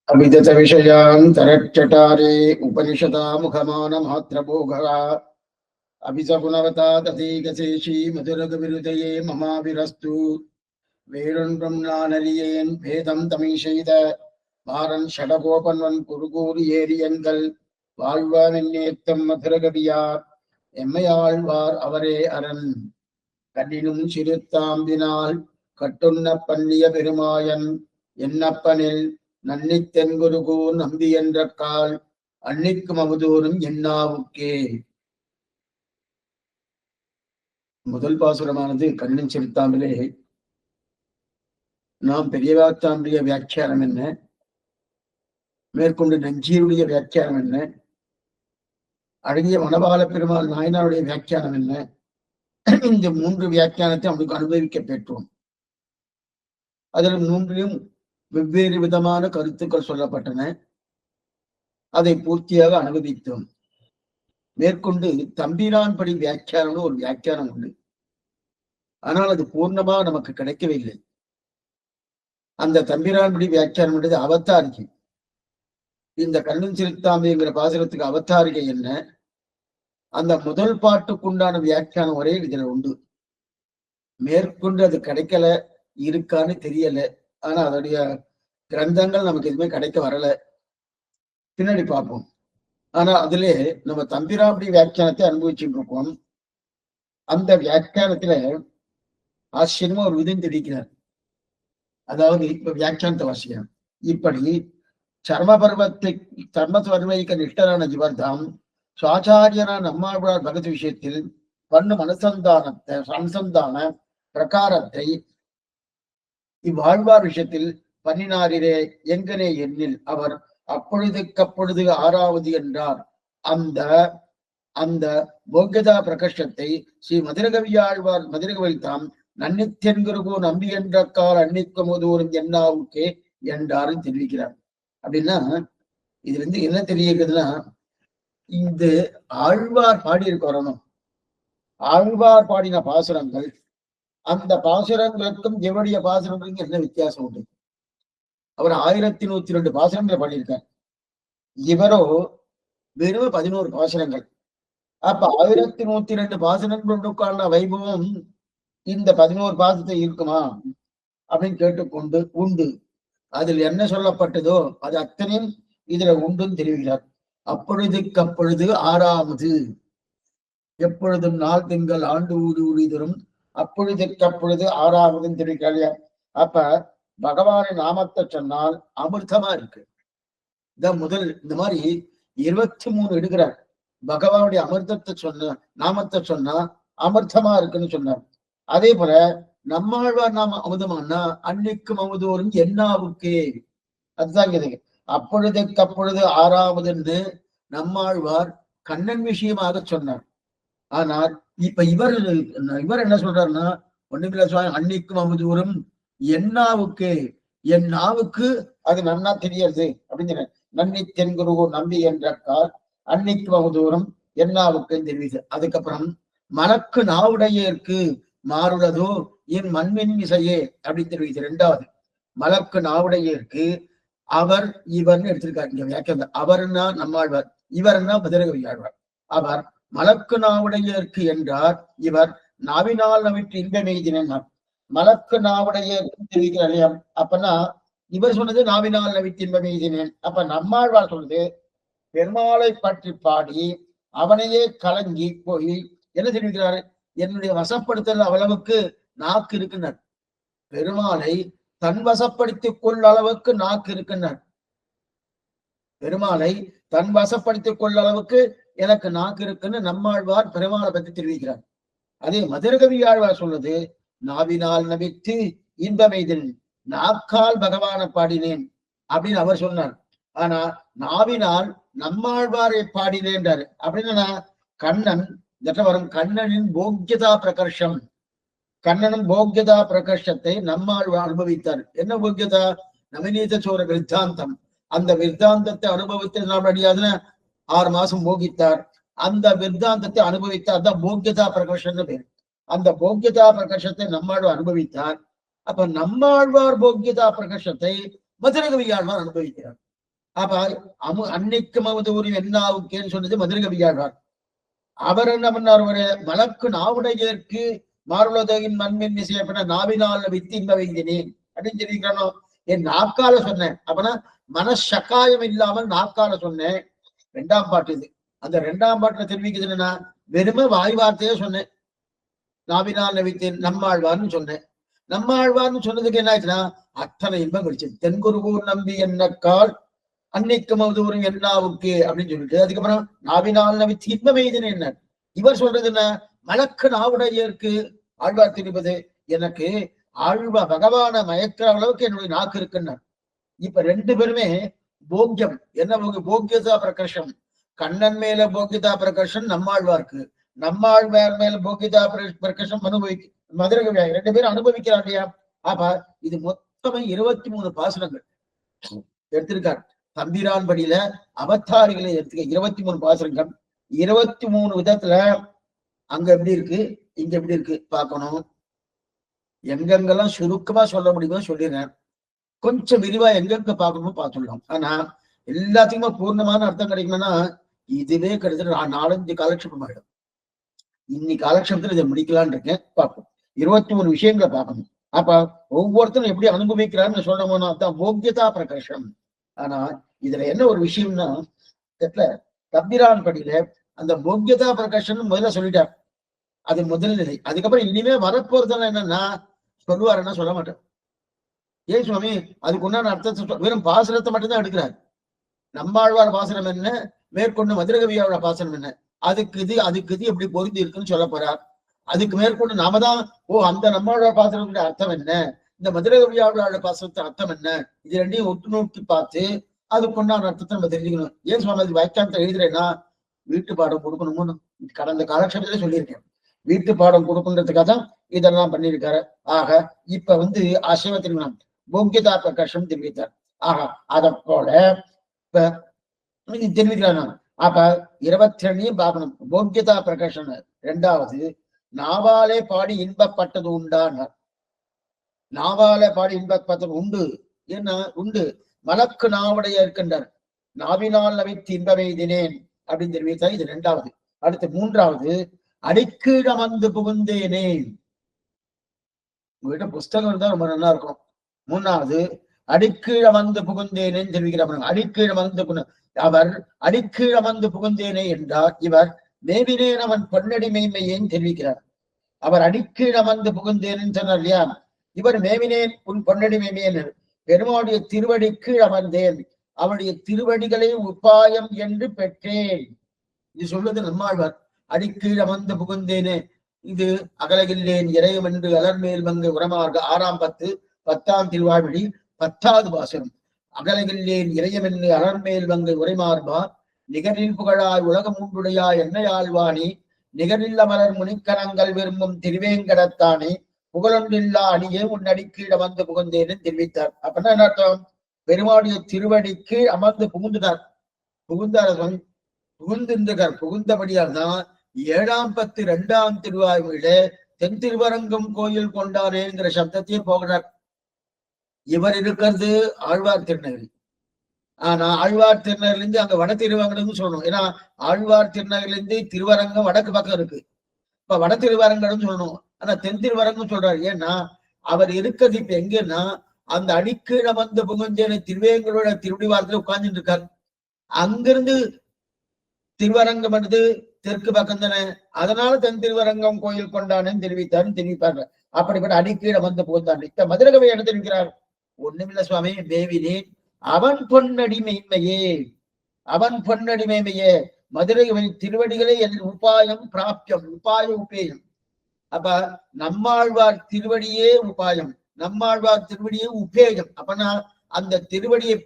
अभिदत विषयान् तरच्चटारे उपनिषदा मुखमान मात्र भोगरा अभिसगुणवता तथैकशेषी मधुरगविरुदये ममाविरस्तु வேறொன்றும் நான் அறியேன் பேதம் தமிழ் செய்த மாறன் ஷடகோபன்வன் குறுகூறி ஏரியன்கள் வாழ்வான் என்னேத்தம் மதுரகவியார் எம்மையாழ்வார் அவரே அரண் கண்ணினும் சிறுத்தாம்பினால் கட்டுண்ண பண்ணிய பெருமாயன் என்னப்பனில் நன்னி தென்குருகூர் நம்பி என்ற கால் அன்னிக்கும் அமுதூரும் என்னாவுக்கே. முதல் பாசுரமானது கண்ணின் சிறுத்தாம்பிலே நாம் பெரியவாத்தாம்புடைய வியாக்கியானம் என்ன, மேற்கொண்டு நஞ்சியருடைய வியாக்கியானம் என்ன, அழகிய மணவாள பெருமாள் நாயனாருடைய வியாக்கியானம் என்ன, இந்த மூன்று வியாக்கியானத்தை அவனுக்கு அனுபவிக்க பெற்றோம். அதில் மூன்றிலும் வெவ்வேறு விதமான கருத்துக்கள் சொல்லப்பட்டன. அதை பூர்த்தியாக அனுபவித்தோம். மேற்கொண்டு தம்பிரான்படி வியாக்கியானம்னு ஒரு வியாக்கியானம் உண்டு. ஆனால் அது பூர்ணமா நமக்கு கிடைக்கவில்லை. அந்த தம்பிரான்படி வியாக்கியானம் என்றது அவதாரிகை. இந்த கண்ணும் சிறுத்தாம்பிங்கிற பாசுரத்துக்கு அவதாரிகை என்ன, அந்த முதல் பாட்டுக்குண்டான வியாக்கியானம் ஒரே இதுல உண்டு. மேற்கொண்டு அது கிடைக்கல, இருக்கான்னு தெரியல. ஆனா அதோடைய கிரந்தங்கள் நமக்கு எதுவுமே கிடைக்க வரல, பின்னாடி பார்ப்போம். ஆனா அதிலே நம்ம தம்பிராபடி வியாக்கியானத்தை அனுபவிச்சுட்டு இருக்கோம். அந்த வியாக்கியானத்துல ஆச்சரியமா ஒரு விதம் தெரிவிக்கிறார். அதாவது இப்ப வியாக்கியானத்தை வாசிக்கிறோம். இப்படி சர்மபர்வைக்க நிஷ்டரான ஜிவர்தாம் சுவாச்சாரியரான நம்மாழ்வார் பகத் விஷயத்தில் பண்ணும் அனுசந்தான பிரகாரத்தை இவ்வாழ்வார் விஷயத்தில் பண்ணினாரிரே எங்கனே எண்ணில் அவர் அப்பொழுதுக்கப்பொழுது ஆறாவது என்றார். அந்த அந்த போக்கியதா பிரகர்ஷத்தை ஸ்ரீ மதுரகவியாழ்வார் மதுரகவில் தாம் நன்னித்தென்குருகோ நம்பி என்ற கால் அன்னிக்குமுதூரும் என்னாவுக்கே என்றாரும் தெரிவிக்கிறார். அப்படின்னா இதுல இருந்து என்ன தெரியுதுன்னா, இந்த ஆழ்வார் பாடியிருக்க வரணும். ஆழ்வார் பாடின பாசுரங்கள், அந்த பாசுரங்களுக்கும் எவருடைய பாசுரங்களுக்கும் என்ன வித்தியாசம் உண்டு? அவர் 1102 பாசுரங்களை பாடியிருக்கார். இவரோ வெறும் 11 பாசுரங்கள். அப்ப 1102 பாசுரங்களுக்கான வைபவம் இந்த 11 பாசத்தை இருக்குமா அப்படின்னு கேட்டுக்கொண்டு உண்டு. அதில் என்ன சொல்லப்பட்டதோ அது அத்தனையும் இதுல உண்டுன்னு தெரிவிக்கிறார். அப்பொழுதுக்கப்பொழுது ஆறாவது, எப்பொழுதும் நாள் திங்கள் ஆண்டு ஊடி ஊடி தரும் அப்பொழுதுக்கப்பொழுது ஆறாவதுன்னு தெரிவிக்கிறார். அப்ப பகவானின் நாமத்தை சொன்னால் அமிர்தமா இருக்கு. இதான் முதல். இந்த மாதிரி 23 எடுக்கிறார். பகவானுடைய அமிர்தத்தை சொன்ன நாமத்தை சொன்னா அமிர்தமா இருக்குன்னு சொன்னார். அதே போல நம்மாழ்வார் நாம அமுதமானா அன்னைக்கும் அமுதோரும் என்னாவுக்கே, அதுதான் இது. அப்பொழுதுக்கப்பொழுது ஆறாவதுன்னு நம்மாழ்வார் கண்ணன் விஷயமாக சொன்னார். ஆனால் இப்ப இவர் என்ன சொல்றாருன்னா, ஒண்ணுமில்ல சுவாமி, அன்னைக்கும் அமுதூரும் என்னாவுக்கே, என் நாவுக்கு அது நன்னா தெரியாது அப்படின்னு. நன்னி தென்குருகோ நம்பி என்ற கால் அன்னைக்கும் அமுதூரும் என்னாவுக்குன்னு தெரிவிது. அதுக்கப்புறம் மனக்கு நாவுடையேற்கு மாறுளதோ என் மண்மின் இசையே அப்படின்னு தெரிவிது. 2வது மலக்கு நாவுடையேற்கு அவர் இவர்னு எடுத்திருக்காரு. இங்க வியாக்கியம் அவர்னா நம்மாழ்வார், இவர்னா மதுரகவியாழ்வார். அவர் மலக்கு நாவுடையேற்கு என்றார். இவர் நாவினால் நவிற்று இன்பமெய்தினார். மலக்கு நாவுடையேற்கு தெரிவிக்கிறார். அப்பனா இவர் சொன்னது நாவினால் நவிற்று இன்பமெய்தினேன். அப்ப நம்மாழ்வார் சொன்னது பெருமாளை பற்றி பாடி அவனையே கலங்கி போய் என்ன தெரிவிக்கிறாரு, என்னுடைய வசப்படுத்தல் அவ்வளவுக்கு நாக்கு இருக்குன்னார். பெருமாளை தன் வசப்படுத்திக் கொள்ள அளவுக்கு நாக்கு இருக்குன்னார். பெருமாளை தன் வசப்படுத்திக் கொள்ள அளவுக்கு எனக்கு நாக்கு இருக்குன்னு நம்மாழ்வார் பெருமாளை பற்றி தெரிவிக்கிறார். அதே மதுரகவி ஆழ்வார் சொல்றது நாவினால் நவித்து இன்பமெய்தினேன், நாக்கால் பகவானை பாடினேன் அப்படின்னு அவர் சொன்னார். ஆனா நாவினால் நம்மாழ்வாரை பாடினேன்றாரு. அப்படின்னா கண்ணன் வரும் கண்ணனின் போக்கியதா பிரகர்ஷம், கண்ணனும் போக்கியதா பிரகர்ஷத்தை நம்மாழ்வார் அனுபவித்தார். என்ன போக்கியதா? நவநீத சோர விருத்தாந்தம். அந்த விருத்தாந்தத்தை அனுபவித்து நாம் அடியாதுன்னு 6 மாசம் போகித்தார். அந்த விருத்தாந்தத்தை அனுபவித்தார். தான் போக்கியதா பிரகர்ஷன் பேர். அந்த போக்கியதா பிரகர்ஷத்தை நம்மாழ்வார் அனுபவித்தார். அப்ப நம்மாழ்வார் போக்கியதா பிரகர்ஷத்தை மதுரகவியாழ்வார் அனுபவிக்கிறார். அப்ப அன்னைக்கும் அவதூறும் என்னாவுக்கேன்னு சொன்னது மதுரகவியாழ்வார். அவர் என்ன பண்ணார்? ஒரு மலக்கு நாவுடையற்கு மாறுலகின் மண்மின் செய்யப்பட்ட நாவினால் வித்து இன்ப வைத்தினேன் அப்படின்னு தெரிவிக்கிறோம். என் நாக்கால சொன்னேன். அப்பனா மனசக்காயம் இல்லாமல் நாக்கால சொன்னேன். 2ஆம் பாட்டு இது. அந்த 2ஆம் பாட்டுல தெரிவிக்குது என்னன்னா, வெறுமை வாய் வார்த்தையே சொன்னேன். நாவினால் நவித்தேன் நம்மாழ்வார்னு சொன்னேன். நம்மாழ்வார்னு சொன்னதுக்கு என்ன ஆச்சுன்னா, அத்தனை இன்பம் கிடைச்சது. தென்குருகூர் நம்பி என்னக்கால் அன்னைக்கும் அவதூறும் என்னாவுக்கு அப்படின்னு சொல்லிட்டு, அதுக்கப்புறம் நாவினால் நவித்து இன்பம் எய்தினேன் என்ன. இவர் சொல்றது என்ன? மலக்கு நாவுடையருக்கு ஆழ்வார் தெரிவது, எனக்கு ஆழ்வா பகவான மயக்கிற அளவுக்கு என்னுடைய நாக்கு இருக்குன்னு. இப்ப 2 பேருமே போக்கியம் என்ன போக்கியதா பிரகர்ஷம். கண்ணன் மேல போக்கியதா பிரகர்ஷன் நம்மாழ்வார்க்கு, நம்மாழ்வார் மேல போக்கியதா பிரகர்ஷம் மதுரகவி 2 பேரும் அனுபவிக்கிறார் இல்லையா? அப்ப இது மொத்தமே 23 பாசனங்கள் எடுத்திருக்கார். தம்பிரான் படியில அவதாரிகளை எடுத்துக்க 23 பாசனங்கள், 23 விதத்துல அங்க எப்படி இருக்கு, இங்க எப்படி இருக்கு பார்க்கணும். எங்கெங்கெல்லாம் சுருக்கமா சொல்ல முடியுமோ சொல்லிடுறேன். கொஞ்சம் விரிவா எங்கெங்க பார்க்கணுமோ பார்த்துடலாம். ஆனா எல்லாத்துக்குமே பூர்ணமான அர்த்தம் கிடைக்கணும்னா இதுவே கிடைச்சது 4-5 காலட்சேபம் ஆயிடும். இன்னைக்கு காலட்சேபத்துல இதை முடிக்கலான்னு இருக்கேன். பார்ப்போம். 23 விஷயங்களை பார்க்கணும். அப்ப ஒவ்வொருத்தரும் எப்படி அனுபவிக்கிறான்னு சொல்ல போனா தான் போக்கியதா பிரகர்ஷம். ஆனா இதுல என்ன ஒரு விஷயம்னா, தம்பிரான் படியில அந்த போக்கியதா பிரகர்ஷன் முதல்ல சொல்லிட்டார். அது முதல் நிலை. அதுக்கப்புறம் இனிமே வரப்போறதுல என்னன்னா சொல்லுவாருன்னா சொல்ல மாட்டேன். ஏன் சுவாமி? அதுக்கு உண்டான அர்த்தத்தை வெறும் பாசனத்தை மட்டும்தான் எடுக்கிறார். நம்மாழ்வார் பாசனம் என்ன, மேற்கொண்டு மதுரகவியாவோட பாசனம் என்ன, அதுக்கு இது எப்படி பொருந்தி இருக்குன்னு சொல்ல போறார். அதுக்கு மேற்கொண்டு நாம தான் அந்த நம்மாழ்வார் பாசனத்துடைய அர்த்தம் என்ன, இந்த மதுரகவியாவோட பாசனத்தை அர்த்தம் என்ன, இது 2ஐயும் ஒட்டு நோக்கி பார்த்து அதுக்கு உண்டான அர்த்தத்தை நம்ம தெரிஞ்சுக்கணும். ஏன் சுவாமி அது வாக்கியானத்தை எழுதுறேன்னா வீட்டு பாடம் கொடுக்கணும்னு கடந்த காலட்சேபத்திலே சொல்லியிருக்கேன். வீட்டு பாடம் கொடுக்கணுன்றதுக்காக தான் இதெல்லாம் பண்ணியிருக்காரு. ஆக இப்ப அசைவ திருமணம் போக்கியதா பிரகர்ஷம் தெரிவித்தார். ஆக அத போல இப்ப தெரிவிக்கிறாங்க. அப்ப 22 பார்க்கணும். போக்கியதா பிரகர்ஷன் 2வது நாவாலே பாடி இன்பப்பட்டது உண்டானார். நாவாலே பாடி இன்பப்பட்டது உண்டு. என்ன உண்டு? மலக்கு நாவுடைய இருக்கின்றார். நாவினால் நவித்து இன்பமெய்தினேன் அப்படின்னு தெரிவித்தார். இது 2வது. அடுத்து 3வது அடிக்கீழ் அமர்ந்து புகுந்தேனே. உங்ககிட்ட புஸ்தகம் இருந்தா ரொம்ப நல்லா இருக்கும். 3வது அடிக்கீழ் அமர்ந்து புகுந்தேனேன்னு தெரிவிக்கிறார். அடிக்கீழ் அமர்ந்து அவர் அடிக்கீழ் அமர்ந்து புகுந்தேனே என்றார். இவர் மேவினேன் அவன் பொன்னடி மெய்மையேன்னு தெரிவிக்கிறார். அவர் அடிக்கீழ் அமர்ந்து புகுந்தேன்னு சொன்னார் இல்லையா? இவர் மேவினேன் உன் பொன்னடி மெய்மையேன். பெருமாளுடைய திருவடி கீழ் அமர்ந்தேன், அவருடைய திருவடிகளை உபாயம் என்று பெற்றேன். இது சொல்வது நம்மாழ்வார். அடிக்கீழ் அமர்ந்து புகுந்தேனே. இது அகலகில்லேன் இறையும் என்று அலர்மேல் மங்கு உரமார்க 6ஆம் 10 10ஆம் திருவாழ்வழி 10வது பாசனம். அகலகில்லேன் இறையம் என்று அலர்மேல் மங்கு உரைமார்பா நிகரில் புகழாய் உலகம் உண்டுடையா என்னையாழ்வானி நிகரில் அமரர் முனிக்கரங்கள் விரும்பும் திருவேங்கடத்தானே புகழொன்றில்லா அணியே உன் அடிக்கீழ் அமர்ந்து புகுந்தேன்னு தெரிவித்தார். அப்படின்னா என்ன அர்த்தம்? பெருமாளுடைய திருவடிக்கு அமர்ந்து புகுந்துட்டார். புகுந்திருந்தார். புகுந்தபடியால் தான் 7ஆம் 10 2ஆம் திருவாய்மொழியில தென் திருவரங்கம் கோயில் கொண்டானேங்கிற சப்தத்தையே போகிறார். இவர் இருக்கிறது ஆழ்வார் திருநகரி. ஆனா ஆழ்வார் திருநகரிலிருந்து அங்க வட திருவரங்கம்னு சொல்லணும். ஏன்னா ஆழ்வார் திருநகரிலிருந்து திருவரங்கம் வடக்கு பக்கம் இருக்கு. இப்ப வட திருவரங்கம்னு சொல்லணும். ஆனா தென் திருவரங்கம் சொல்றாரு. ஏன்னா அவர் இருக்கிறது இப்ப எங்கன்னா அந்த அடிக்கீழ வந்து புகுந்தேன திருவேங்களோட திருவடிவாரத்துல உட்கார்ந்துட்டு இருக்காரு. அங்கிருந்து திருவரங்கம் வந்து தெற்கு பக்கம் தானே, அதனால தென் திருவரங்கம் கோயில் கொண்டானேன்னு தெரிவிப்பாங்க. அப்படிப்பட்ட அடிக்கீழ வந்து புகுந்தான். இப்ப மதுரகவி என்ன தெரிவிக்கிறார்? ஒண்ணுமில்ல சுவாமி, மேவினேன் அவன் பொன்னடி மெய்மையே, அவன் பொன்னடி மெய்மையே. மதுரை திருவடிகளே என் உபாயம் பிராப்தியம், உபாய உபேயம். அப்ப நம்மாழ்வார் திருவடியே உபாயம், நம்மாழ்வார் திருவடியே உபேயம். அப்பனா அந்த திருவடியை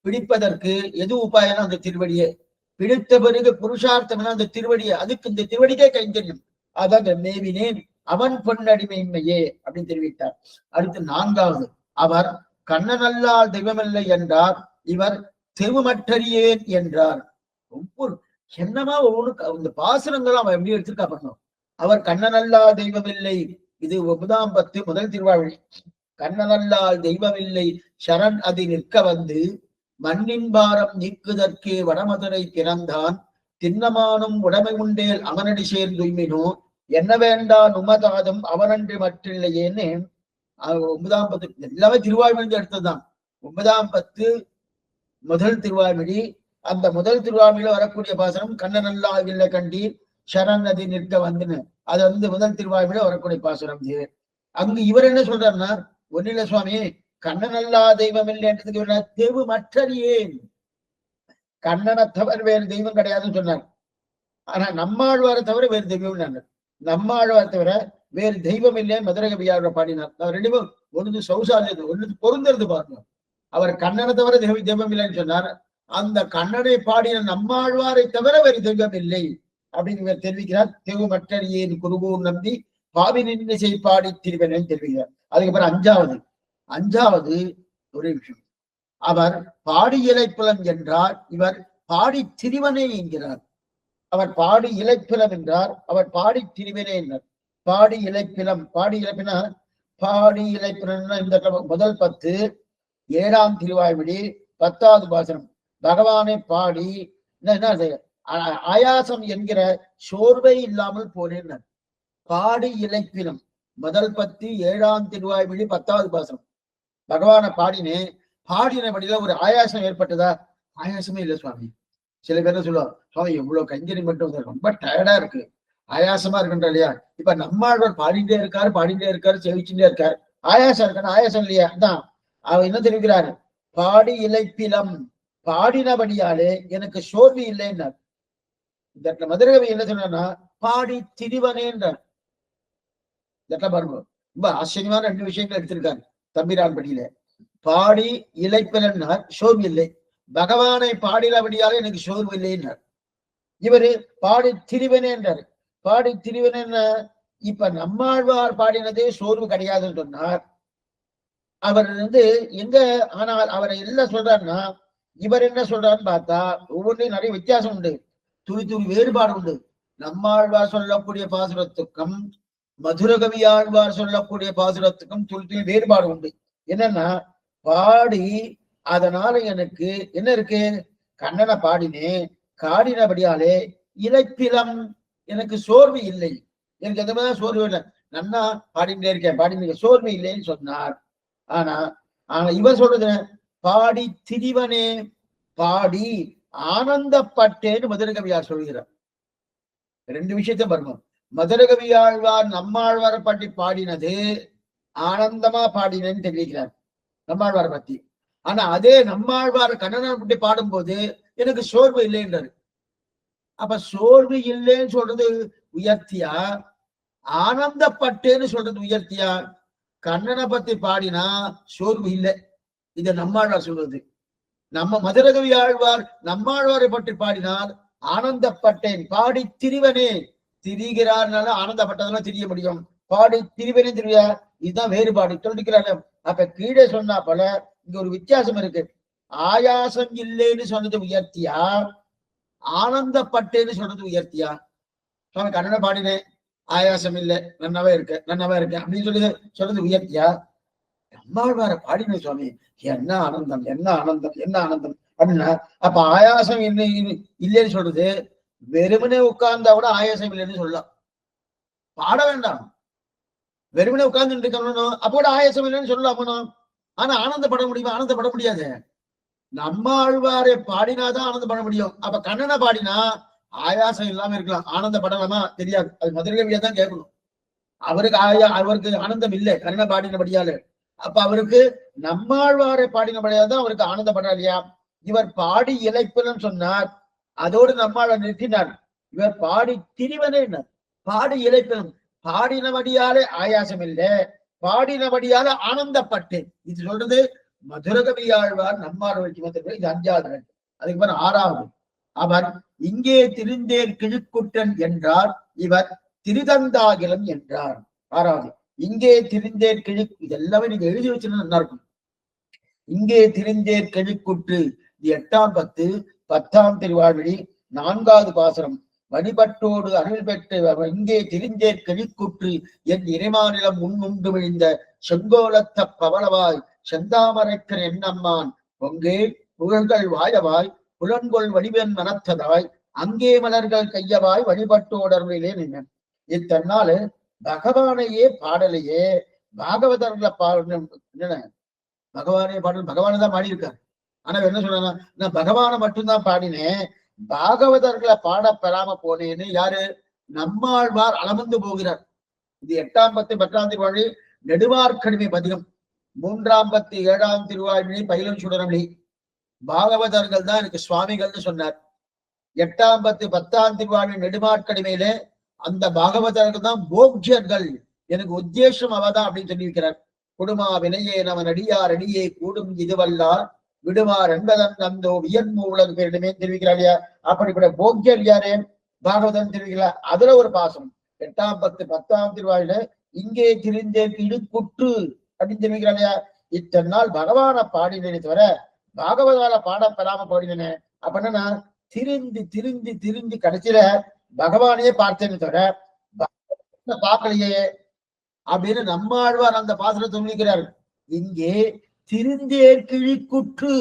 பிடிப்பதற்கு எது உபாயம்? அந்த திருவடியே பிடித்த பிறகு புருஷார்த்தம் அந்த திருவடியை, அதுக்கு இந்த திருவடிக்கே கைங்கரியம். அதான் மேவினேன் அவன் பொன்னடிமைமையே அப்படின்னு தெரிவித்தார். அடுத்து 4வது அவர் கண்ணனல்லால் தெய்வமில்லை என்றார். இவர் தெருமற்றறியேன் என்றார். ஒவ்வொரு என்னமா ஒவ்வொன்று இந்த பாசனங்களும் அவன் எப்படி எடுத்துருக்கா பண்ணணும். அவர் கண்ணனல்லால் தெய்வமில்லை. இது 9ஆம் 10 முதல் திருவாழ்வழி. கண்ணனல்லால் தெய்வமில்லை சரண் அது நிற்க வந்து மண்ணின் பாரம் நீக்குதற்கே வடமதுரை பிறந்தான் திண்ணமானும் உடைமை உண்டேல் அவனடி சேர்ந்துய்மினோ என்ன வேண்டான் உமதாதம் அவனன்றி மற்றில்லையேன்னு 9ஆம் பத்து எல்லாமே திருவாய்மொழி எடுத்ததுதான். 9ஆம் பத்து முதல் திருவாய்மொழி. அந்த முதல் திருவாய்மொழியில வரக்கூடிய பாசனம் கண்ணனல்லா இல்லை கண்டீர் சரண் நதி நிற்க வந்துன்னு அது முதல் திருவாய்மொழியில வரக்கூடிய பாசனம். அங்கு இவர் என்ன சொல்றாருன்னா, ஒன்னில சுவாமி கண்ணனல்லா தெய்வம் இல்லைன்றதுக்கு தெய்வம் மற்றறியேன், கண்ணனை தவிர வேறு தெய்வம் கிடையாதுன்னு சொன்னார். ஆனா நம்மாழ்வாரை தவிர வேறு தெய்வம் நம்மாழ்வாரை தவிர வேறு தெய்வம் இல்லையே மதுரை கவியாளரை பாடினார். அவர் ரெண்டு பேரும் ஒன்று சௌசாலியது ஒன்று பொருந்தது பாருங்க. அவர் கண்ணனை தவிர தெய்வம் இல்லைன்னு சொன்னார். அந்த கண்ணனை பாடின நம்மாழ்வாரை தவிர வேறு தெய்வம் இல்லை அப்படின்னு தெரிவிக்கிறார். தெய்வ மற்றறியேன் குருகூர் நம்பி பாவி நின்று செய்பாடி திருவனேன்னு தெரிவிக்கிறார். அதுக்கப்புறம் அஞ்சாவது ஒரு விஷயம், அவர் பாடி இலைப்புலம் என்றார், இவர் பாடி திரிவனே என்கிறார். அவர் பாடி இலைப்பிலம் என்றார், அவர் பாடி திரிவனே என்றார். பாடி இலைப்பிலம் பாடி இலைப்பிலம் இந்த முதல் 10 7ஆம் திருவாய்மொழி 10வது பாசனம். பகவானை பாடி என்ன ஆயாசம் என்கிற சோர்வை இல்லாமல் போனேன். பாடி இலைப்பினம் முதல் 10 7ஆம் திருவாய்மொழி 10வது பாசனம். பகவானை பாடினபடியில ஒரு ஆயாசம் ஏற்பட்டதா? ஆயாசமே இல்லை சுவாமி. சில பேர் சொல்லுவாங்க, சுவாமி எவ்வளவு கஞ்சரி மட்டும் ரொம்ப டயர்டா இருக்கு, ஆயாசமா இருக்குன்ற இல்லையா? இப்ப நம்மாழ்வார் பாடிட்டே இருக்காரு செவிச்சுட்டே இருக்காரு, ஆயாசம் இருக்கான்னு ஆயாசம் இல்லையா? அதான் அவர் என்ன தெரிவிக்கிறாரு, பாடி இலைப்பிலம் பாடினபடியாலே எனக்கு சோர்வு இல்லைன்னார். இந்த மதுரகவி என்ன சொன்னா, பாடி திரிவனேன்றார். பாருங்க, ரொம்ப ஆச்சரியமான 2 விஷயங்கள் எடுத்திருக்காரு தம்பிரான் படியில. பாடி இலைப்பிலன்னார், சோர்வு இல்லை. பகவானை பாடினபடியாலே எனக்கு சோர்வு இல்லைன்னார். இவரு பாடி திரிவனேன்றார். பாடி திரிவனேன்னா இப்ப நம்மாழ்வார் பாடினதே சோர்வு கிடையாதுன்னு சொன்னார். அவர் எங்க, ஆனால் அவரை என்ன சொல்றாருன்னா, இவர் என்ன சொல்றாருன்னு பார்த்தா ஒவ்வொன்றையும் நிறைய வித்தியாசம் உண்டு, துளி வேறுபாடு உண்டு. நம்மாழ்வார் சொல்லக்கூடிய பாசுரத்துக்கும் மதுரகவி ஆழ்வார் சொல்லக்கூடிய பாசுரத்துக்கும் துளி வேறுபாடு உண்டு. என்னன்னா, பாடி அதனால எனக்கு என்ன இருக்கு, கண்ணனை பாடினேன், காடினபடியாலே இலைப்பிலம் எனக்கு சோர்வு இல்லை, எனக்கு எந்த மாதிரி சோர்வு இல்லை, நன்னா பாடிட்டே இருக்கேன் சோர்வு இல்லைன்னு சொன்னார். ஆனா இவர் சொல்றது பாடி திரிவனே பாடி ஆனந்தப்பட்டேன்னு மதுரகவியார் சொல்கிறார். 2 விஷயத்த பாருங்க. மதுரகவியாழ்வார் நம்மாழ்வாரை பற்றி பாடினது ஆனந்தமா பாடினேன்னு தெரிவிக்கிறார் நம்மாழ்வாரை பத்தி. ஆனா அதே நம்மாழ்வார் கண்ணனை பற்றி பாடும்போது எனக்கு சோர்வு இல்லைன்றாரு. அப்ப சோர்வு இல்லைன்னு சொல்றது உயர்த்தியா, ஆனந்தப்பட்டேன்னு சொல்றது உயர்த்தியா? கண்ணனை பத்தி பாடினா சோர்வு இல்லை, இத நம்மாழ்வார் சொல்றது. நம்ம மதுரகவி ஆழ்வார் நம்மாழ்வாரை பற்றி பாடினால் ஆனந்தப்பட்டேன், பாடி திரிவனே, திரிகிறார்னால ஆனந்தப்பட்டதெல்லாம் திரிய முடியும், பாடி திரிவனே திரியா, இதுதான் வேறுபாடு சொல்லிக்கிறாங்க. அப்ப கீழே சொன்னா போல இங்க ஒரு வித்தியாசம் இருக்கு. ஆயாசம் இல்லைன்னு சொன்னது உயர்த்தியா, ஆனந்தப்பட்டேன்னு சொல்றது உயர்த்தியா? சுவாமி கண்ணனை பாடினேன், ஆயாசம் இல்லை, நன்னாவே இருக்கேன் அப்படின்னு சொல்றது உயர்த்தியா? நம்மாழ்வார பாடின சுவாமி என்ன ஆனந்தம் அப்படின்னா, அப்ப ஆயாசம் இல்லைன்னு சொல்றது வெறுமனே உட்கார்ந்தா கூட ஆயாசம் இல்லைன்னு சொல்லலாம், பாட வேண்டாம். வெறுமனே உட்கார்ந்து இருக்கணும், அப்ப கூட ஆயாசம் இல்லைன்னு சொல்லலாம். ஆனா ஆனந்தப்பட முடியுமா? ஆனந்தப்பட முடியாது. நம்மாழ்வாரை பாடினாதான் ஆனந்தப்பட முடியும். அப்ப கண்ணனை பாடினா ஆயாசம் இல்லாம இருக்கலாம், ஆனந்தப்படலாமா தெரியாது. அது மதுரகவியா தான் கேட்கணும். அவருக்கு ஆனந்தம் இல்லை கண்ணனை பாடினபடியால. அப்ப அவருக்கு நம்மாழ்வாரை பாடினபடியாதான் அவருக்கு ஆனந்தப்படா இல்லையா? இவர் பாடி இலைப்பிலும் சொன்னார், அதோடு நம்மாழ்வார் நிறுத்தினார். இவர் பாடி திரிவனே, பாடி இலைப்பிலும் பாடினபடியாலே ஆயாசம் இல்லை, பாடினபடியால ஆனந்தப்பட்டேன். இது சொல்றது மதுரகவியாழ்வார் நம்மாழ்வாருக்கு வந்து இது 5வது. அதுக்கு பிறகு 6வது, அவர் இங்கே திரிந்தேர் கிழுக்குட்டன் என்றார், இவர் திருதந்தாகிலம் என்றார். 6வது, இங்கே திரிந்தேர் கிழக்கு, இதெல்லாமே நீங்க எழுதி வச்சுன்னா நல்லா இருக்கும். இங்கே திரிந்தேர் கிழுக்குற்று, இது 8ஆம் பத்து 10ஆம் திருவாழ்வழி 4வது பாசுரம். வழிபட்டோடு அருள் பெற்று இங்கே திரிந்தேர் கிழிக்குற்று என் இறைமாநிலம் முன்னுண்டு விழுந்த செங்கோலத்த பவளவாய் செந்தாமரைக்கர் என்னம்மான் பொங்கே புகழ்கள் வாயவாய் புலன்கொள் வடிவன் மனத்ததாய் அங்கே மலர்கள் கையவாய் வழிபட்டோடர்விலே நின்றன். இத்தன்னாலு பகவானையே பாடலையே பாகவதர்களை பாடணும். என்னென்ன பகவானே பாடணும், பகவானை தான் பாடியிருக்காரு. ஆனா என்ன சொல்றாங்க, நான் பகவானை மட்டும்தான் பாடினேன், பாகவதர்களை பாட பெறாம போனேன்னு யாரு? நம்மாழ்வார் அளவந்து போகிறார். இது 8ஆம் பத்து 10ஆம் திருவாழி நெடுமார்க்கடிமை பதிகம், 3ஆம் பத்து 7ஆம் திருவாழி பயிலும் சுடரமொழி. பாகவதர்கள் தான் எனக்கு சுவாமிகள்னு சொன்னார். 8ஆம் பத்து 10ஆம் திருவாழி நெடுமார்க்கடிமையில அந்த பாகவதர்கள் தான் போக்யர்கள், எனக்கு உத்தேசம் அவதான் அப்படின்னு சொல்லி வைக்கிறார். குடுமா வினையே நமன் அடியார் அடியே கூடும் இதுவல்லார் விடுவார் என்பதன் அந்தோ வியன்மு உலக பேரிடமே தெரிவிக்கிறார் இல்லையா? அப்படிப்பட்ட போக்கியர் யாரே? பாகவதன் தெரிவிக்கிறார். அதுல ஒரு பாசம் 8ஆம் பத்து 10ஆம் திருவாயில இங்கே திரிந்தேற்கு இடுக்குற்று அப்படின்னு தெரிவிக்கிறார் இல்லையா? இத்தனை நாள் பகவான பாடினே தவிர பாகவதால பாட பெறாம பாடினேன். அப்படின்னா திரிந்து திரிந்து திரிந்து கடைசியில பகவானையே பார்த்தேன்னு தவிர பார்க்கலையே அப்படின்னு நம்மாழ்வார் அந்த பாசனத்தை சொல்லிக்கிறார். இங்கே திருந்தேர் கிழிக்குற்று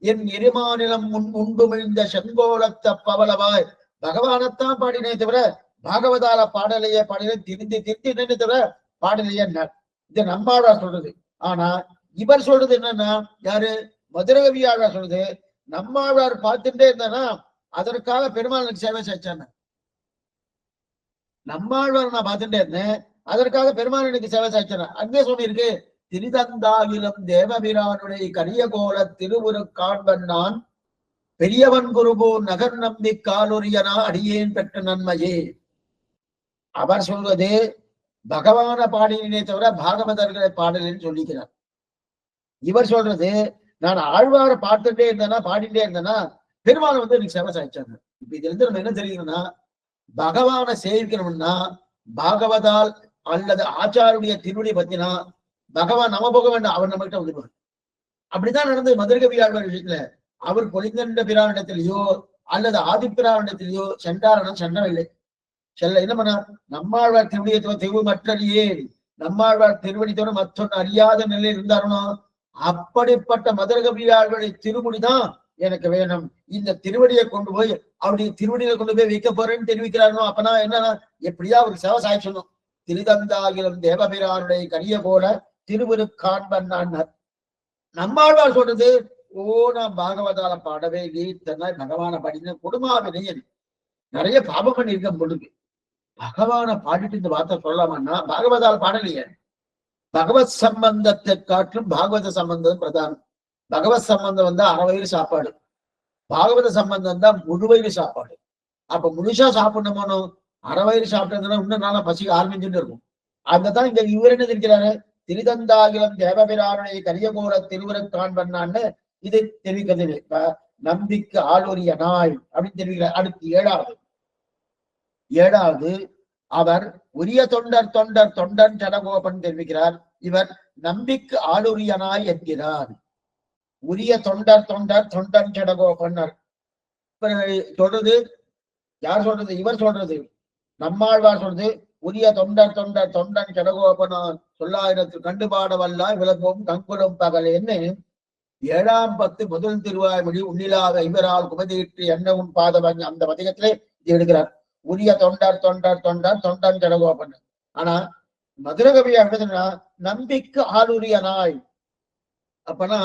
என் எரிமாநிலம் முன் உண்டுமிழ்ந்த செங்கோலத்த பவளவாய் பகவானத்தான் பாடினே தவிர பாகவதால பாடலையே பாடினே திருந்தி திருத்தி நின்று தவிர பாடலையே. இது நம்மாழ்வார் சொல்றது. ஆனா இவர் சொல்றது என்னன்னா, யாரு? மதுரகவியாழ்வார் சொல்றது, நம்மாழ்வார் பார்த்துட்டே இருந்தானா அதற்காக பெருமாளுக்கு சேவை செஞ்சான. நம்மாழ்வார் நான் பார்த்துட்டே இருந்தேன், அதற்காக பெருமாள் எனக்கு சேவை சாய்ச்சான. அங்கே சொல்லியிருக்கு, திரிதந்தாகிலும் தேவபிரானுடைய கரியகோல திருவுரு காண்பன் நான் பெரியவன் குருபோ நகர் நம்பி காலொரியனா அடியேன் பெற்ற நன்மையே. அவர் சொல்வது பகவான பாடினே தவிர பாகவதர்களை பாடலன்னு சொல்லிக்கிறார். இவர் சொல்றது, நான் ஆழ்வார பார்த்துட்டே இருந்தேன்னா பாடிட்டே இருந்தேன்னா பெருமாள் எனக்கு சேவை சாய்ச்சாங்க. இப்ப இதுல இருந்து நம்ம என்ன தெரியுதுன்னா, பகவானை சேவிக்கணும்னா பாகவதால் அல்லது ஆச்சாருடைய திருவடி பத்தினா பகவான் நம்ம போக வேண்டாம், அவர் நம்ம கிட்ட வந்துடுவார். அப்படிதான் நடந்தது மதுரகவியாழ்வார் விஷயத்துல. அவர் பொலிங்கண்ட பிரானிடத்திலேயோ அல்லது ஆதிப்பிரானிடத்திலேயோ சென்றாரணம் சென்றவில்லை. செல்ல என்ன பண்ணார்? நம்மாழ்வார் திருவடியை தெய்வ மற்றறியே, நம்மாழ்வார் திருவடி தவிர மற்றொன்று அறியாத நிலையில் இருந்தாருனோ அப்படிப்பட்ட மதுரகவியாழ்வாருடைய திருமுடிதான் எனக்கு வேணும். இந்த திருவடியை கொண்டு போய் அவருடைய திருவடியில கொண்டு போய் வைக்க போறேன்னு தெரிவிக்கிறாருனோ. அப்பனா என்னன்னா, எப்படியா அவருக்கு சேவை சாய்ச்சணும். திருதந்தாகிலும் தேவபிரானுடைய கரிய போல திருவுரு காண்பன். நம்மாழ்வார் சொல்றது, ஓ நான் பாகவதால பாடவே இல்லை, தன்னாய் பகவான பாடின குடும்பாவினையன் நிறைய பாபம் பண்ணி இருக்க பொழுது பகவான பாடிட்டு இந்த வார்த்தை சொல்லலாமான்னா பாகவதால பாடலையே. பகவத் சம்பந்தத்தை காட்டிலும் பாகவத சம்பந்தம் பிரதானம். பகவத் சம்பந்தம் அரை வயிறு சாப்பாடு, பாகவத சம்பந்தம் தான் முழு வயிறு சாப்பாடு. அப்ப முழுசா சாப்பிடணுமோ, அரை வயிறு சாப்பிட்டதுன்னா இன்னும் நாளா பசிக்க ஆரம்பிச்சுட்டு இருக்கும். அங்கதான் இங்க இவர் என்ன தெரிவிக்கிறாரு, திரிதந்தாகிலம் தேவபிரானுடைய கரியகோல திருவுரு காண்பன்னான்னு இது தெரிவிக்கிறது. இப்ப நம்பிக்கு ஆளுரிய நாய் அப்படின்னு தெரிவிக்கிறார். அடுத்து ஏழாவது அவர் உரிய தொண்டர் தொண்டர் தொண்டன் சடகோபன் தெரிவிக்கிறார். இவர் நம்பிக்கு ஆளுரியனாய் என்கிறார். உரிய தொண்டர் தொண்டர் தொண்டன் சடகோபன் சொல்றது யார் சொல்றது? இவர் சொல்றது. நம்மாழ்வார் சொல்றது உரிய தொண்டர் தொண்டர் தொண்டன் சடகோபனான் சொல்லாயிரத்தில் கண்டுபாட வல்லாய் விளக்கும் கங்குடம் பகலேன்னு 7ஆம் பத்து முதல் திருவாய்மொழி உன்னிலாத இவரால் குமதியிட்டு எண்ணவும் பாதவன் அந்த பதிகத்திலே இது எடுக்கிறார். உரிய தொண்டர் தொண்டர் தொண்டர் தொண்டன் சடகோபன். ஆனா மதுரகவியா எழுதுனா நம்பிக்கு ஆளுரிய நாய். அப்பனா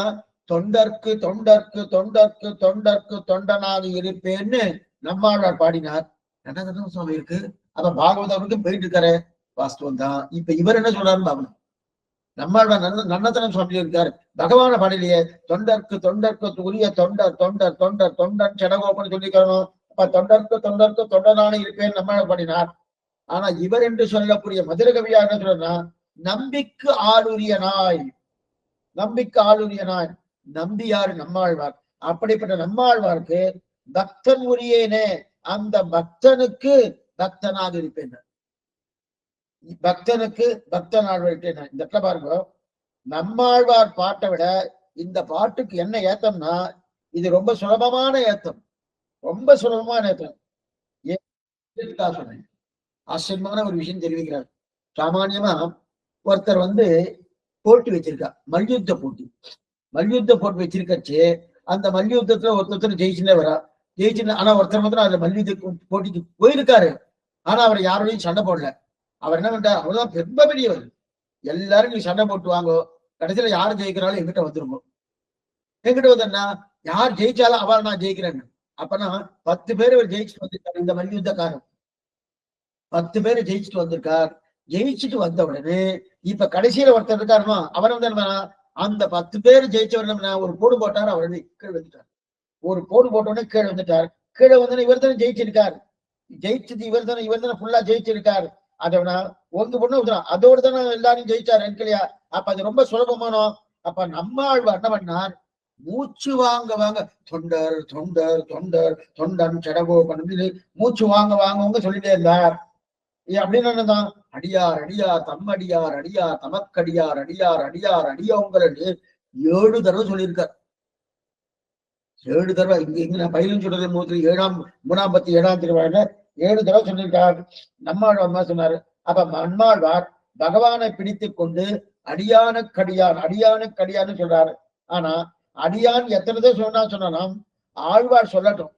தொண்டர்க்கு தொண்டர்க்கு தொண்டர்க்கு தொண்டர்க்கு தொண்டனாக இருப்பேன்னு நம்மாழ்வார் பாடினார். என்ன சுவாமி இருக்கு, அப்ப பாகவதவருக்கும் போயிட்டு இருக்காரு. வாஸ்தவம் தான். இப்ப இவர் என்ன சொல்றாருன்னு பாக்கணும். நம்மாழ்வார் நன்னத்தனம் சுவாமி இருக்காரு, பகவான பாடலையே. தொண்டர்க்கு தொண்டர்க்கு உரிய தொண்டர் தொண்டர் தொண்டர் தொண்டன் சடகோபன் சொல்லிக்கணும். அப்ப தொண்டர்க்கு தொண்டர்க்கு தொண்டனான இருப்பேன் நம்மாழ்வார் பாடினார். ஆனா இவர் என்று சொல்லக்கூடிய மதுரகவியா என்ன சொல்றா, நம்பிக்கு ஆளுரிய நாய். நம்பிக்கு ஆளுரிய நாய். நம்பியாரு நம்மாழ்வார். அப்படிப்பட்ட நம்மாழ்வாருக்கு பக்தன் உரியேனே, அந்த பக்தனுக்கு பக்தனாக இருப்பேன். பக்தனுக்கு பக்தனாக இருப்பேன். இந்த இடத்துல பாருங்க, நம்மாழ்வார் பாட்டை விட இந்த பாட்டுக்கு என்ன ஏத்தம்னா, இது ரொம்ப சுலபமான ஏத்தம். ரொம்ப சுலபமான ஏத்தம். சொன்னேன், ஆச்சரியமான ஒரு விஷயம் தெரிவிக்கிறார். சாமானியமா ஒருத்தர் போட்டி வச்சிருக்கா, மல்யுத்த போட்டி. மல்யுத்த போட்டி வச்சிருக்கச்சு அந்த மல்யுத்தத்துல ஒருத்தர் ஜெயிச்சுனே வரா. ஜெயிச்சுன்னு ஆனா ஒருத்தர் மாத்திரம் அந்த மல்யுத்த போட்டிக்கு போயிருக்காரு. ஆனா அவர் யாரோடையும் சண்டை போடல. அவர் என்ன பண்றாரு, அவர்தான் ரொம்ப பெரியவர். எல்லாரும் நீ சண்டை போட்டு வாங்கோ, கடைசியில யார் ஜெயிக்கிறாலும் எங்கிட்ட வந்துருங்க. எங்கிட்ட வந்தா யார் ஜெயிச்சாலும் அவள் நான் ஜெயிக்கிறேன்னு. அப்பனா 10 பேர் இவர் ஜெயிச்சுட்டு வந்திருக்காரு. இந்த மல்யுத்தக்காரன் 10 பேரை ஜெயிச்சுட்டு வந்திருக்கார். ஜெயிச்சுட்டு வந்த உடனே இப்ப கடைசியில ஒருத்தர் இருக்காருமா, அவர் வந்து அந்த 10 பேர் ஜெயிச்சவர் ஒரு போடு போட்டார், அவர் கீழே வந்துட்டார். ஒரு போடு போட்ட உடனே கீழே வந்துட்டார். கீழே வந்து இவர் தானே ஜெயிச்சிருக்கார். ஜெயிச்சது இவர் தானே ஃபுல்லா ஜெயிச்சிருக்கார். அதோட ஒன்று பொண்ணு அதோடு தானே எல்லாரும் ஜெயிச்சார் இல்லையா? அப்ப அது ரொம்ப சுலபமானோ. அப்ப நம்மாழ்வார் என்ன பண்ணார், மூச்சு வாங்க வாங்க தொண்டர் தொண்டர் தொண்டர் தொண்டன் சடகோ பண்ணி மூச்சு வாங்க வாங்க சொல்லிட்டே இருந்தார். அப்படின்னு என்னதான், அடியார் அடியார் தம்மடியார் அடியார் தமக்கடியார் அடியார் அடியார் அடியவங்களுக்கு 7 தடவை சொல்லியிருக்கார். 7 தடவை இங்க நான் பயிலும் சொல்றது 3ஆம் பத்தி 7ஆம் திருவாயில 7 தடவை சொல்லியிருக்கார். நம்மாழ்வார் சொன்னாரு. அப்ப நம்மாழ்வார் பகவானை பிடித்து கொண்டு அடியானுக்கடியான்னு சொல்றாரு. ஆனா அடியான் எத்தனை தடவை சொன்னா ஆழ்வார் சொல்லட்டும்.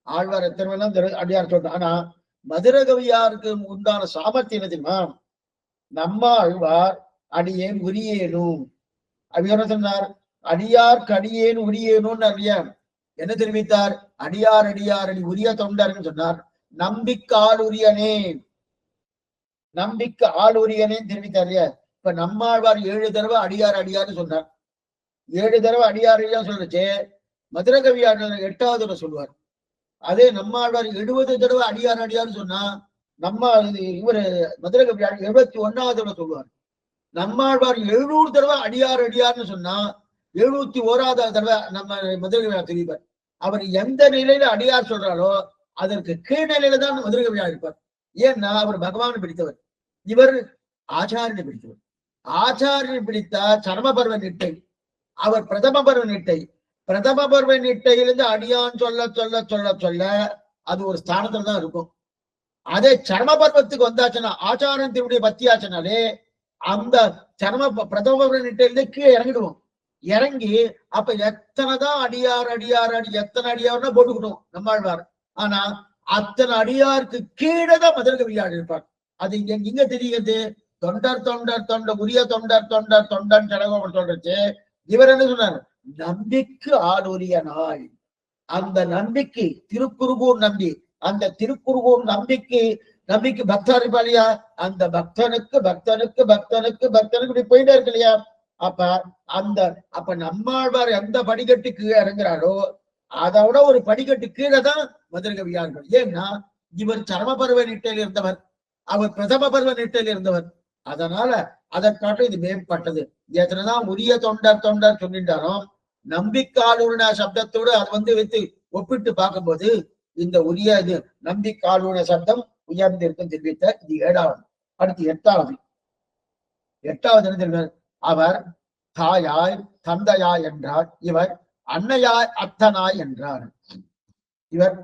ஆழ்வார் எத்தனை வேணாலும் அடியார் சொல்லட்டும். ஆனா மதுரகவியாருக்கு உண்டான சாமர்த்தியம் என்ன தெரியுமா, நம்மாழ்வார் அடியேன் உரியேனும் அப்படி சொன்னார். அடியார்க்கு அடியேன் உரியேனும்னு அறியா என்ன தெரிவித்தார், அடியார் அடியார் அடி உரிய தொண்டர்ன்னு சொன்னார். நம்பிக்கை ஆளுரியனே நம்பிக்கை ஆளுரியனேன்னு தெரிவித்தார் இல்லையா? இப்ப நம்மாழ்வார் 7 தடவை அடியார் அடியார்னு சொன்னார். 7 தடவை அடியார் அடியார் சொல்லுச்சு. மதுரகவியார் 8வது தடவை சொல்லுவார். அதே நம்மாழ்வார் 70 தடவை அடியார் அடியார்னு சொன்னா இவரு மதுரகவியார் 71வது தடவை சொல்லுவார். நம்மாழ்வார் 700 தடவை அடியார் அடியார்னு சொன்னா 71வது தடவை நம்ம மதுரகவியார் தெரிவிப்பார். அவர் எந்த நிலையில அடியார் சொல்றாரோ அதற்கு கீழ்நிலையில தான் மதுரகவியார் இருப்பார். ஏன்னா அவர் பகவானை பிடித்தவர், இவர் ஆச்சாரியனை பிடித்தவர். ஆச்சாரியனை பிடித்தா சரமபர்வ நிட்டை, அவர் பிரதம பர்வ நிட்டை. பிரதம பர்வ நிட்டையிலிருந்து அடியான் சொல்ல சொல்ல சொல்ல சொல்ல அது ஒரு ஸ்தானத்துல தான் இருக்கும். அதே சர்ம பர்வத்துக்கு வந்தாச்சுன்னா ஆச்சாரத்தினுடைய பத்தியாச்சுனாலே அந்த சர்ம பிரதம பர்வ நிட்டையிலிருந்து கீழே இறங்கிடுவோம். இறங்கி அப்ப எத்தனைதான் அடியார் அடியார் எத்தனை அடியார்னா போட்டுக்கிட்டோம் நம்மாழ்வார். ஆனா அத்தனை அடியாருக்கு கீழே தான் மதுரகவியார் இருப்பார். அது இங்க தெரியுது. தொண்டர் தொண்டர் தொண்டர் உரிய தொண்டர் தொண்டர் தொண்டன் சடகோபன் சொல்றச்சு. இவர் என்ன சொன்னார், நம்பிக்கை ஆளுரிய நாள். அந்த நம்பிக்கை திருக்குறுகூர் நம்பி, அந்த திருக்குறுகூர் நம்பிக்கை பக்தர் இருப்பா இல்லையா? அந்த பக்தனுக்கு பக்தனுக்கு பக்தனுக்கு பக்தனுக்கு இப்படி போயிட்டே இருக்கு இல்லையா? அப்ப நம்மாழ்வார் எந்த படிக்கட்டு கீழே இறங்குறாரோ அதோட ஒரு படிக்கட்டு கீழே தான் மதுரகவியார்கள். ஏன்னா இவர் சரமபர்வ நிட்டையில் இருந்தவர், அவர் பிரதம பர்வ நிட்டையில் இருந்தவர். அதனால அதற்காட்டும் இது மேம்பட்டது. எத்தனைதான் உரிய தொண்டர் தொண்டர் சொல்லிட்டாரோ நம்பிக்காலுன சப்தத்தோடு அது வைத்து ஒப்பிட்டு பார்க்கும்போது இந்த உரிய இது நம்பிக்காலுன சப்தம் உயர்ந்திருக்கும் தெரிவித்த இது 7வது. அடுத்து 8வது என்ன தெரிவித்தார், அவர் தாயாய் தந்தையாய் என்றார், இவர் அன்னையாய் அத்தனாய் என்றார்.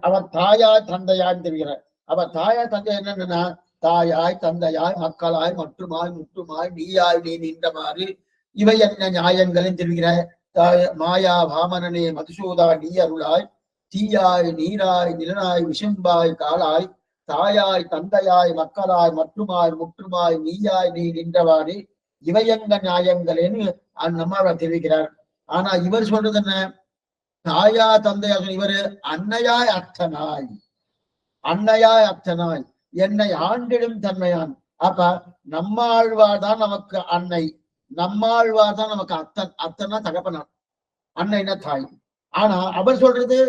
அவர் தாயாய் தந்தையாய் தெரிகிறார். அவர் தாயாய் தந்தை என்னன்னா, தாயாய் தந்தையாய் மக்களாய் மற்றுமாய் முற்றுமாய் நீயாய் நீ நின்றமாறு இவை என்ன நியாயங்களும் தெரிவிக்கிற மாயா வாமனனே மதுசூதா நீ அருளாய் தீயாய் நீராய் நிலனாய் விஷம்பாய் காலாய் தாயாய் தந்தையாய் மக்களாய் மற்றுமாய் முற்றுமாய் நீயாய் நீ நின்றவாறு இவையங்க நியாயங்களேன்னு நம்மாழ்வார் தெரிவிக்கிறார். ஆனா இவர் சொல்றது என்ன, தாயா தந்தையா இவரு அன்னையாய் அத்தனாய் என்னை ஆண்டிடும் தன்மையான். அப்ப நம்மாழ்வார் தான் நமக்கு அன்னை, நம்மாழ்வார் தான் நமக்கு அத்தனா தகப்பனார், அன்னைனா தாய். ஆனா அவர் சொல்றது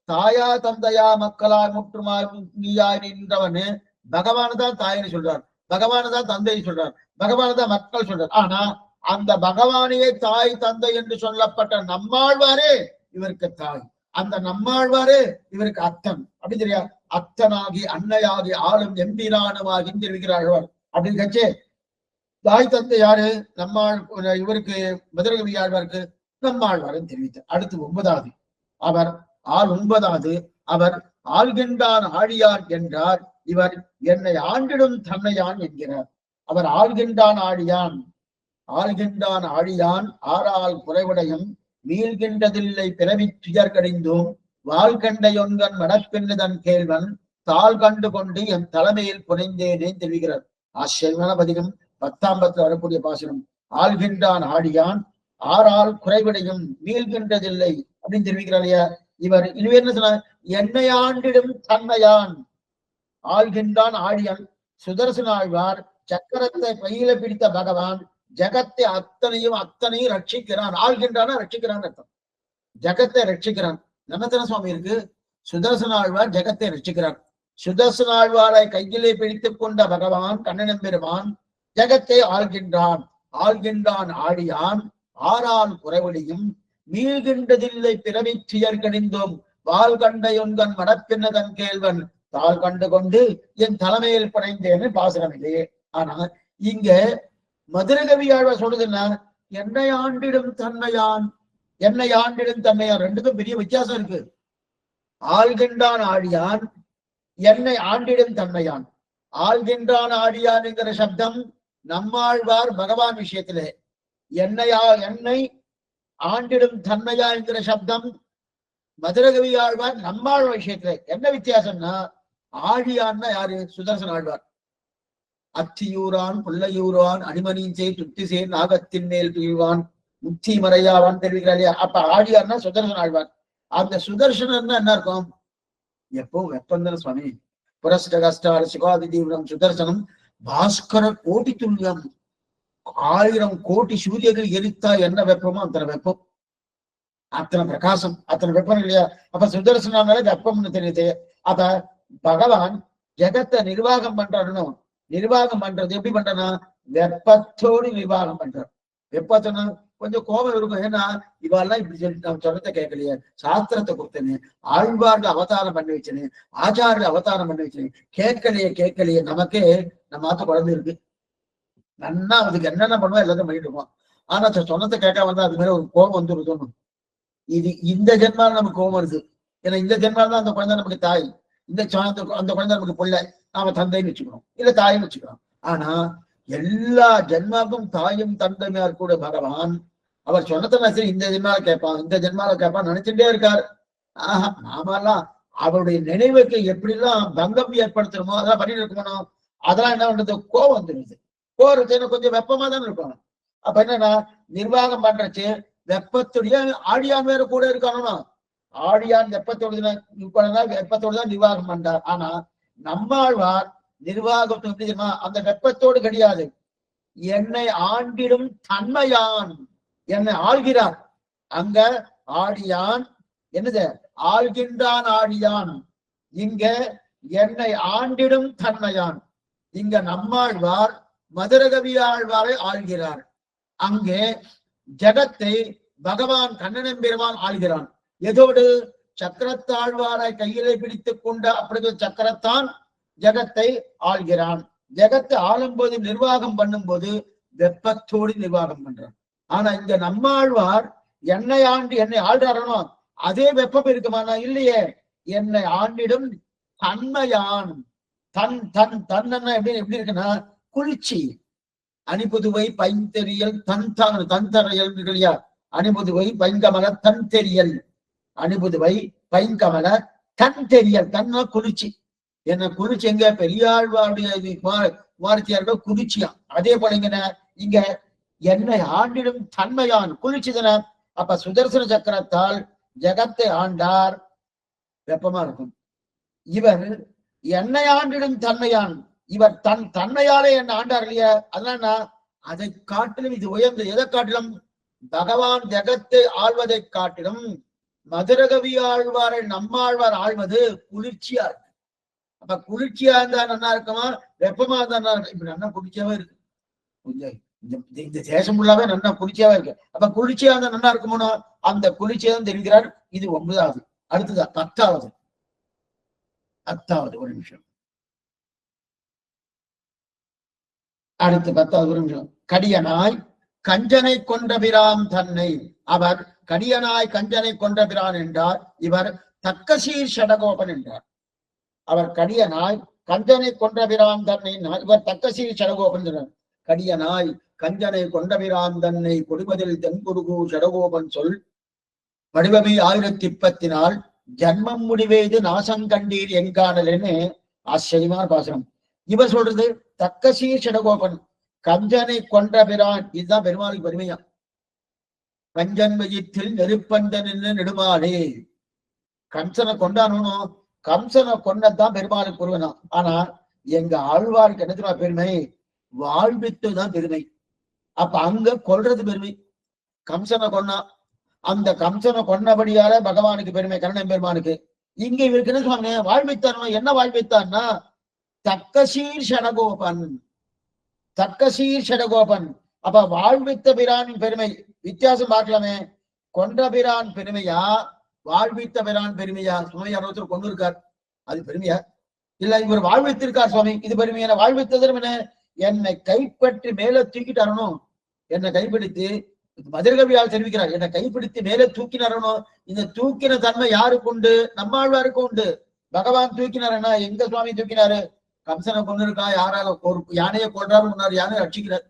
தாயா தந்தையா மக்களாய் முற்றுமாய் நீயாய் நின்றவனு பகவான் தான் தாயின்னு சொல்றார், பகவான் தான் தந்தைன்னு சொல்றார், பகவான் தான் மக்கள் சொல்றார். ஆனா அந்த பகவானையே தாய் தந்தை என்று சொல்லப்பட்ட நம்மாழ்வாரே இவருக்கு தாய், அந்த நம்மாழ்வாரே இவருக்கு அத்தன். அப்படி தெரியா, அத்தனாகி அன்னையாகி ஆளும் எம்பிரானுமாகி தெரிவிக்கிறார்கள். அப்படின்னு கட்சி தாய் தந்தை யாரு, இவருக்கு மதுரகவி ஆழ்வாருக்கு நம்மாழ்வாரும் தெரிவித்தார். அடுத்து 9வது அவர் 9வது அவர் ஆள்கின்றான் ஆழியார் என்றார், இவர் என்னை ஆண்டிடும் தன்னையான் என்கிறார். அவர் ஆள்கின்றான் ஆழியான் ஆறால் குறைவுடையும் மீள்கின்றதில்லை பிறவி துயர் கடிந்தோம் வாழ்கண்டையொன்கண் மடப்பெண்ணுதன் கேள்வன் தாள் கண்டு கொண்டு என் தலைமையில் புனைந்தேனே தெரிவிக்கிறார். ஆச்சரியமான பதிகம். 10ஆம் பத்தில் வரக்கூடிய பாசனம். ஆள்கின்றான் ஆடியான் ஆறால் குறைவிடையும் மீள்கின்றதில்லை அப்படின்னு தெரிவிக்கிறார் இல்லையா. இவர் இனிவே என்ன சொன்னார்? என்னை ஆண்டிடும் தன்மையான். ஆள்கின்றான் ஆடியான். சுதர்சன ஆழ்வார் சக்கரத்தை கையில பிடித்த பகவான் ஜகத்தை அத்தனையும் ரட்சிக்கிறான். ஆள்கின்றான ரட்சிக்கிறான் அர்த்தம். ஜகத்தை ரட்சிக்கிறான். நன்னத்தன சுவாமி இருக்கு. சுதர்சன ஆழ்வார் ஜகத்தை ரட்சிக்கிறார். சுதர்சன ஆழ்வாரை கையிலே பிடித்துக் கொண்ட பகவான் கண்ணன் பெருமான் ஜகத்தை ஆள்கின்றான். ஆள்கின்றான் ஆடியான் ஆறால் குறைவடியும் மீள்கின்றதில்லை பிறவி துயர் கடிந்தோம் வாழ்கண்டையொன்கண் மடப்பெண்ணதன் கேள்வன் தாள் கண்டு கொண்டு என் தலைமையில் படைந்தேன்னு பாசனம் இல்லையே. ஆனா இங்க மதுரகவி ஆழ்வார் சொல்றதுன்னா என்னை ஆண்டிடும் தன்மையான், என்னை ஆண்டிடும் தன்மையான். ரெண்டுக்கும் பெரிய வித்தியாசம் இருக்கு. ஆள்கின்றான் ஆடியான், என்னை ஆண்டிடும் தன்மையான். ஆள்கின்றான் ஆடியான் என்கிற சப்தம் நம்மாழ்வார் பகவான் விஷயத்திலே, என்னை ஆண்டிடும் தன்மையா என்கிற சப்தம் மதுரகவி ஆழ்வார் நம்மாழ்வார் விஷயத்துல. என்ன வித்தியாசம்னா ஆழியான்னா யாரு? சுதர்சன ஆழ்வார். அத்தியூரான் புள்ளையூரான் அணிமணிஞ்சே துத்திசேன் நாகத்தின் மேல் துயில்வான் முத்தி மறையாவான் தெரிவிக்கிறார். அப்ப ஆழியார்னா சுதர்சன ஆழ்வார். அந்த சுதர்சனன்னா என்ன இருக்கும்? எப்போ வெப்பந்தன சுவாமி புரஸ்ட கஷ்டார சுகாதி தீவிரம் சுதர்சனம் பாஸ்கர கோட்டி துல்லியம். 1000 கோடி சூரியர்கள் எரித்தா என்ன வெப்பமோ அத்தனை வெப்பம், அத்தனை பிரகாசம், அத்தனை வெப்பம் இல்லையா? அப்ப சுதர்சனால வெப்பம்னு தெரியுது. அப்ப பகவான் ஜெகத்தை நிர்வாகம் பண்றாருன்னு. நிர்வாகம் பண்றது எப்படி பண்றனா? வெப்பத்தோடு நிர்வாகம் பண்றார். வெப்பத்தோட கொஞ்சம் கோபம் இருக்கும். ஏன்னா இவாள்லாம் இப்படி சொல்லி நம்ம சொல்றதை கேட்கலையே, சாஸ்திரத்தை கொடுத்தேன்னு, ஆழ்வார்கள் அவதாரம் பண்ணி வச்சேன்னு, ஆச்சாரியில் அவதாரம் பண்ணி வச்சேன்னு, கேட்கலையே. நமக்கே நம்ம மாத்த குழந்தை இருக்கு. நன்னா அதுக்கு என்னென்ன பண்ணுவோம் எல்லாத்தையும் பண்ணிட்டு இருக்கோம். ஆனா சொன்னத்தை கேட்க வந்தா அது மாதிரி ஒரு கோபம் வந்துருது. இது இந்த ஜென்மால நமக்கு கோபம் இருக்கு. ஏன்னா இந்த ஜென்மால தான் அந்த குழந்தை நமக்கு தாய், அந்த குழந்தை நமக்கு பிள்ளை, நாம தந்தைன்னு வச்சுக்கணும், இல்ல தாயின்னு வச்சுக்கணும். ஆனா எல்லா ஜென்மாவுக்கும் தாயும் தந்தையா கூட பகவான் அவர் சொன்னதை சரி இந்த ஜென்மால கேட்பான் நினைச்சுட்டே இருக்காரு. நாமெல்லாம் அவருடைய நினைவுக்கு எப்படிலாம் பங்கம் ஏற்படுத்தணுமோ அதெல்லாம் பண்ணிட்டு இருக்கணும். அதெல்லாம் என்ன பண்றது? கோபம் வந்துருது. கோபம் கொஞ்சம் வெப்பமா தானே இருக்கணும். அப்ப என்னன்னா நிர்வாகம் பண்றச்சு வெப்பத்துடைய ஆழியான் வேற கூட இருக்கணும். ஆழியான் வெப்பத்தோடுதான் நிர்வாகம் பண்றார். ஆனா நம்மாழ்வார் நிர்வாகத்துக்கு எப்படி தெரியுமா? அந்த வெப்பத்தோடு கிடையாது. என்னை ஆண்டிடும் தன்மையான், என்னை ஆள்கிறார். அங்க ஆடியான் என்னது? ஆள்கின்றான் ஆடியான். இங்க என்னை ஆண்டிடும் தன்மையான். இங்க நம்மாழ்வார் மதுரகவி ஆழ்வாரை ஆள்கிறார். அங்கே ஜகத்தை பகவான் கண்ணன் பெருமான் ஆள்கிறான். எதோடு? சக்கரத்தாழ்வாரை கையிலே பிடித்துக் கொண்ட அப்படி சக்கரத்தான் ஜகத்தை ஆள்கிறான். ஜகத்தை ஆளும்போது நிர்வாகம் பண்ணும் போது வெப்பத்தோடு நிர்வாகம் பண்றான். ஆனா இங்க நம்மாழ்வார் என்னை ஆள்றாரனோ அதே வெப்பம் இருக்குமானா? இல்லையே. என்னை ஆண்டிடும் தன்மையான். தன் எப்படி இருக்குன்னா குளிர்ச்சி. அணிபுதுவை பைந்தெறியல் தன்தரையல் இல்லையா? அணிபுதுவை பைங்கமல தன் தெரியல். அணிபுதுவை பைங்கமல தன் தெரியல். தன்னா குளிர்ச்சி. என்ன குளிர்ச்சி? எங்க பெரியாழ்வாருடைய வார்த்தையார்கள் குளிர்ச்சியா. அதே போல இங்க என்னை ஆண்டிடும் தன்மையான் குளிர்ச்சி தானே. அப்ப சுதர்சன சக்கரத்தால் ஜகத்தை ஆண்டார், வெப்பமா இருக்கும். இவர் என்னை ஆண்டிடும் தன்மையான், இவர் தன்மையாலே என்ன ஆண்டார் இல்லையா? அதனால அதை காட்டிலும் இது உயர்ந்த. எதை காட்டிலும்? பகவான் ஜகத்தை ஆள்வதை காட்டிலும் மதுரகவி ஆழ்வாரை நம்மாழ்வார் ஆழ்வது குளிர்ச்சியா இருக்கு. அப்ப குளிர்ச்சியா இருந்தா நல்லா இருக்குமா? வெப்பமா இருந்தா இப்ப நல்லா குளிர்ச்சியாவே இருக்கு. இந்த தேசம் ஃபுல்லாவே நல்லா குளிர்ச்சியாவே இருக்கு. அப்ப குளிர்ச்சியா இருந்தா நல்லா இருக்குமோ? அந்த குளிர்ச்சியா தான் தெரிவிக்கிறார். இது 9வது. அடுத்ததா 10வது. ஒரு நிமிஷம். அடுத்து 10வது ஒரு நிமிஷம். கடியனாய் கஞ்சனை கொன்ற பிரான் தன்னை. அவர் கடியனாய் கஞ்சனை கொன்ற பிரான் என்றார். இவர் தக்கசீர் ஷடகோபன் என்றார். அவர் கடியனாய் கஞ்சனை கொன்ற பிரான் தன்னை, இவர் தக்கசீர் ஷடகோபன் என்றார். கடியனாய் கஞ்சனை கொண்ட பிரான் தன்னை கொடுப்பதில் தென்குருகு ஷடகோபன் சொல் வடிவமை 1024 ஜன்மம் முடிவேது நாசம் கண்டீர் எங்கானல்னு ஆச்சரியமான பாசனம். இவர் சொல்றது தக்கசீர் சடகோபன் கஞ்சனை கொன்ற பிரான். இதுதான் பெருமாளுக்கு பெருமையா. கஞ்சன் வயிற்றில் நெருப்பந்தன் நெடுமாளே. கம்சனை கொண்டாடணும், கம்சனை கொண்டதான் பெருமாளுக்கு ஒருவனா. ஆனா எங்க ஆழ்வாருக்கு என்ன பெருமை? வாழ்வித்துதான் பெருமை. அப்ப அங்க கொல்றது பெருமை. கம்சனை கொன்னா, அந்த கம்சனை கொன்னபடியால பகவானுக்கு பெருமை, கண்ணன் பெருமானுக்கு. இங்க இவருக்கு என்ன சொன்னாங்க? வாழ்வித்தார். என்ன வாழ்வித்தான்னா தக்கசீர் ஷடகோபன், தக்கசீர் ஷடகோபன். அப்ப வாழ்வித்த பிரானின் பெருமை வித்தியாசம் பார்க்கலாமே. கொன்ற பிரான் பெருமையா, வாழ்வித்த பிரான் பெருமையா? சுவாமி அறுபத்தர் கொண்டு இருக்கார், அது பெருமையா? இல்ல இவர் வாழ்வித்திருக்கார் சுவாமி, இது பெருமையான? வாழ்வித்ததும் என்ன? என்னை கைப்பற்றி மேல தூக்கிட்டாரணும், என்னை கைப்பிடித்து, மதுரகவியால் தெரிவிக்கிறார், என்னை கைப்பிடித்து மேலே தூக்கினாரணும். இந்த தூக்கின தன்மை யாருக்கு உண்டு? நம்மாழ்வாருக்கு உண்டு. பகவான் தூக்கினாருன்னா எங்க சுவாமி தூக்கினாரு? கம்சனை கொண்டு இருக்கா, யாரால ஒரு யானையை கொள்றாரு, முன்னாடி யானை ரட்சிக்கிறார்.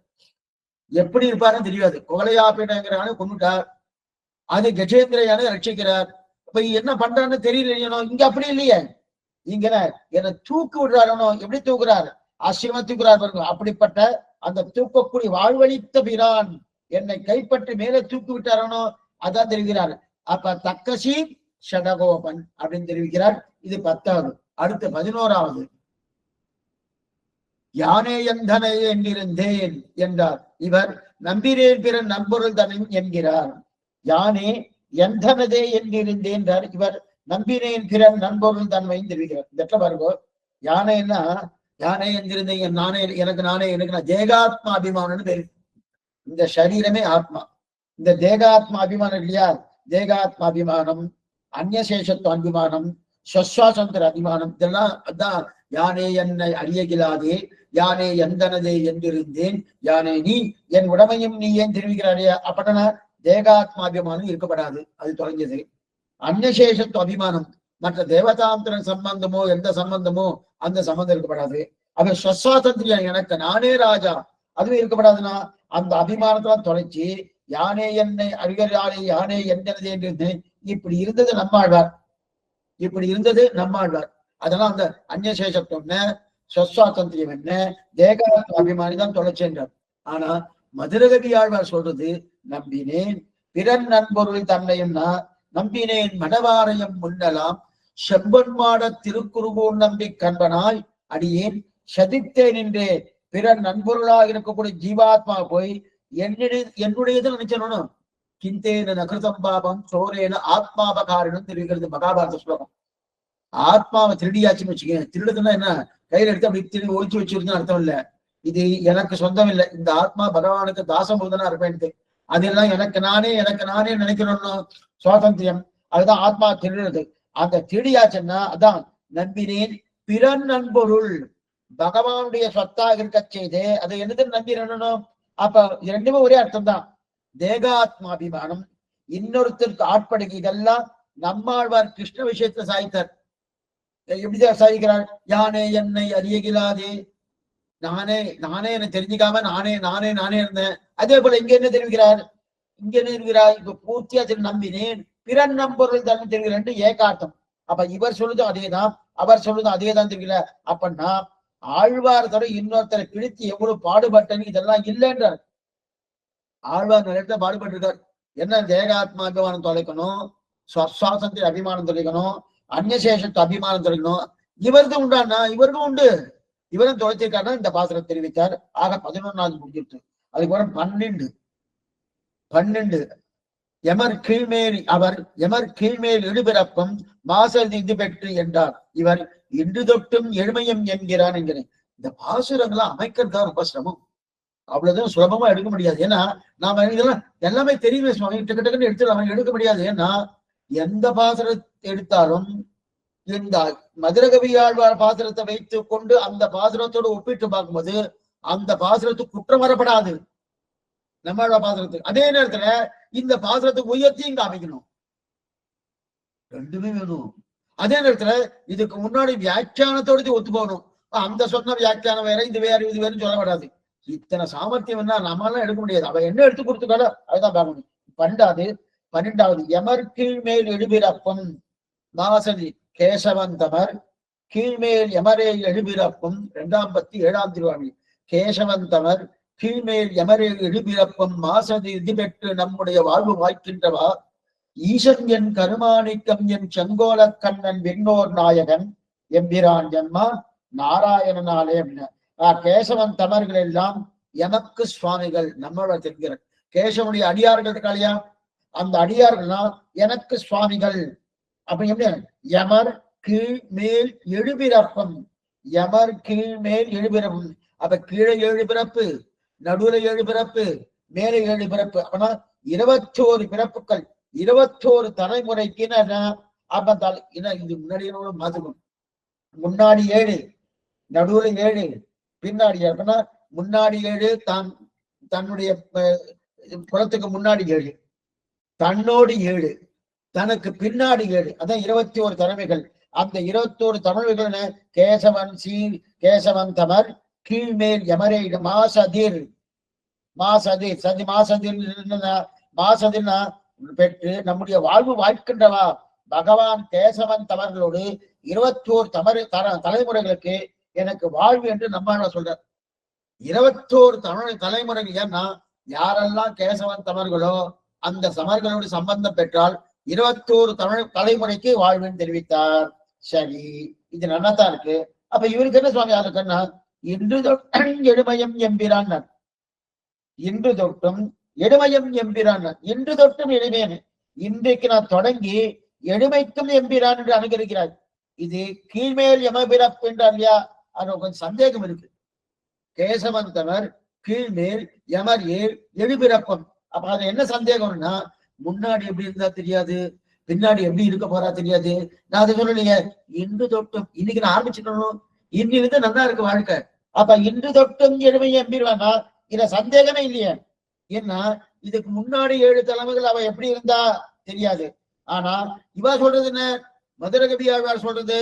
எப்படி இருப்பாருன்னு தெரியாது. கொலையாப்பினங்கிறான கொண்டுட்டார், அது கஜேந்திர யானை ரட்சிக்கிறார். இப்ப என்ன பண்றான்னு தெரியல. இங்க அப்படி இல்லையே. இங்க என்னை தூக்கி விடுறாருனோ. எப்படி தூக்குறாரு? ஆச்சரியமா தூக்குறாரு பாருங்க. அப்படிப்பட்ட அந்த தூக்கக்கூடிய வாழ்வழித்த பிரான் என்னை கைப்பற்றி மேலே தூக்கி விட்டாரனோ, அதான் தெரிவிக்கிறார். அப்ப தக்கசி ஷடகோபன் அப்படின்னு தெரிவிக்கிறார். இது 10வது. அடுத்து 11வது. யானே எந்தனை என்றிருந்தேன் என்றார். இவர் நம்பினேன் பிற நண்பொருள் தனி என்கிறார். யானே எந்தனதே என்றிருந்தேன். இவர் நம்பினேன் பிற நண்பொருள் தன்மையும் தெரிவிக்கிறார். இந்த இடத்துல பாருங்க, யானைன்னா யானை என்றிருந்தேன், நானே எனக்கு நானே எனக்கு நான் தேகாத்மா அபிமானம்னு பேரு. இந்த சரீரமே ஆத்மா. இந்த தேகாத்மா அபிமானம் இல்லையா? தேகாத்மா அபிமானம், அந்நசேஷத்துவ அபிமானம், ஸ்வஸ்வாசந்திர அபிமானம், இதெல்லாம் அதான் யானே என்னை அறியகிலாதே, யானே எந்தனதே என்றிருந்தேன், யானே நீ என் உடமையும் நீ ஏன் தெரிவிக்கிறாரே. அப்படின்னா தேகாத்மா அபிமானம் இருக்கப்படாது, அது தொலைஞ்சது. அந்நசேஷத்துவ அபிமானம், மற்ற தேவதாந்திர சம்பந்தமோ எந்த சம்பந்தமோ அந்த சம்பந்தம் இருக்கப்படாது. அவன் ஸ்வஸ்வாசந்திரியம், எனக்கு நானே ராஜா, அதுவும் இருக்கப்படாதுன்னா அந்த அபிமானத்தான் தொலைச்சி யானே என்னை அறிகிறாரே, யானே எந்தனதே என்று இப்படி இருந்தது நம்மாழ்வார். இப்படி இருந்தது நம்மாழ்வார். அதெல்லாம் அந்த அந்நசேஷத்துவம் என்ன, ஸ்வஸ்வாதந்திரியம் என்ன, தேக அபிமானி தான் தொலைச்சென்றார். ஆனா மதுரகவி ஆழ்வார் சொல்றது நம்பினேன் பிறன் நண்பொருள் தன்னையும்னா, நம்பினேன் மடவாரையம் முன்னலாம் செம்பன்மாட திருக்குறுகூர் நம்பி கண்பனாய் அடியேன் சதித்தேன் என்றே பிறர் நண்பொருளாக இருக்கக்கூடிய ஜீவாத்மா போய் என்னுடையது நினைச்சணும். கிந்தேன நகிருதம் பாபம் சோரேன ஆத்மாபகாரிடம் தெரிவிக்கிறது மகாபாரத ஸ்லோகம். ஆத்மாவை திருடியாச்சுன்னு வச்சுக்கேன். திருடுதுன்னா என்ன? கையில எடுத்து அப்படி திருடி ஒழிச்சு வச்சிருந்தா அர்த்தம் இல்ல. இது எனக்கு சொந்தம் இல்லை, இந்த ஆத்மா பகவானுக்கு தாசபூதனா இருப்பேன். அதெல்லாம் எனக்கு நானே நினைக்கிறோம்னு சுவாதந்திரியம். அதுதான் ஆத்மா திருடுறது. அந்த திருடியாச்சுன்னா அதான் நம்பினேன் பிறன் நண்பொருள், பகவானுடைய சொத்தாக இருக்க செய்து அதை என்னது நம்பிடணும். அப்ப ரெண்டுமே ஒரே அர்த்தம் தான். தேகாத்மாபிமானம், இன்னொருத்தருக்கு ஆட்படுகை, இதெல்லாம் நம்மாழ்வார் கிருஷ்ண விஷயத்துல சாய்த்தார். எப்படிதான் சாய்க்கிறார்? யானே என்னை அறியகிலாதே, நானே என்னை தெரிஞ்சுக்காம நானே இருந்தேன். அதே போல இங்க என்ன தெரிவிக்கிறார்? இங்க என்ன தெரிவிக்கிறார்? இப்ப பூர்த்தியா நம்பினேன் பிறன் நம்பொருள் தன்மை தெரிவிக்கிற ரெண்டு ஏகார்த்தம். அப்ப இவர் சொல்லுதும் அதேதான், அவர் சொல்லுதும் அதேதான் தெரிவிக்கல. அப்படின்னா ஆழ்வார் தர இன்னொருத்தரை பிடித்து எவ்வளவு பாடுபட்டன்னு இதெல்லாம் இல்லைன்றார். ஆழ்வார் நிறைய பாடுபட்டு இருக்கார். என்ன? தேகாத்மா அபிமானம் தொலைக்கணும், சுவாசந்திர அபிமானம் தொலைக்கணும், அந்நசேஷத்து அபிமானம் தொலைக்கணும். இவருக்கும் உண்டானா? இவருக்கும் உண்டு. இவரும் தொலைச்சிருக்காருன்னா இந்த பாத்திரம் தெரிவித்தார். ஆக 11வது முடிஞ்சிருச்சு. அதுக்கப்புறம் 12 எமர் கீழ்மேல் அவர் எமர் கீழ்மேல் இடுபிறப்பும் மாசல் இது பெற்று என்றார். இவர் இன்று தொட்டும் எழுமையும் என்கிறான் என்கிறேன். இந்த பாசுரங்கள்லாம் அமைக்கிறதா ரொம்ப சிரமம். அவ்வளவுதான் சுலபமா எடுக்க முடியாது. ஏன்னா நாம இதெல்லாம் எல்லாமே தெரியுமே சுவாமி, டக்குன்னு எடுத்துடலாம், எடுக்க முடியாது. ஏன்னா எந்த பாசுரத்தை எடுத்தாலும் இந்த மதுரகவி ஆழ்வார் பாசுரத்தை வைத்துக் கொண்டு அந்த பாசுரத்தோடு ஒப்பிட்டு பார்க்கும்போது அந்த பாசுரத்துக்கு குற்றம் வரப்படாது நம்மாழ்வார் பாசுரத்துக்கு. அதே நேரத்துல இந்த பாசுரத்துக்கு உயர்த்தியும் காமிக்கணும், ரெண்டுமே வேணும். அதே நேரத்துல இதுக்கு முன்னாடி வியாக்கியானத்தோடு ஒத்து போகணும். அந்த சொன்ன வியாக்கியானம் வேற, இது வேற, இது வேறும் சொல்லப்படாது. இத்தனை சாமர்த்தியம் என்ன நம்மளால எடுக்க முடியாது. அவ என்ன எடுத்து கொடுத்துக்கால அதுதான் பார்க்கணும். பண்டாது 12வது எமர் கீழ்மேல் எழுபிறப்பும் மாசதி கேசவந்தமர் கீழ்மேல் எமரே எழுபிறப்பும் 2ஆம் பத்தி 7ஆம் திருவாமி கேசவந்தமர் கீழ்மேல் எமரே எழுபிறப்பும் மாசதி இது பெற்று நம்முடைய வாழ்வு வாய்க்கின்றவா ஈசன் என் கருமாணிக்கம் என் செங்கோல கண்ணன் விண்ணோர் நாயகன் எம்பிரான் ஜன்மா நாராயணனாலே அப்படின்னா கேசவன் தமர்கள் எல்லாம் எமக்கு சுவாமிகள் நம்மளோட தெரிகிற கேசவனுடைய அடியார்கள் இருக்காளியா அந்த அடியார்கள்னா எனக்கு சுவாமிகள் அப்ப எப்படி யமர் கீழ் மேல் எழுபிறப்பம் யமர் கீழ் மேல் எழுபிறப்பும் அப்ப கீழே 7 பிறப்பு நடுவுல 7 பிறப்பு மேலே 7 பிறப்பு அப்படின்னா 21 பிறப்புகள் 21 தலைமுறைக்கு அப்ப இது முன்னாடி மாத்துக்கணும் முன்னாடி 7 நடுவுல 7 பின்னாடி அப்படின்னா முன்னாடி 7 தன்னுடைய குலத்துக்கு முன்னாடி 7 தன்னோடு 7 தனக்கு பின்னாடி 7 அதான் 21 தலைமைகள் அந்த 21 தமிழ்கள் கேசவன் கேசவன் தமர் கீழ்மேல் எமரே மாசதிர் சதி மாசதிர்னா பெற்று நம்முடைய வாழ்வு வாய்க்கின்றவா பகவான் கேசவன் தமர்களோடு 21 தலைமுறைகளுக்கு எனக்கு வாழ்வு என்று நம்ம சொல்றார் 21 தலைமுறைகள் ஏன்னா யாரெல்லாம் கேசவன் தமர்களோ அந்த சமர்களோடு சம்பந்தம் பெற்றால் 21 தலைமுறைக்கு வாழ்வுன்னு தெரிவித்தார். சரி, இது நல்லாதான் இருக்கு. அப்ப இவருக்கு என்ன சுவாமி யாருக்குன்னா இன்று தொட்டும் எடுமயம் எம்பிரான் இன்று தொட்டும் எடுமயம் எம்பிரான் இன்று தொட்டும் எளிமையன் இன்றைக்கு நான் தொடங்கி எளிமைக்கும் எம்பிரான் என்று அனுகரிக்கிறார். இது கீழ்மேல் யமபிறப்பு என்றார் இல்லையா? அது கொஞ்சம் சந்தேகம் இருக்கு. கேசவன் தமர் கீழ்மேல் யமர் ஏழ் எழுபிறப்பம். அப்ப அது என்ன சந்தேகம்னா முன்னாடி எப்படி இருந்தா தெரியாது, பின்னாடி எப்படி இருக்க போறா தெரியாது. நான் அதை சொல்லலையே. இன்று தொட்டும் இன்னைக்கு நான் ஆரம்பிச்சுக்கணும், இன்னிலிருந்து நல்லா இருக்கு வாழ்க்கை. அப்ப இன்று தொட்டும் எளிமையை எம்பிடுவானா இத சந்தேகமே இல்லையே. ஏன்னா இதுக்கு முன்னாடி 7 தலைமைகள் அவ எப்படி இருந்தா தெரியாது. ஆனா இவா சொல்றது என்ன? மதுரகவி ஆழ்வார் சொல்றது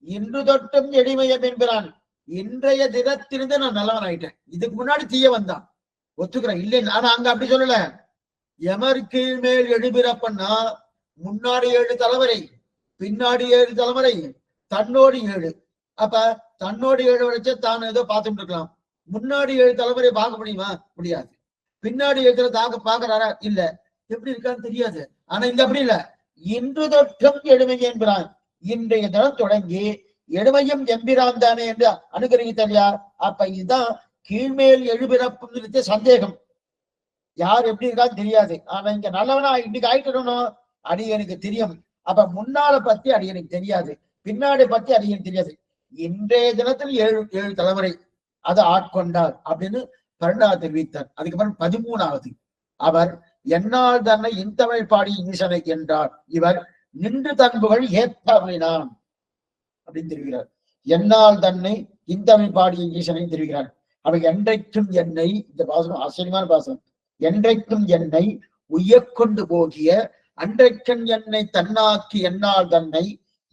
இன்று தொட்டும் எளிமையம் என்கிறான். இன்றைய தினத்திலிருந்து நான் நல்லவன் ஆயிட்டேன். இதுக்கு முன்னாடி தீய வந்தான் ஒத்துக்கிறேன் இல்லை. ஆனா அங்க அப்படி சொல்லல. எமர் கீழ்மேல் எழுபிறப்பன்னா முன்னாடி 7 தலைமுறை, பின்னாடி 7 தலைமுறை, தன்னோடு 7. அப்ப தன்னோடு 7 வரைச்ச தான் ஏதோ பார்த்துட்டு இருக்கலாம். முன்னாடி 7 தலைமுறை பார்க்க முடியுமா? முடியாது. பின்னாடி 7 பாக்குறாரா? இல்ல. எப்படி இருக்கான்னு தெரியாது. ஆனா இங்க அப்படி இல்ல. இன்று தொட்டும் எளிமை என்கிறான். இன்றைய தினம் தொடங்கி எளிமையும் எம்பிரான் தானே என்று அனுகரித்தல்லையா? அப்ப இதுதான் கீழ்மேல் எழுபிறப்பு சந்தேகம். யார் எப்படி இருக்கான்னு தெரியாது. ஆனா இங்க நல்லவனா இன்னைக்கு ஆயிட்டணும் அடியனுக்கு தெரியும். அப்ப முன்னால பத்தி அடியனுக்கு தெரியாது, பின்னாடி பத்தி அடியனுக்கு தெரியாது. இன்றைய தினத்தில் 7 தலைமுறை அதை ஆட்கொண்டார் அப்படின்னு 12 தெரிவித்தார். அதுக்கப்புறம் 13வது அவர் என்னால் தன்னை இன்தமிழ் பாடி ஈசனை என்றார். இவர் நின்று தன்புகள் ஏற்றவினான் அப்படின்னு தெரிவிக்கிறார். என்னால் தன்னை இன்தமிழ் பாடிய ஈசனை தெரிவிக்கிறார். அவர் என்றைக்கும் என்னை, இந்த பாசனம் ஆச்சரியமான பாசனம், என்றைக்கும் என்னை உய்யக்கொண்டு போகிய அன்றைக்கன் என்னை தன்னாக்கி என்னால் தன்னை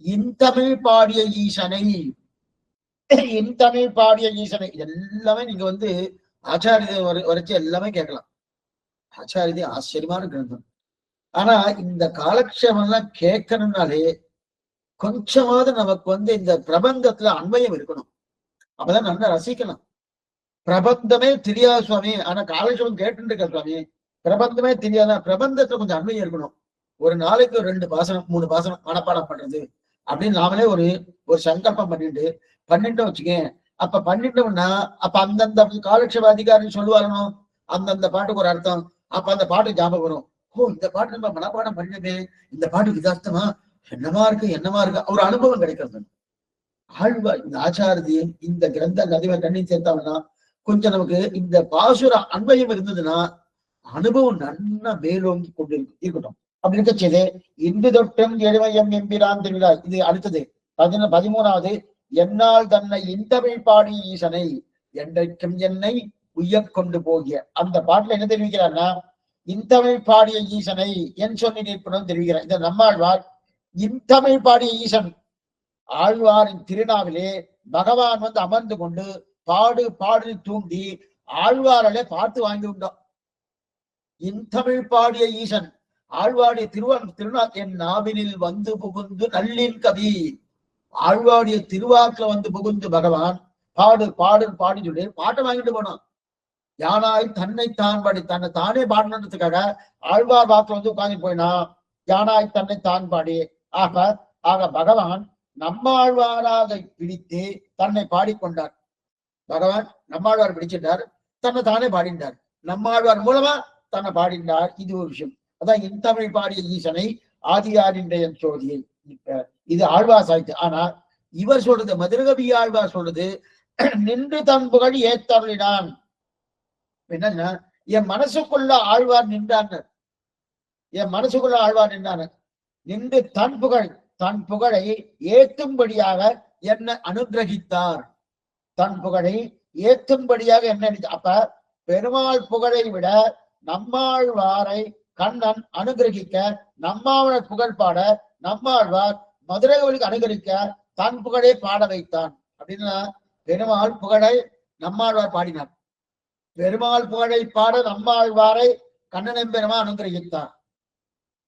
இன்தமிழ் பாடிய ஈசனை, இன்தமிழ் பாடிய ஈசனை. எல்லாமே நீங்க ஆச்சாரிய வரைச்சு எல்லாமே கேட்கலாம். ஆச்சாரியது ஆச்சரியமான கிரந்தம். ஆனா இந்த காலக்ஷேபம் எல்லாம் கேட்கணும்னாலே கொஞ்சமாவது நமக்கு இந்த பிரபந்தத்துல அன்வயம் இருக்கணும். அப்பதான் நல்லா ரசிக்கலாம். பிரபந்தமே தெரியாது சுவாமி, ஆனா காலக்ஷேபம் கேட்டு இருக்க சுவாமி, பிரபந்தமே தெரியாத. பிரபந்தத்துல கொஞ்சம் அன்வயம் இருக்கணும். ஒரு நாளைக்கு 2 பாசனம் 3 பாசனம் மனப்பாடம் பண்றது அப்படின்னு நாமளே ஒரு சங்கல்பம் பண்ணிட்டு வச்சுக்கேன். அப்ப பண்ணிட்டோம்னா அப்ப அந்தந்த காலக்ஷேப அதிகாரி சொல்லுவாரோ அந்தந்த பாட்டுக்கு ஒரு அர்த்தம். அப்ப அந்த பாட்டு ஞாபகம் வரும். ஓ, இந்த பாட்டு நம்ம மனப்பாடம் பண்ணவே, இந்த பாட்டுக்கு இது அர்த்தமா, என்னமா இருக்கு ஒரு அனுபவம் கிடைக்கிறது. ஆழ்வார் இந்த ஆச்சாரதி இந்த கிரந்த நதிவை கண்ணி சேர்த்தாங்கன்னா கொஞ்சம் நமக்கு இந்த பாசுர அன்பயம் இருந்ததுன்னா அனுபவம் நன்னா மேலோங்கி கொண்டு இருக்கட்டும். அப்படி இருக்க செய்து இன்று தொட்டும் எளிமையம் எம்பிரான் திருவிழா. இது அடுத்தது 13வது என்னால் தன்னை இன்தமிழ் பாடி ஈசனை என்றைக்கும் என்னை உய்யக் கொண்டு போகிய. அந்த பாட்டுல என்ன தெரிவிக்கிறார்னா இன்தமிழ் பாடிய ஈசனை என் சொல்லி நிற்பனும் தெரிவிக்கிறார். இந்த நம்மாழ்வார் இன்தமிழ் பாடிய ஈசன். ஆழ்வாரின் திருநாவிலே பகவான் அமர்ந்து கொண்டு பாடு தூண்டி ஆழ்வாராலே பாட்டு வாங்கி உண்டோம். இன்தமிழ் பாடிய ஈசன் ஆழ்வாருடைய திருநாள் என் நாவினில் வந்து புகுந்து நல்லின் கவி. ஆழ்வாருடைய திருவாக்குல வந்து புகுந்து பகவான் பாடு பாடு பாடி சொல்லி பாட்டை வாங்கிட்டு போனான். யானாய் தன்னைத்தான் பாடி தன்னை தானே பாடணுன்றதுக்காக ஆழ்வார் வாக்குல வந்து உட்கார்ந்து போயினா. யானாய் தன்னைத்தான் பாடி ஆக ஆக பகவான் நம்மாழ்வாராக பிடித்து தன்னை பாடிக்கொண்டார். பகவான் நம்மாழ்வார் பிடிச்சிட்டார், தன்னை தானே பாடினார். நம்மாழ்வார் மூலமா தன்னை பாடினார். இது ஒரு விஷயம். அதான் என் தமிழ் பாடிய ஈசனை ஆதியாரின்றைய சோதியை. இது ஆழ்வார் சாய்த்து. ஆனா இவர் சொல்றது, மதுரகவி ஆழ்வார் சொல்றது, நின்று தன் புகழ் ஏத்தருளினான். என்னன்னா என் மனசுக்குள்ள ஆழ்வார் நின்றாங்க. என் மனசுக்குள்ள ஆழ்வார் நின்றாங்க. நின்று தன் புகழை ஏத்தும்படியாக என்ன அனுகிரகித்தார். தன் புகழை ஏத்தும்படியாக என்ன. அப்ப பெருமாள் புகழை விட நம்மாழ்வாரை கண்ணன் அனுகிரகிக்க, நம்மாழ்வார் புகழ் பாட நம்மாழ்வார் மதுரைகளுக்கு அனுகிரகிக்க தன் புகழை பாட வைத்தான். அப்படின்னா பெருமாள் புகழை நம்மாழ்வார் பாடினார். பெருமாள் புகழை பாட நம்மாழ்வாரை கண்ணன் பெருமாள்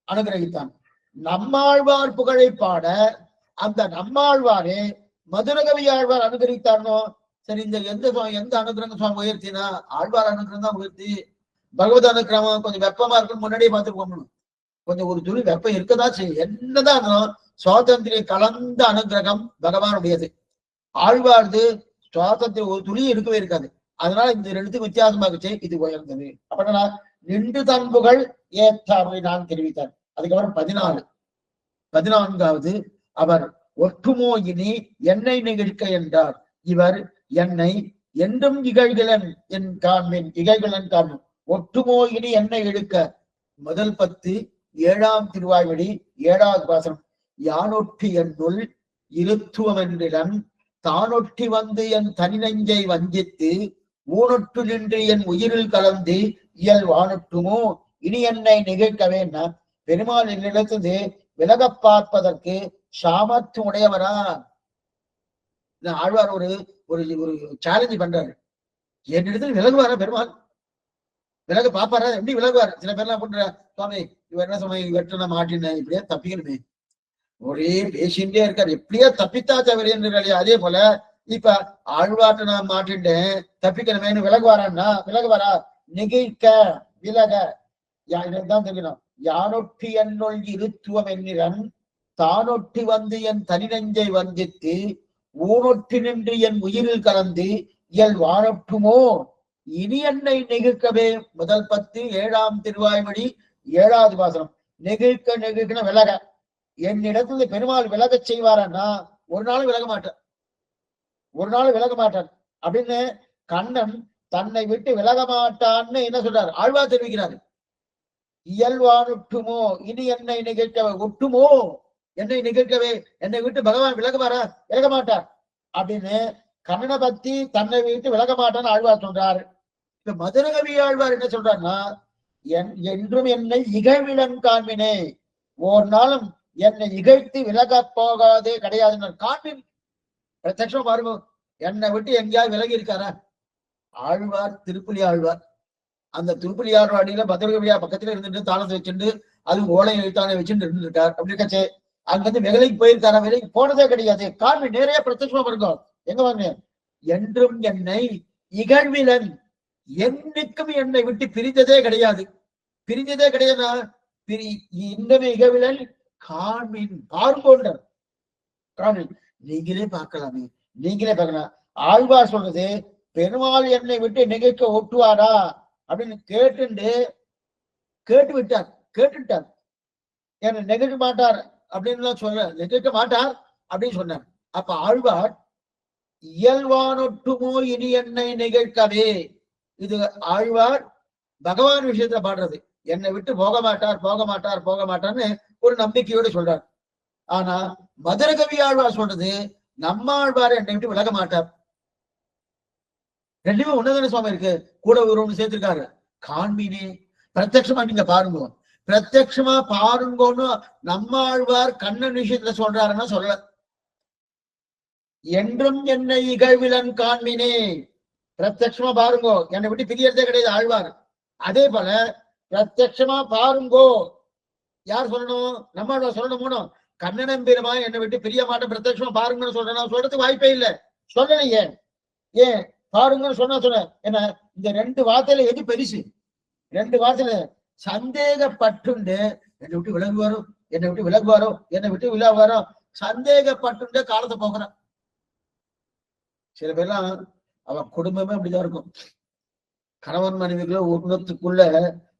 அனுகிரகித்தான். நம்மாழ்வார் புகழை பாட அந்த நம்மாழ்வாரே மதுரகவி ஆழ்வார் அனுகிரகித்தார்னோ. சரி, இந்த எந்த அனுகிரகம் சுவாமி உயர்த்தினா? ஆழ்வார் அனுகிரகம் தான் உயர்த்தி. பகவத் அனுகிரகம் கொஞ்சம் வெப்பமா இருக்குன்னு முன்னாடியே பார்த்து போகணும். கொஞ்சம் ஒரு துளி வெப்பம் இருக்கதான் செய்யும். என்னதான் சுவாதந்திரிய கலந்த அனுகிரகம் பகவானுடையது. ஆழ்வார்து சுவாதந்திரம் ஒரு துளி இருக்கவே இருக்காது. அதனால இந்த ரெண்டுத்துக்கு வித்தியாசமாகச்சு, இது உயர்ந்தது. அப்படின்னா நின்று தன் புகழ் ஏற்றாமை நான் தெரிவித்தார். அதுக்கப்புறம் 14வது அவர் ஒற்றுமோ இனி என்னை நிகழ்க்க என்றார். இவர் என்னை என்றும் இகழ்களன் என் காண்பேன், இகழ்களன் காண்பேன். ஒற்றுமோ இனி என்னை இழுக்க. முதல் 10 7ஆம் திருவாய்மொழி 7வது பாசனம். யானொட்டி என்னுள் இருத்துவம் என்றிடம் தானொட்டி வந்து என் தனி நெஞ்சை வஞ்சித்து ஊனொட்டு நின்று என் உயிரில் கலந்து இயல் வானொட்டுமோ இனி என்னை நிகழ்க்கவேன்னா பெருமாள் என்னிடத்து விலக பார்ப்பதற்கு சாமர்த்தியம் உடையவரா? ஆழ்வார் ஒரு ஒரு ஒரு சேலஞ்சு பண்றாரு. என்னிடத்துல விலகுவாரா பெருமாள்? விலக பாப்பாரா? எப்படி விலகுவார்? சில பேர்லாம் பண்ற சுவாமி இவர் என்ன சுவாமி வெட்ட மாட்டின இப்படியே தப்பிக்கணுமே, ஒரே பேசிண்டே இருக்காரு, எப்படியோ தப்பித்தா தவிர. அதே போல இப்ப ஆழ்வார்ட்ட நான் மாட்டின்றேன் தப்பிக்கணுமேனு விலகுவாரா? நெகிழ்க்க விலக தான் தெரியணும். யானொட்டி என்னுள் இருத்துவம் என்னிடம் தானொட்டி வந்து என் தனி நெஞ்சை வந்தித்து ஊனொட்டி நின்று என் உயிரில் கலந்து இயல் வானொட்டுமோ இனி என்னை நெகிழ்க்கவே. முதல் 10 7ஆம் திருவாய்மொழி 7வது பாசனம். நெகிழ்க்க விலக. என்னிடத்துல பெருமாள் விலக செய்வாரன்னா ஒரு நாளும் விலக மாட்டார் அப்படின்னு கண்ணன் தன்னை விட்டு விலக மாட்டான்னு என்ன சொல்றாரு? ஆழ்வார் தெரிவிக்கிறாரு. இயல்வானொட்டுமோ இனி என்னை நிகழ்க்கவே. ஒட்டுமோ என்னை நிகழ்க்கவே, என்னை விட்டு பகவான் விலக மாட்டார் அப்படின்னு கண்ணனை பத்தி தன்னை விட்டு விலக மாட்டான்னு ஆழ்வார் சொல்றாரு. இப்ப மதுரகவி ஆழ்வார் என்ன சொல்றாருன்னா, என்றும் என்னை இகழ்விலன் காண்பினே, ஒரு நாளும் என்னை இகழ்த்தி விலக போகாதே கிடையாது. காண்பின் பிரத்யட்சமா பாருங்க, என்னை விட்டு எங்கேயாவது விலகி இருக்காரா? ஆழ்வார் திருப்புலி ஆழ்வார். அந்த திருப்புலி ஆழ்வார் அடியில மதுரகவியா பக்கத்துல இருந்துட்டு தாளத்தை வச்சுட்டு அது ஓலை எழுத்தானை வச்சுட்டு இருந்துருக்கார். அப்படி இருக்கச்சே அங்கிருந்து விலைக்கு போயிருக்காரா? விலைக்கு போனதே கிடையாது. காண்பி நேரையா பிரத்யட்சமா பாருங்க. எங்க வாங்க? என்றும் என்னை இகழ்விலன், என்னைக்கும் என்னை விட்டு பிரிந்ததே கிடையாது. இன்னமே இகழ்விலன் காண்பின் பார்க்கொண்டார். காண்பின் நீங்களே பார்க்கலாமே, நீங்களே பார்க்கலாம். ஆழ்வார் சொல்றது பெருமாள் என்னை விட்டு நிகழ்க்க ஒட்டுவாரா அப்படின்னு கேட்டுட்டார். என்னை நிகழ்க்க மாட்டார் அப்படின்னு நிகழ்க்க மாட்டார் அப்படின்னு சொன்னார். அப்ப ஆழ்வார் இயல்வானொட்டுமோ இனி என்னை நிகழ்க்கவே. இது ஆழ்வார் பகவான் விஷயத்துல பாடுறது. என்னை விட்டு போக மாட்டார்னு ஒரு நம்பிக்கையோடு சொல்றார். ஆனா மதுரகவி ஆழ்வார் சொல்றது நம்மாழ்வார் என்னை விட்டு விலக மாட்டார். ரெண்டுமே உன்னதன சுவாமி இருக்கு, கூட ஒன்று சேர்த்திருக்காரு. காண்பினே பிரத்யட்சமா நீங்க பாருங்க, பிரத்யட்சமா பாருங்கன்னு நம்மாழ்வார் கண்ணன் விஷயத்துல சொல்றாருன்னா சொல்ல. என்றும் என்னை இகழ்விலன் காண்பினே, பிரத்யட்சமா பாருங்கோ, என்னை விட்டு பிரியறதே கிடையாது ஆழ்வார். அதே போல பிரத்யட்சமா பாருங்கோ யார் சொல்லணும்? நம்மாழ்வார் சொல்லணும். மூணும் கண்ணனம் பெருமான் என்னை விட்டு பிரிய மாட்டேன் பிரத்யட்சமா பாருங்கன்னு சொல்றேன். சொல்றதுக்கு வாய்ப்பே இல்லை. சொல்லணும். ஏன் ஏன் பாருங்கன்னு சொன்ன என்ன இந்த ரெண்டு வார்த்தையில எது பெருசு? ரெண்டு வார்த்தையில சந்தேகப்பட்டுண்டு என்னை விட்டு விலகுவாரோ, என்னை விட்டு விலகுவாரோ, என்னை விட்டு விலகுவாரோ, சந்தேகப்பட்டுண்டு காலத்தை போக்குறான். சில பேர்லாம் அவ குடும்பமே அப்படிதான் இருக்கும். கணவன் மனைவிகளை ஒன்றுத்துக்குள்ள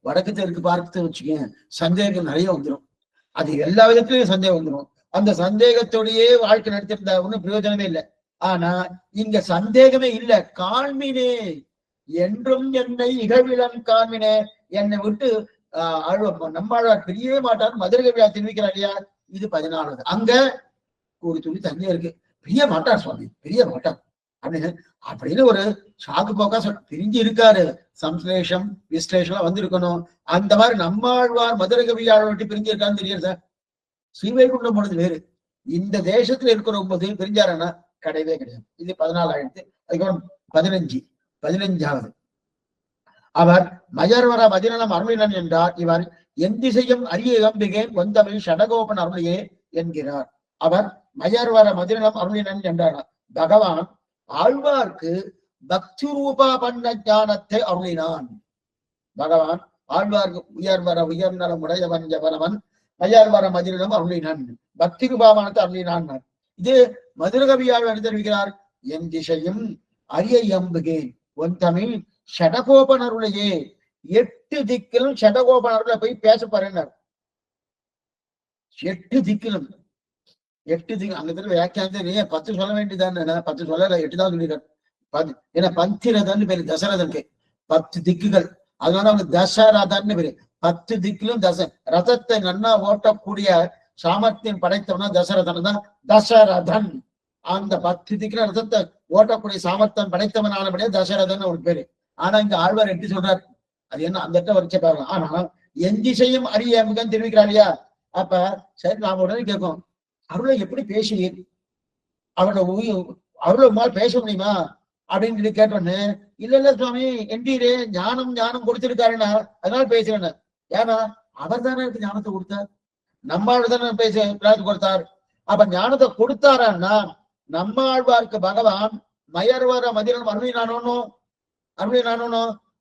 வடக்கு தெற்கு பார்த்து வச்சுக்கேன், சந்தேகம் நிறைய வந்துடும். அது எல்லா விதத்திலையும் சந்தேகம் வந்துடும். அந்த சந்தேகத்தோடையே வாழ்க்கை நடத்திருந்தா ஒன்றும் பிரயோஜனமே இல்லை. ஆனா இங்க சந்தேகமே இல்லை. காண்மினே என்றும் என்னை இகழ்விலன் காண்மினே, என்னை விட்டு நம்மாழ்வார் பிரியவே மாட்டார் மதுரகவியா தெரிவிக்கிறார் இல்லையா? இது 14. அங்க ஒரு துளி தண்ணி இருக்கு. பிரிய மாட்டார் சுவாமி, பிரிய மாட்டார் அப்படின்னு ஒரு சாக்கு போக்கா பிரிஞ்சு இருக்காரு. சம்ஸ்லேஷம் விஸ்லேஷம் வந்திருக்கணும். அந்த மாதிரி நம்மாழ்வார் மதுரகவியாளை விட்டு பிரிஞ்சு இருக்கான்னு தெரியாது சார். ஸ்ரீவைகுண்டம் போனது வேறு. இந்த தேசத்துல இருக்கிற 9 பிரிஞ்சாருன்னா கிடையவே கிடையாது. இது 14. அதுக்கப்புறம் 15வது அவர் மயர்வர மதிநலம் அருளினன் என்றார். இவர் எந்திசையும் அரிய இளம்பிகேன் ஒந்தமிழ் ஷடகோபன் அருளியே என்கிறார். அவர் மயர்வர மதிநலம் அருளினன் என்றார். பகவான் ஆழ்வார்க்கு பக்தி ரூபா பண்ண ஞானத்தை அருளினான். பகவான் ஆழ்வார்க்கு உயர்நலம் உடையவன் எவனவன் மயர்வர மதிநலம் அருளினன், பக்தி ரூபாவானத்தை அருளினான். இது மதுரகவியாழ்வார் தெரிவிக்கிறார். என் திசையும் அரிய எம்புகேன் ஒன் தமிழ் ஷடகோபன் அருளையே. 8 திக்கிலும் ஷடகோபன் அருளை போய் பேச பாருன்னார். 8 திக்கிலும் 8 திக்கு அங்க வியாக்கியானத்தை 10 சொல்ல வேண்டியதான். 10 சொல்லல, 8 தான் சொல்லியிருக்காரு. ஏன்னா பந்திரதன் பேரு தசரதனுக்கு 10 திக்குகள். அதனால அவனுக்கு தசரதன் பேரு. 10 திக்கிலும் ரதத்தை நன்னா ஓட்டக்கூடிய சாமர்த்தியம் படைத்தவனா தசரதன் தான் தசரதன். அந்த 10 திக்கில ரதத்தை ஓட்டக்கூடிய சாமர்த்தியம் படைத்தவன் ஆனபடியா தசரதன் ஒரு பேரு. ஆனா இங்க ஆழ்வார் எப்படி சொல்றாரு? அது என்ன அந்த இடத்த வரிச்ச பாருங்க. ஆனா என் திசையும் அரிய எம்புகன்னு தெரிவிக்கிறார் இல்லையா? அப்ப சரி, நாம உடனே கேட்கும், அருளை எப்படி பேசுவீர்? அருளை மேல் பேச முடியுமா அப்படின்னு சொல்லி கேட்டோன்னு, இல்ல சுவாமி என்டீரே ஞானம் கொடுத்திருக்காருன்னா அதனால பேசுறேன்னு. ஏன்னா அவர் தானே எனக்கு ஞானத்தை கொடுத்தார், நம்மாழ்வார் தானே பேச கொடுத்தார். அப்ப ஞானத்தை கொடுத்தாரான்னா நம்மாழ்வார்க்கு பகவான் மயர்வர மதினம் அருளினானோ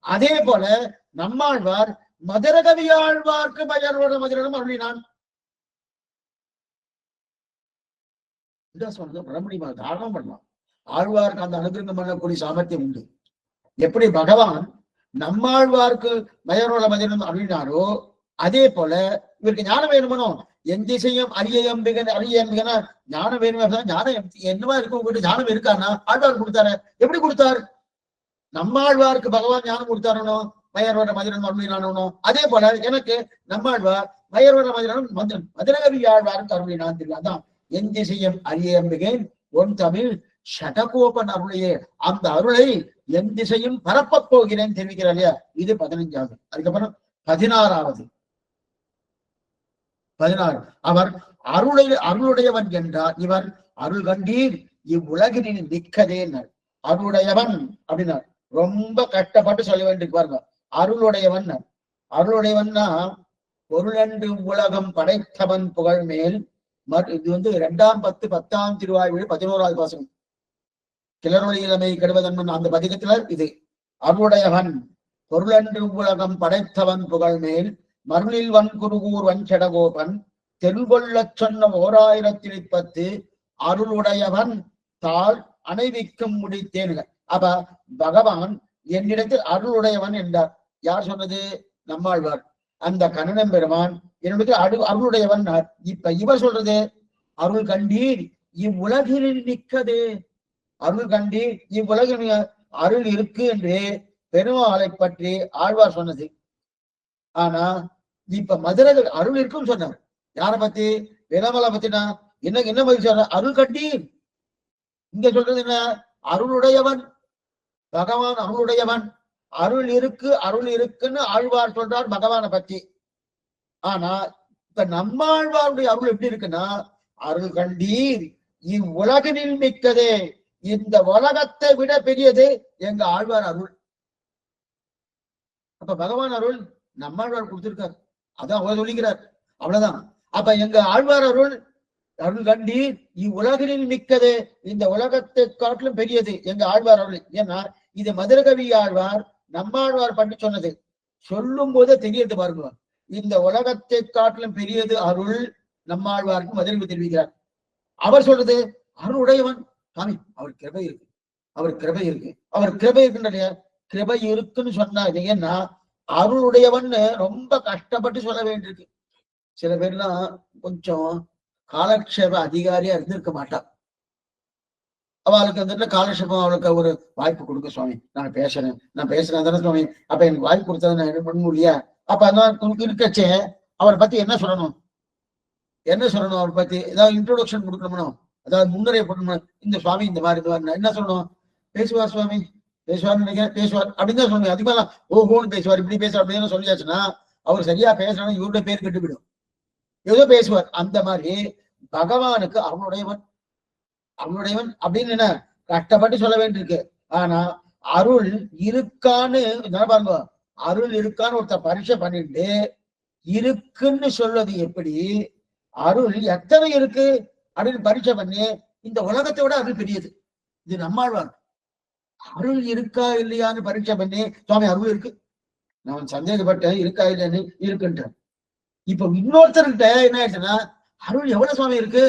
அதே போல நம்மாழ்வார் மதுரகவியாழ்வார்க்கு மயர்வர மதினம் அருளினான். பண்ண முடியுமா? தாரணம் பண்ணலாம். ஆழ்வாருக்கு அந்த அனுகிரகம் பண்ணக்கூடிய சாமர்த்தியம் உண்டு. எப்படி பகவான் நம்மாழ்வார்க்கு மயர்வர மதினம் அருளினாரோ அதே போல இவருக்கு ஞானம் வேணுமனோ. என் திசையும் அரிய எம்பிகனா ஞானம் வேணுமே. ஞானம் என்னவா இருக்கும்? உங்ககிட்ட ஞானம் இருக்கான்னா ஆழ்வார் கொடுத்தாரு. எப்படி கொடுத்தார்? நம்மாழ்வாருக்கு பகவான் ஞானம் கொடுத்தாரனோ மயர்வர மதினம் அருளினானோ அதே போல எனக்கு நம்மாழ்வார் மயர்வர மதினம் மதுரகவி ஆழ்வாருக்கு அருளினான். அதான் என் திசையும் அரிய எம்பிகேன் ஒன் தமிழ் ஷடகோபன் அருளையே. அந்த அருளை என் திசையும் பரப்பப் போகிறேன் தெரிவிக்கிறார் இல்லையா? இது 15வது. அதுக்கப்புறம் 16. அவர் அருளுடையவன் என்றார். இவர் அருள் கண்டீர் இவ்வுலகினின் நிக்கதேன்னார். அருளுடையவன் அப்படின்னா ரொம்ப கஷ்டப்பட்டு சொல்ல வேண்டிய பாருங்க. அருளுடையவன்னா பொருளன்று உலகம் படைத்தவன் புகழ் மேல். இது 2ஆம் 10 திருவாய்மொழி 11வது வாசகம். கிளறொளி இளமை கெடுவதன் அந்த பதிகத்துல இது அருளுடையவன் பொருளன்று உலகம் படைத்தவன் புகழ் மேல் மருளில் வன்குருகூர் வஞ்சடகோபன் தெருகொள்ளச் சொன்ன 1010 அருளுடையவன் தாள் அணைவிக்கும் முடித்தேன். அப்ப பகவான் என்னிடத்தில் அருளுடையவன் என்றார். யார் சொன்னது? நம்மாழ்வார். அந்த கண்ணனம் பெருமான் என்னிடத்தில் அருளுடையவன். இப்ப இவர் சொல்றது அருள் கண்டீர் இவ்வுலகில் நிற்கதே. அருள் கண்டீர் இவ்வுலகில் அருள் இருக்கு என்று பெருமாளை பற்றி ஆழ்வார் சொன்னது. ஆனா இப்ப மதுரை அருள் இருக்குன்னு சொன்னார். யார பத்தி? வேளாமலை பத்தினா என்ன பதில் சொல்ற? அருள் கண்டீர். இங்க சொல்றது என்ன? அருளுடையவன். பகவான் அருளுடையவன். அருள் இருக்குன்னு ஆழ்வார் சொல்றார் பகவானை பத்தி. ஆனா இப்ப நம்மாழ்வாருடைய அருள் எப்படி இருக்குன்னா, அருள் கண்டீர் இவ்வுலகினில் மிக்கதே. இந்த உலகத்தை விட பெரியது எங்க ஆழ்வார் அருள். அப்ப பகவான் அருள் நம்மாழ்வார் கொடுத்திருக்கார். அதான் அவர் சொல்லிக்கிறார். அவ்வளவுதான். அப்ப எங்க ஆழ்வார் அருள் அருள் கண்டீர் இவ்வுலகினில் மிக்கது, இந்த உலகத்தை காட்டிலும் பெரியது எங்க ஆழ்வார் அருள். ஏன்னா இது மதுரகவி ஆழ்வார் நம்மாழ்வார் பண்ணி சொன்னது. சொல்லும் போதே தெரியறது பாருங்க, இந்த உலகத்தை காட்டிலும் பெரியது அருள் நம்மாழ்வாருக்கு மதுரகவி தெரிவிக்கிறார். அவர் சொல்றது அருளுடையவன் சாமி, அவர் கிருபை இருக்கு, அவர் கிருபை இருக்கு, அவர் கிருபை இருக்குன்ற கிருபை இருக்குன்னு சொன்னாங்க. ஏன்னா அருளுடையவன்னு ரொம்ப கஷ்டப்பட்டு சொல்ல வேண்டியிருக்கு. சில பேர்லாம் கொஞ்சம் காலக்ஷேப அதிகாரியா இருந்திருக்க மாட்டான். அவளுக்கு வந்துட்டு காலக்ஷேபம் அவளுக்கு ஒரு வாய்ப்பு கொடுக்க, சுவாமி நான் பேசுறேன் தானே சுவாமி, அப்ப எனக்கு வாய்ப்பு கொடுத்தது நான் என்ன பண்ண முடியா? அப்ப அதான் இருக்கச்சே அவரை பத்தி என்ன சொல்லணும் அவரை பத்தி ஏதாவது இன்ட்ரோடக்ஷன் கொடுக்கணும், அதாவது முன்னுரை பண்ணணும். இந்த சுவாமி இந்த மாதிரி என்ன சொல்லணும்? பேசுவார் சுவாமி, பேசுவார்னு நினைக்கிறேன், பேசுவார் அப்படின்னு தான் சொல்லுங்க. அதுக்கு மேல ஓஹோன்னு பேசுவார், இப்படி பேசுவார் அப்படின்னு சொல்லியாச்சுன்னா அவர் சரியா பேசுறான்னு இவருடைய பேர் கெட்டுவிடும். ஏதோ பேசுவார். அந்த மாதிரி பகவானுக்கு அவனுடையவன் அப்படின்னு என்ன கஷ்டப்பட்டு சொல்ல வேண்டியிருக்கு. ஆனா அருள் இருக்கான்னு பாருங்க, அருள் இருக்கான்னு ஒருத்தர் பரீட்சை பண்ணிட்டு இருக்குன்னு சொல்றது எப்படி? அருள் எத்தனை இருக்கு அப்படின்னு பரீட்சை பண்ணி, இந்த உலகத்தை விட அருள் பெரியது. இது நம்மாழ்வார். அருள் இருக்கா இல்லையான்னு பரீட்சை பண்ணி, சுவாமி அருள் இருக்கு, நான் சந்தேகப்பட்டேன் இருக்கா இல்லைன்னு, இருக்குன்ற. இப்ப இன்னொருத்தர்கிட்ட என்ன ஆயிடுச்சுன்னா, அருள் எவ்வளவு சுவாமி இருக்கு?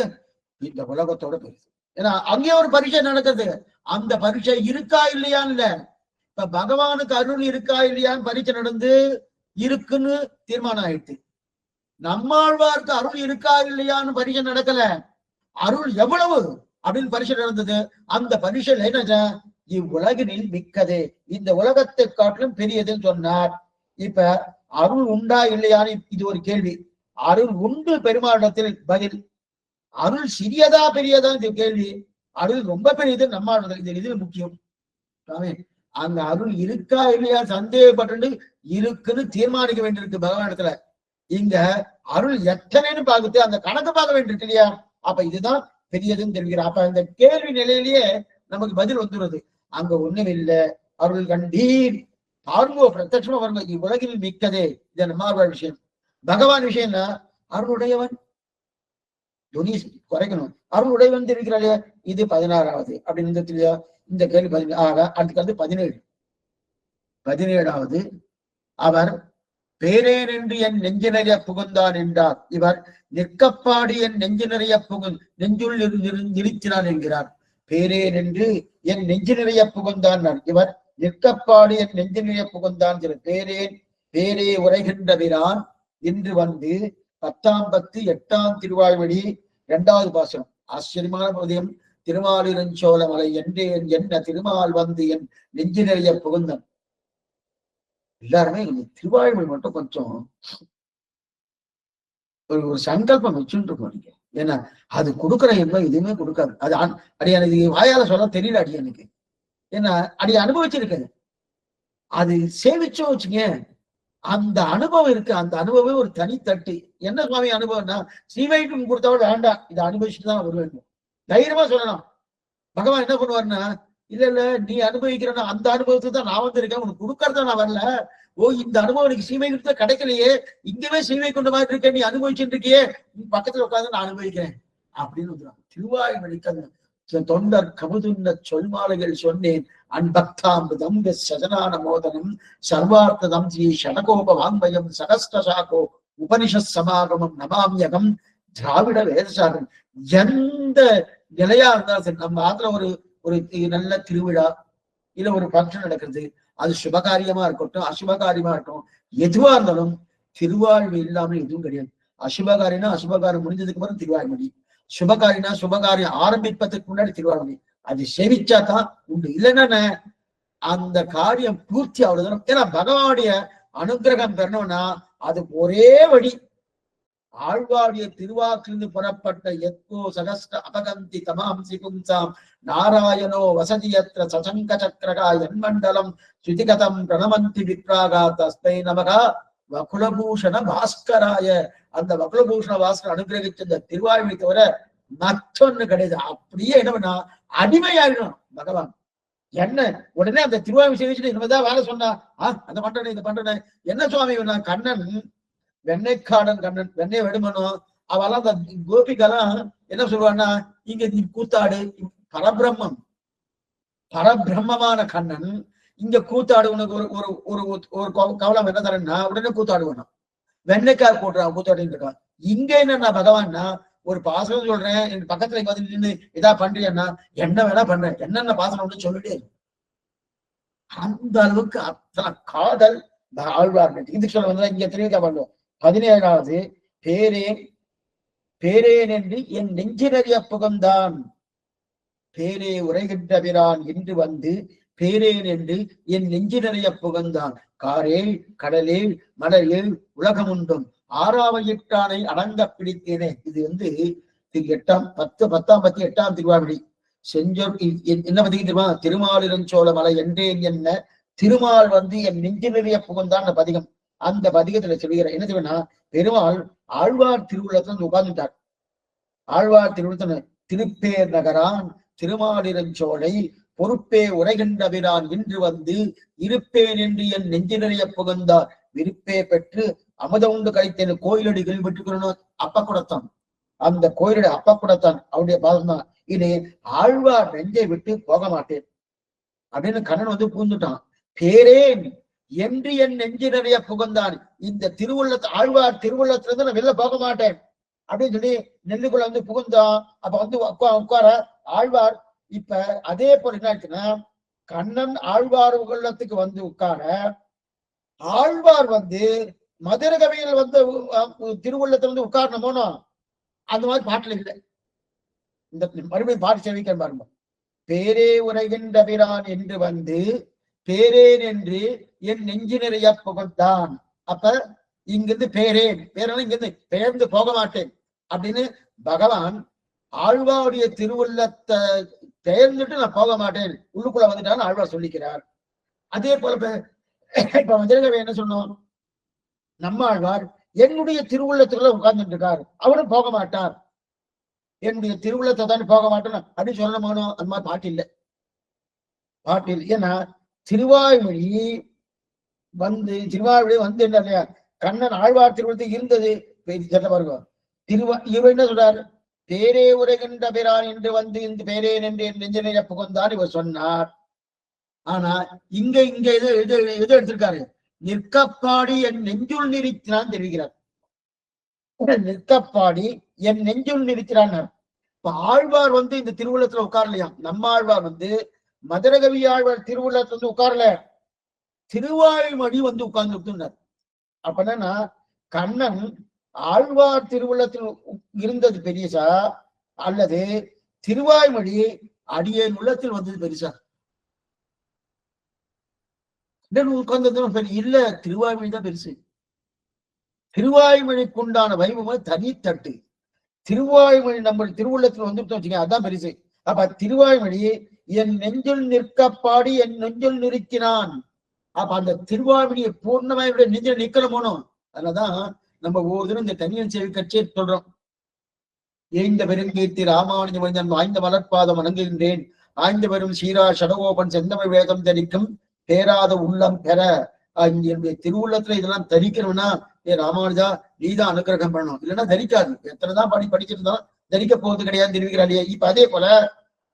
இந்த உலகத்தோட பெருசு. ஏன்னா அங்கே ஒரு பரீட்சை நடக்குது. அந்த பரீட்சை இருக்கா இல்லையான்னு இல்ல, இப்ப பகவானுக்கு அருள் இருக்கா இல்லையான்னு பரீட்சை நடந்து இருக்குன்னு தீர்மானம் ஆயிடுச்சு. நம்மாழ்வாருக்கு அருள் இருக்கா இல்லையான்னு பரீட்சை நடக்கல, அருள் எவ்வளவு அப்படின்னு பரீட்சை நடந்தது. அந்த பரீட்சையில என்ன, இவ்வுலகினில் மிக்கது, இந்த உலகத்தை காட்டிலும் பெரியதுன்னு சொன்னார். இப்ப அருள் உண்டா இல்லையான்னு இது ஒரு கேள்வி. அருள் உண்டு பெருமாளிடத்தில் பதில். அருள் சிறியதா பெரியதா இது கேள்வி. அருள் ரொம்ப பெரியது நம்மாழ்வார், இது முக்கியம். அந்த அருள் இருக்கா இல்லையா சந்தேகப்பட்டு இருக்குன்னு தீர்மானிக்க வேண்டியிருக்கு பகவானிடத்துல. இங்க அருள் எத்தனைன்னு பார்த்து அந்த கணக்கு பார்க்க வேண்டியிருக்கு இல்லையா? அப்ப இதுதான் பெரியதுன்னு தெரிவிக்கிறார். அப்ப அந்த கேள்வி நிலையிலேயே நமக்கு பதில் வந்துடுறது. அங்க ஒண்ணும் இல்லை, அருள் கண்டீர் பாருங்கோ, பிரத்யட்சமா பாருங்க, இவ்வுலகில் மிக்கதே. இது நம்மாழ்வார் விஷயம். பகவான் விஷயம்னா அருளுடையவன் குறைக்கணும், அருளுடையவன் தெரிவிக்கிறாள். இது 16வது அப்படின்னு இல்லையா? இந்த கேள்வி 16. அடுத்து 17வது அவர் பேரேன் என்று என் நெஞ்சு நிறைய புகுந்தான் என்றார். இவர் நிற்கப்பாடி என் நெஞ்சு நிறைய நெஞ்சுள் நிறுத்தினான் என்கிறார். பேரேன் என்று என் நெஞ்சு நிறைய புகுந்தான். இவர் நிற்கப்பாடி என் நெஞ்சு நிறைய புகுந்தான். பேரே உரைகின்ற பிரான் இன்று வந்து 10 8 திருவாய்மொழி 2வது பாசனம். ஆச்சரியமான பகுதியம். திருமாலிருஞ்சோலமலை என்றேன் என்ன திருமால் வந்து என் நெஞ்சு நிறைய புகுந்தான். எல்லாருமே திருவாய்மொழி மட்டும் கொஞ்சம் ஒரு சங்கல்பம் வச்சுட்டு இருக்கோம் நீங்க. ஏன்னா அது கொடுக்குற என்பது எதுவுமே கொடுக்காது. அது அடி எனக்கு வாயால சொல்ல தெரியல அடி எனக்கு. ஏன்னா அடி அனுபவிச்சிருக்கேன். அது சேவிச்சோம் வச்சுங்க, அந்த அனுபவம் இருக்கு. அந்த அனுபவம் ஒரு தனித்தட்டு. என்ன சுவாமி அனுபவம்னா, ஸ்ரீவைக்கும் கொடுத்தவள் வேண்டாம், இதை அனுபவிச்சுட்டு தான் வருவேன் தைரியமா சொல்லலாம். பகவான் என்ன பண்ணுவாருன்னா, இல்ல நீ அனுபவிக்கிறன்னா அந்த அனுபவத்துக்கு தான் நான் வந்திருக்கேன், உனக்கு கொடுக்கறதா நான் வரல. இந்த அனுபவம் எனக்கு ஸ்ரீவைகுண்டத்துல கிடைக்கலையே, இங்கவே ஸ்ரீவைகுண்ட மாதிரி இருக்கேன், நீ அனுபவிச்சுட்டு இருக்கியே, பக்கத்துல உட்காந்து நான் அனுபவிக்கிறேன் அப்படின்னு வந்துடுறாங்க. திருவாய்மொழிக்கு தொண்டர் கமுதுன்ன சொல்மாலைகள் சொன்னேன் அன்பக்தாம்பதம் சஜனான மோதனம் சர்வார்த்ததம் ஸ்ரீ ஷடகோப வாங்மயம் சகஸ்டசாகோ உபனிஷத் சமாகமம் நமாமியகம் திராவிட வேதசாரம். எந்த நிலையா இருந்தாலும் சரி, நம்ம ஆத்துல ஒரு நல்ல திருவிழா இல்ல ஒரு பங்கன் நடக்கிறது, அது சுபகாரியமா இருக்கட்டும் அசுபகாரியமா இருக்கட்டும், எதுவா இருந்தாலும் திருவாழ்வு இல்லாமல் எதுவும் கிடையாது. அசுபகாரியம்னா அசுபகாரியம் முடிஞ்சதுக்கு அப்புறம் திருவாய்மொழி, சுபகாரினா சுபகாரியம் ஆரம்பிப்பதற்கு முன்னாடி திருவாய்மொழி. அது சேவிச்சாதான் உண்டு, இல்லைன்னா அந்த காரியம் பூர்த்தி அவ்வளவுதான். ஏன்னா பகவானுடைய அனுகிரகம் பெறணும்னா அது ஒரே வழி. ஆழ்வாருடைய திருவாக்கிலிருந்து புறப்பட்ட எத்தோ சகஸ்ட அபகந்தி தமாம்சி பும்சாம் நாராயணோ வசதியற்ற சசங்க சக்கரகா என்மண்டலம் சுதிகதம் பிரணமந்தி விப்ராகா தஸ்மை நமகா வகுலபூஷண பாஸ்கராய. அந்த வகுலபூஷண பாஸ்கர் அனுகிரகிச்ச இந்த திருவாய்மொழி தவிர மற்றொன்னு கிடையாது. அப்படியே என்ன பண்ணா அடிமையாயிடும் பகவான். என்ன உடனே அந்த திருவாய்மொழி சேவிச்சுட்டு இனிமேதான் வேலை சொன்னா, அந்த பண்றேன் இது பண்றேன். என்ன சுவாமி கண்ணன் வெண்ணைக்காடன் கண்ணன் வெண்ணெய் வெடுமனும் அவெல்லாம் அந்த கோபிக்கெல்லாம் என்ன சொல்லுவான்னா, இங்க நீ கூத்தாடு, பரபிரம்மம் பரபிரம்மமான கண்ணன் இங்க கூத்தாடு, உனக்கு ஒரு ஒரு ஒரு ஒரு கவலம் என்ன தரேன்னா உடனே கூத்தாடுவான், வெண்ணைக்காய் போட்டுறான் கூத்தாடின்னு இருக்கான். இங்க என்னன்னா பகவான்னா ஒரு பாசனம் சொல்றேன், என் பக்கத்துல இங்க வந்து நின்று இதா பண்றியன்னா என்ன வேணா பண்றேன், என்னென்ன பாசனம் சொல்லிட்டே அந்த அளவுக்கு அத்தனை காதல் ஆழ்வார். இதுக்கு சொல்ல வந்து இங்க தெரிவிக்க பண்ணுவோம். 17வது பேரேன் பேரேன் என்று என் நெஞ்சினறிய புகழ்ந்தான், பேரே உரைகின்ற பிரான் என்று வந்து பேரேன் என்று என் நெஞ்சினறிய புகழ்ந்தான், காரேல் கடலேல் மலையில் உலகமுண்டும் ஆறாவையிட்டானை அடங்க பிடித்தேனே. இது வந்து 10 திருவாவடி செஞ்சொல் என்ன பத்தி தெரியுமா? திருமாலிருஞ்சோழ மலை என்றேன் என்ன திருமால் வந்து என் நெஞ்சு நிறைய புகழ்ந்தான் அந்த பதிகம். அந்த பதிகத்துல சொல்லுகிற என்ன சொல்லுன்னா, பெருமாள் ஆழ்வார் திருவுள்ளத்துல உட்கார்ந்துட்டார். ஆழ்வார் திருவுள்ளத்துல திருப்பேர் நகரான் திருமாலிருஞ்சோலை பொறுப்பே உரைகின்றவிரான் இன்று வந்து இருப்பேன் என்று என் நெஞ்சு நிறைய புகழ்ந்தார், விருப்பே பெற்று அமுத உண்டு கழித்தேன் கோயிலடி கேள்விப்பட்டுக்கணும். அப்ப கூடத்தான் அந்த கோயிலுடைய அப்ப கூடத்தான் அவருடைய பாதம் தான். இனி ஆழ்வார் நெஞ்சை விட்டு போக மாட்டேன் அப்படின்னு கண்ணன் வந்து பூந்துட்டான். பேரேன் என்று என் நெஞ்சு நிறைய புகழ்ந்தான், இந்த திருவுள்ளத்தை ஆழ்வார் திருவுள்ளத்துல இருந்து நான் வெளில போக மாட்டேன் அப்படின்னு சொல்லி நெல்லுக்குள்ள வந்து புகுந்தான். அப்ப வந்து உட்கார ஆழ்வார். இப்ப அதே போல என்ன ஆச்சுன்னா, கண்ணன் ஆழ்வார் உள்ளத்துக்கு வந்து உட்கார ஆழ்வார் வந்து மதுரகவியில் வந்து திருவுள்ளத்துல வந்து உட்காரணுமோனோ அந்த மாதிரி பாட்டுல இல்லை. இந்த மறுபடியும் பாட்டு செவிக்க பாருங்க. பேரே உரைகின்ற பிரான் என்று வந்து பேரேன் என்று என் நெஞ்சு நிறைய புகழ்ந்தான். அப்ப இங்கிருந்து பேரேன் பேரன் இங்கிருந்து பெயர்ந்து போக மாட்டேன் அப்படின்னு பகவான் ஆழ்வாருடைய திருவுள்ளத்தை பெயர்ந்துட்டு நான் போக மாட்டேன் உள்ளுக்குள்ள வந்துட்டான்னு ஆழ்வார் சொல்லிக்கிறார். அதே போல இப்ப மதுரகவி என்ன சொன்னோம், நம்ம ஆழ்வார் என்னுடைய திருவுள்ளத்துக்குள்ள உட்கார்ந்துட்டு இருக்காரு, அவரும் போக மாட்டார், என்னுடைய திருவுள்ளத்தை தான் போக மாட்டேன் அப்படின்னு சொல்லணுமோ அந்த மாதிரி பாட்டு இல்லை. பாட்டு இல்லை. ஏன்னா திருவாய்மொழி வந்து என்ன இல்லையா, கண்ணன் ஆழ்வார் திருவுள்ளத்தில் இருந்தது பாருங்க. இவர் என்ன சொல்றாரு, பேரே உரைகின்ற பிரான் என்று வந்து இந்த பேரேன் என்று என் நெஞ்சனைய புகழ்ந்தான் இவர் சொன்னார். ஆனா இங்க எது எடுத்திருக்காரு, நிற்கப்பாடி என் நெஞ்சுள் நிறுத்தினான் தெரிவிக்கிறார். நிற்கப்பாடி என் நெஞ்சுள் நிறுத்தினான். இப்ப ஆழ்வார் வந்து இந்த திருவுள்ளத்துல உட்காரலையா, நம்ம ஆழ்வார் வந்து மதுரகவி ஆழ்வார் திருவுள்ளத்துல வந்து உட்காரல, திருவாய்மொழி வந்து உட்கார்ந்து. அப்ப என்னன்னா கண்ணன் ஆழ்வார் திருவுள்ளத்தில் இருந்தது பெரியசா அல்லது திருவாய்மொழி அடியேன் உள்ளத்தில் வந்தது பெருசா? உட்கார்ந்தது இல்ல, திருவாய்மொழி தான் பெருசு. திருவாய்மொழிக்குண்டான வைபவம் தனித்தட்டு. திருவாய்மொழி நம்ம திருவுள்ளத்தில் வந்துட்டு வச்சுக்க, அதான் பெருசு. அப்ப திருவாய்மொழி என் நெஞ்சுள் நிற்கப்பாடி என் நெஞ்சுள் நிறுத்தினான். அப்ப அந்த திருவாய்மொழியை பூர்ணமா இவருடைய நெஞ்சில் நிக்கணுமோனும். அதனாலதான் நம்ம ஒவ்வொரு தினம் இந்த தனியன் சேவை கட்சியை சொல்றோம். ஏய்ந்த பெருங்கீர்த்தி ராமானுஜ மனிதன் வாய்ந்த மலர்பாதம் வணங்குகின்றேன், ஆய்ந்த பெரும் சீரா சடகோபன் செந்தமிழ் வேதம் தரிக்கும் பேராத உள்ளம் பெற. என்னுடைய திருவுள்ளத்துல இதெல்லாம் தரிக்கணும்னா ராமானுஜா நீதான் அனுகிரகம் பண்ணணும், இல்லைன்னா தரிக்காது. எத்தனைதான் படிச்சிருந்தாலும் தரிக்க போவது கிடையாது தெரிவிக்கிறாள். இப்ப அதே போல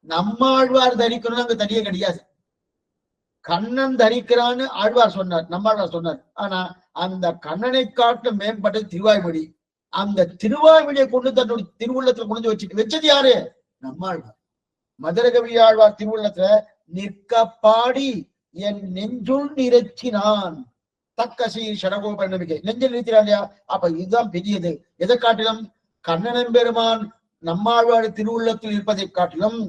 நம்மாழ்வார் தரிக்கணும்னு அங்க தனியே கிடையாது. கண்ணன் தரிக்கிறான்னு ஆழ்வார் சொன்னார், நம்மாழ்வார் சொன்னார். ஆனா அந்த கண்ணனை காட்டும் மேம்பட்டது திருவாய்மொழி. அந்த திருவாய்மொழியை கொண்டு தன்னுடைய திருவுள்ளத்துல கொண்டு வச்சது யாரு? நம்மாழ்வார். மதுரகவி ஆழ்வார் திருவுள்ளத்துல நிற்கப்பாடி என் நெஞ்சுள் நிறுத்தினான், தக்க சீர் சடகோபன் நம்பிக்கை நெஞ்சில் நிறுத்தினான் இல்லையா? அப்ப இதுதான் பெரியது. எதை காட்டிலும் கண்ணனன் பெருமான் நம்மாழ்வார் திருவுள்ளத்தில் இருப்பதை காட்டிலும்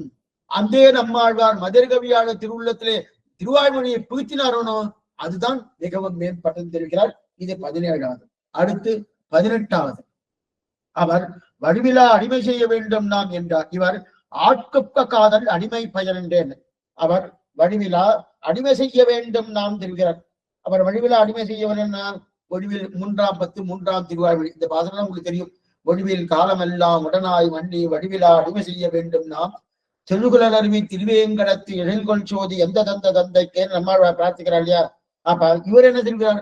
அந்த நம்மாழ்வார் மதுரகவியாளர் திருவுள்ளத்திலே திருவாய்மொழியை புகுத்தினாரோனோ அதுதான் மிகவும் மேம்பட்டது தெரிவிக்கிறார். இது 17வது. அடுத்து 18வது. அவர் வடிவிலா அடிமை செய்ய வேண்டும் நாம் என்றார். இவர் ஆட்கொப்ப காதல் அடிமை பயன் என்றேன். அவர் வடிவிலா அடிமை செய்ய வேண்டும் நாம் தெரிவிக்கிறார். அவர் வடிவிலா அடிமை செய்ய வேண்டும். ஒழிவில் 3ஆம் 10 3ஆம் திருவாய்மொழி இந்த பாசனம் உங்களுக்கு தெரியும். ஒழிவில் காலமெல்லாம் உடனாய் மண்ணி வடிவிலா அடிமை செய்ய வேண்டும் நாம் திருகுலர் அருவி திருவேங்கடத்து எழில்கொள் சோதி எந்த தந்தைக்கே நம்மாழ்வார் பிரார்த்திக்கிறார் இல்லையா? அப்ப இவர் என்ன தெரிவிக்கிறார்,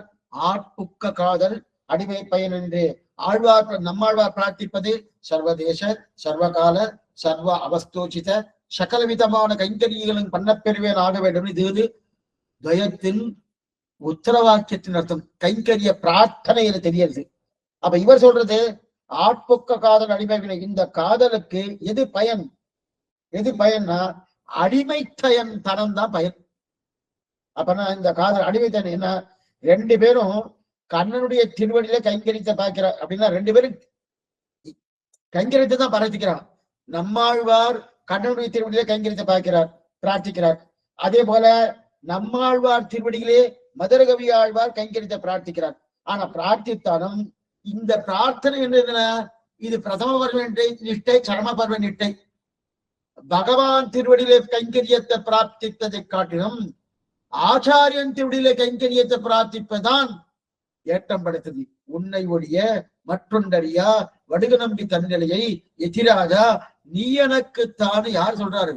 ஆட்புக்க காதல் அடிமை பயன் என்று ஆழ்வார் நம்மாழ்வார் பிரார்த்திப்பது சர்வதேச சர்வகால சர்வ அவஸ்தோச்சித சகலவிதமான கைங்கரியங்களும் பண்ணப்பெறுவேன் ஆக வேண்டும். இது துவயத்தின் உத்தரவாக்கியத்தின் அர்த்தம். கைங்கரிய பிரார்த்தனையில தெரியாது. அப்ப இவர் சொல்றது ஆட்பொக்க காதல் அடிமை வினை. இந்த காதலுக்கு எது பயன்? எது பயன்னா அடிமைத்தயன் தனம் தான் பயன். அப்பனா இந்த காதல் அடிமைத்தனம் என்ன? ரெண்டு பேரும் கண்ணனுடைய திருவடியில கைங்கரித்த பார்க்கிறார் அப்படின்னா ரெண்டு பேரும் கைங்கரித்தை தான் பிரார்த்திக்கிறார். நம்மாழ்வார் கண்ணனுடைய திருவடியில கைங்கரித்த பார்க்கிறார், பிரார்த்திக்கிறார். அதே போல நம்மாழ்வார் திருவடியிலே மதுரகவி ஆழ்வார் கைங்கரித்த பிரார்த்திக்கிறார். ஆனா பிரார்த்தித்தாலும் இந்த பிரார்த்தனை என்னதுன்னா இது பிரதம பர்வ நிஷ்டை, சரம பர்வ நிஷ்டை. பகவான் திருவடியிலே கைங்கரியத்தை பிரார்த்தித்ததை காட்டிலும் ஆச்சாரியன் திருவடியிலே கைங்கரியத்தை பிரார்த்திப்பதான் ஏற்றம் படைத்தது. உன்னை ஒழிய மற்றொன்றறியா வடுக நம்பி தன்னிலையை எதிராஜா நீ எனக்குத்தான் யார் சொல்றாரு?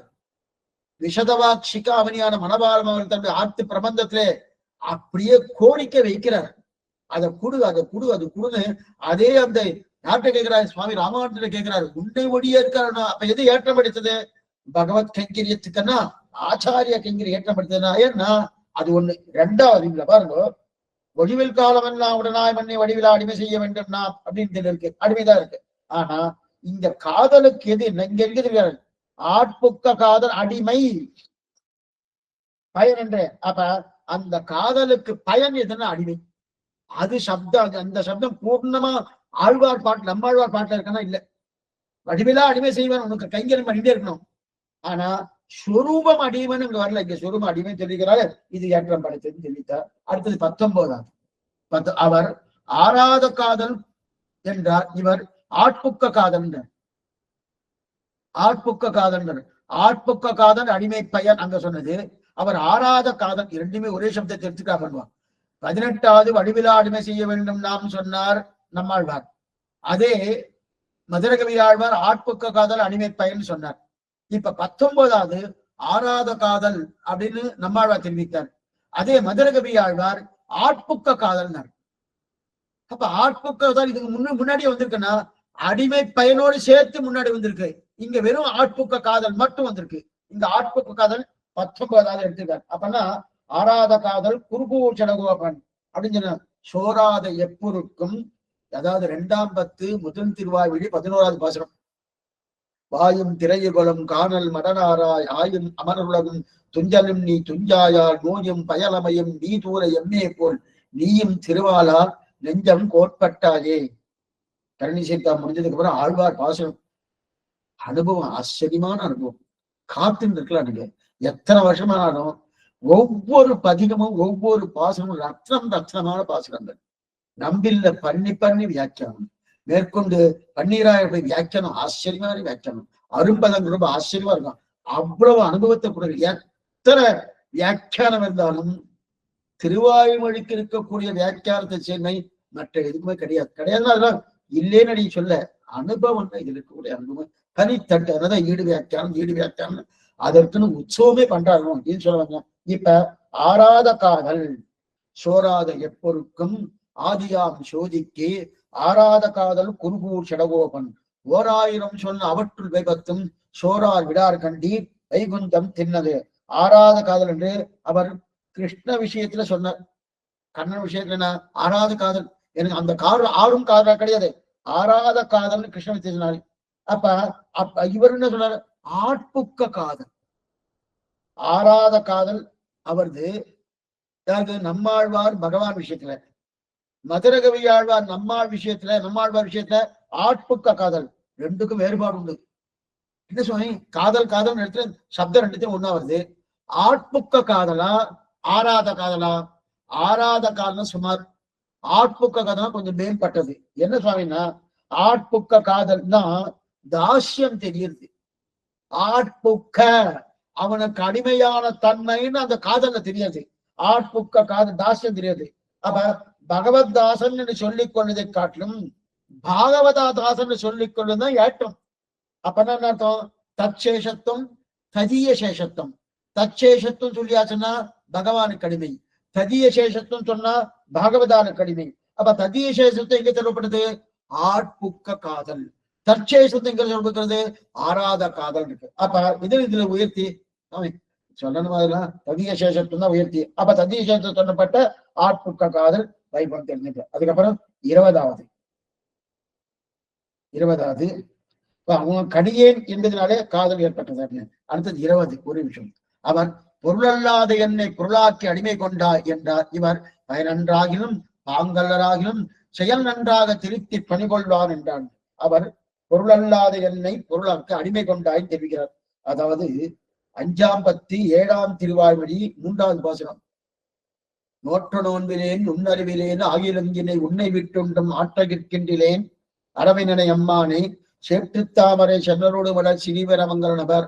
விஷதவாட்சிகா அவனியான மனபாலம் அவர்கள் தன்னுடைய ஆத்து பிரபந்தத்திலே அப்படியே கோரிக்கை வைக்கிறார். அதை குடு, அதை குடு, அது குடுன்னு. அதே அந்த யார்கிட்ட கேட்கிறாரு? சுவாமி ராமானுஜர் கேட்கிறாரு. உன்னை ஒடிய இருக்காருன்னா அப்ப எது ஏற்றம் படுத்தது? பகவத் கைங்கரியத்துக்குன்னா ஆச்சாரிய கைங்கரிய ஏற்றம் படுத்ததுன்னா ஏன்னா அது ஒண்ணு. ரெண்டாவது இல்ல பாருங்க, ஒழிவில் காலம் எல்லாம் உடனாய் மண்ணை வடிவிலா அடிமை செய்ய வேண்டும் நாம் அப்படின்னு இருக்கு, அடிமைதான் இருக்கு. ஆனா இந்த காதலுக்கு எது இங்க இருக்குது? ஆட்புக்க காதல் அடிமை பயன் என்று. அப்ப அந்த காதலுக்கு பயன் எதுன்னா அடிமை. அது சப்தம், அந்த சப்தம் பூர்ணமா ஆழ்வார் பாட்டு நம்மாழ்வார் பாட்டுல இருக்கனா இல்ல. வடிவிலா அடிமை செய்வன், உனக்கு கைங்கரியம் பண்ணிட்டே இருக்கணும். ஆனா ஸ்வரூபம் அடிமைன்னு இங்க வரல. இங்க ஸ்வரூபம் அடிமை சொல்லிக்கிறாரு. இது ஏற்றம் படைத்ததுன்னு சொல்லிட்டார். அடுத்தது 19வது. அவர் ஆராத காதல் என்றார், இவர் ஆட்புக்க காதல் என்றார். ஆட்புக்க காதல், ஆட்புக்க காதல் அடிமை பயன் அங்க சொன்னது. அவர் ஆராத காதல், இரண்டுமே ஒரே சப்தத்தை எடுத்துக்கா பண்ணுவார். 18வது வடிவிலா அடிமை செய்ய வேண்டும் நாம் சொன்னார் நம்மாழ்வார். அதே மதுரகவி ஆழ்வார் ஆட்புக்க காதல் அடிமை பயன் சொன்னார். இப்ப 19வது ஆராத காதல் அப்படின்னு நம்மாழ்வார் தெரிவித்தார். அதே மதுரகவி ஆழ்வார் ஆட்புக்க காதல்னார். அப்ப ஆட்புக்க காதல் இதுக்கு முன்னாடியே வந்திருக்குன்னா அடிமை பயனோடு சேர்த்து முன்னாடி வந்திருக்கு. இங்க வெறும் ஆட்புக்க காதல் மட்டும் வந்திருக்கு. இந்த ஆட்புக்க காதல் 19வது எடுத்துக்காரு. அப்பன்னா ஆராத காதல் குருகூச்சடகோபன் அப்படின்னு சொன்ன சோராத எப்பொருக்கும், அதாவது 2ஆம் பத்து முதல் திருவாய்மொழி 11வது பாசுரம். வாயும் திரையுகளும் காணல் மடனாராய் ஆயும் அமருலகும் துஞ்சலும் நீ துஞ்சாயால் நோயும் பயலமையும் நீ தூர எம்மே போல் நீயும் திருவாளா நெஞ்சம் கோட்பட்டாயே. கரணி சேர்த்தா முடிஞ்சதுக்கு அப்புறம் ஆழ்வார் பாசுரம் அனுபவம், ஆச்சரியமான அனுபவம். காத்துன்னு இருக்கலாம். நீங்க எத்தனை வருஷமானாலும் ஒவ்வொரு பதிகமும் ஒவ்வொரு பாசனமும் ரத்னமான பாசுரங்கள். நம்பில்ல பண்ணி வியாக்கியானம் மேற்கொண்டு பன்னீராயிரம் வியாக்கியானம், ஆச்சரியமான வியாக்கியானம். அரும்பதங்கள் ரொம்ப ஆச்சரியமா இருக்கும். அவ்வளவு அனுபவத்தை கொடுக்க எத்தனை வியாக்கியானம் இருந்தாலும் திருவாய்மொழிக்கு இருக்கக்கூடிய வியாக்கியானத்தை சேர்மை மற்ற எதுக்குமே கிடையாது. அதெல்லாம் இல்லேன்னு நீ சொல்ல, அனுபவம் தான் இது இருக்கக்கூடிய அனுபவம். தனித்தட்டு அதான் ஈடு வியாக்கியானம் அதற்குன்னு உற்சவமே பண்றாங்க அப்படின்னு சொல்லுவாங்க. இப்ப ஆராத காதல் சோராத எப்பொருக்கும் ஆதியாம் சோதிக்கு ஆராத காதல் குருகூர் சடகோபன் 1000 சொன்ன அவற்றுள் வைபத்தும் சோரார் விடார் கண்டீர் வைகுந்தம் தின்னது. ஆராத காதல் என்று அவர் கிருஷ்ண விஷயத்துல சொன்னார். கண்ணன் விஷயத்துல என்ன ஆராத காதல், எனக்கு அந்த காதல் ஆறும் காதலா கிடையாது, ஆராத காதல் கிருஷ்ண விஷயம். அப்ப இவர் என்ன சொன்னார்? ஆட்புக்க காதல். ஆராத காதல் அவரது நம்மாழ்வார் பகவான் விஷயத்துல, மதுரகவி ஆழ்வார் நம்மாழ்வார் விஷயத்துல ஆட்புக்க காதல். ரெண்டுக்கும் வேறுபாடு உண்டு. என்ன சொல்லி காதல் இடத்துல சப்தம் ரெண்டுத்தையும் ஒண்ணா வருது. ஆட்புக்க காதலா ஆராத காதலா? ஆராத காதல் சுமார், ஆட்புக்க காதலா கொஞ்சம் மேம்பட்டது. என்ன சுவாமின்னா ஆட்புக்க காதல்னா தாஸ்யம் தெரியுது. ஆட்புக்க அவனுக்கு அடிமையான தன்மைன்னு அந்த காதல்ல தெரியாது. ஆட்புக்க காதல் தாஸ்யம் தெரியாது. அப்ப பகவத் தாசன் என்று சொல்லிக் கொள்வதை காட்டிலும் பாகவதா தாசன் சொல்லிக் கொள்வதுதான் ஏற்றம். அப்ப என்ன அர்த்தம்? தற்சேஷத்துவம் ததிய சேஷத்துவம். தற்சேஷத்துவம் சொல்லியாச்சுன்னா பகவானுக்கு அடிமை, ததிய சேஷத்துவம் சொன்னா பாகவதானுக்கு அடிமை. அப்ப தத்தியசேஷத்தை எங்க சொல்லப்படுது? ஆட்புக்க காதல். தற்சேஷத்தை எங்க சொல்லப்படுகிறது? ஆராத காதல் இருக்கு. அப்ப இதுல உயர்த்தி சொல்லணும். அதெல்லாம் ததிய சேஷத்துவம் தான் உயர்த்தி. அப்ப ததிய சேஷத்தை சொல்லப்பட்ட ஆட்புக்க காதல் வைபம் தெரிஞ்சுக்க. அதுக்கப்புறம் 20வது அவங்க கடியேன் என்பதனாலே காதல் ஏற்பட்டது. அடுத்தது 20 ஒரு விஷயம். அவர் பொருளல்லாத என்னை பொருளாக்கி அடிமை கொண்டாய் என்றார். இவர் பயனன்றாகிலும் பாங்கல்லராகிலும் செயல் நன்றாக திருத்தி பணிகொள்வார் என்றான். அவர் பொருளல்லாத என்னை பொருளாக்க அடிமை கொண்டாய் தெரிவிக்கிறார். அதாவது 5ஆம் பத்தி 7ஆம் திருவாய்மொழி 3வது பாசனம். நோற்ற நோன்பிலேன் நுண்ணறிவிலேன் ஆகிலங்கினை உன்னை விட்டுண்டும் ஆற்றகிற்கின்றேன் அரவினனை அம்மானே சேட்டு தாமரை சென்னரோடு வளர் சிறிவரமங்கல நபர்.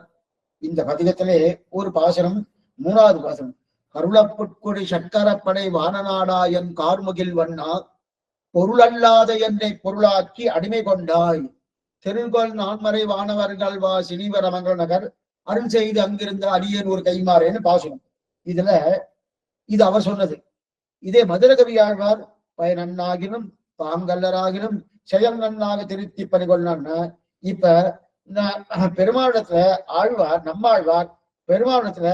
இந்த பதிகத்திலே ஒரு பாசனம், 3வது பாசனம். கருளப்புட்கொடி சக்கரப்படை வானநாடாயன் கார்முகில் வண்ணா பொருளல்லாத என்னை பொருளாக்கி அடிமை கொண்டாய் தெருகொள் நான்மறை வானவர்கள் வா சிறிவரமங்கல நகர் அருள் செய்து அங்கிருந்த அரியன் ஒரு கைமாறேன்னு பாசனம். இதுல இது அவர் சொன்னது. இதே மதுரகவியாழ்வார் பயனன்னாகிலும் பாங்கல்லராகிலும் செயல் நன்னாக திருத்தி பணிகொள்ளான்னு இப்ப பெருமாளத்துல ஆழ்வார் நம்மாழ்வார் பெருமாளத்துல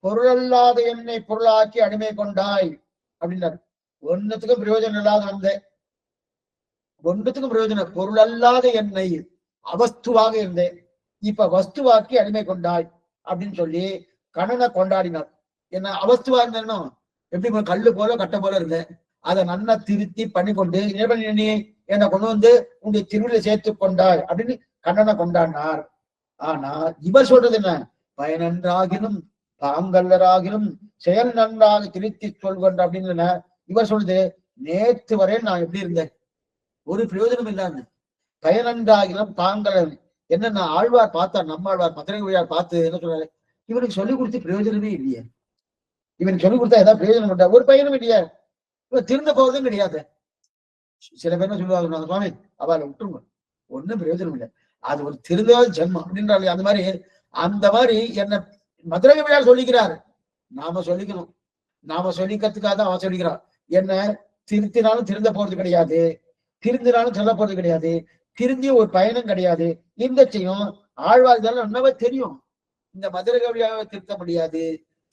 பொருளல்லாத என்னை பொருளாக்கி அடிமை கொண்டாய் அப்படின்னாரு. ஒன்னுத்துக்கும் பிரயோஜனம் இல்லாத வந்தேன், ஒன்றுத்துக்கும் பிரயோஜனம். பொருளல்லாத என்னை அவஸ்துவாக இருந்தேன், இப்ப வஸ்துவாக்கி அடிமை கொண்டாய் அப்படின்னு சொல்லி கண்ணனை கொண்டாடினார். என்ன அவஸ்துவா இருந்தேனும் எப்படி கல்லு போல கட்ட போல இருந்தேன், அதை நன்னா திருத்தி பண்ணி கொண்டு நீ என்னை கொண்டு வந்து உன்னுடைய திருவிழா சேர்த்து கொண்டாய் அப்படின்னு கண்ணனை கொண்டாடினார். ஆனா இவர் சொல்றது என்ன? பயனன்றாகிலும் பாங்கல்லராகிலும் செயல் நன்றாக திருத்தி சொல்கின்ற அப்படின்னு இவர் சொல்றது, நேற்று வரை நான் எப்படி இருந்தேன், ஒரு பிரயோஜனம் இல்லாம பயனன்றாகிலும் பாங்கலன் என்ன நான் ஆழ்வார் பார்த்தார், நம்மாழ்வார் மதுரை பார்த்து என்ன சொல்றாரு, இவனுக்கு சொல்லிக் கொடுத்து பிரயோஜனமே இல்லையே, இவனுக்கு சொல்லிக் கொடுத்தா ஏதாவது பிரயோஜனம் பண்ணா ஒரு பையனும் இல்லையா, இவன் திருந்த போவதும் கிடையாது. சில பேர் என்ன சொல்லுவாங்க, சுவாமி அவளை விட்டுருங்க ஒன்னும் பிரயோஜனம் இல்லை, அது ஒரு திருந்தாத ஜென்மம் அப்படின்றாலே அந்த மாதிரி என்ன மதுரை விழார் சொல்லிக்கிறார். நாம சொல்லிக்கணும், நாம சொல்லிக்கிறதுக்காக தான் அவன் சொல்லிக்கிறான். என்ன திருத்தினாலும் திருந்த போறது கிடையாது, திருந்தினாலும் சொல்ல போறது கிடையாது, திருந்திய ஒரு பயணம் கிடையாது. இந்த செய்யும் ஆழ்வார்கள் நன்னவே தெரியும், இந்த மதுரை கவியாவை திருத்த முடியாது,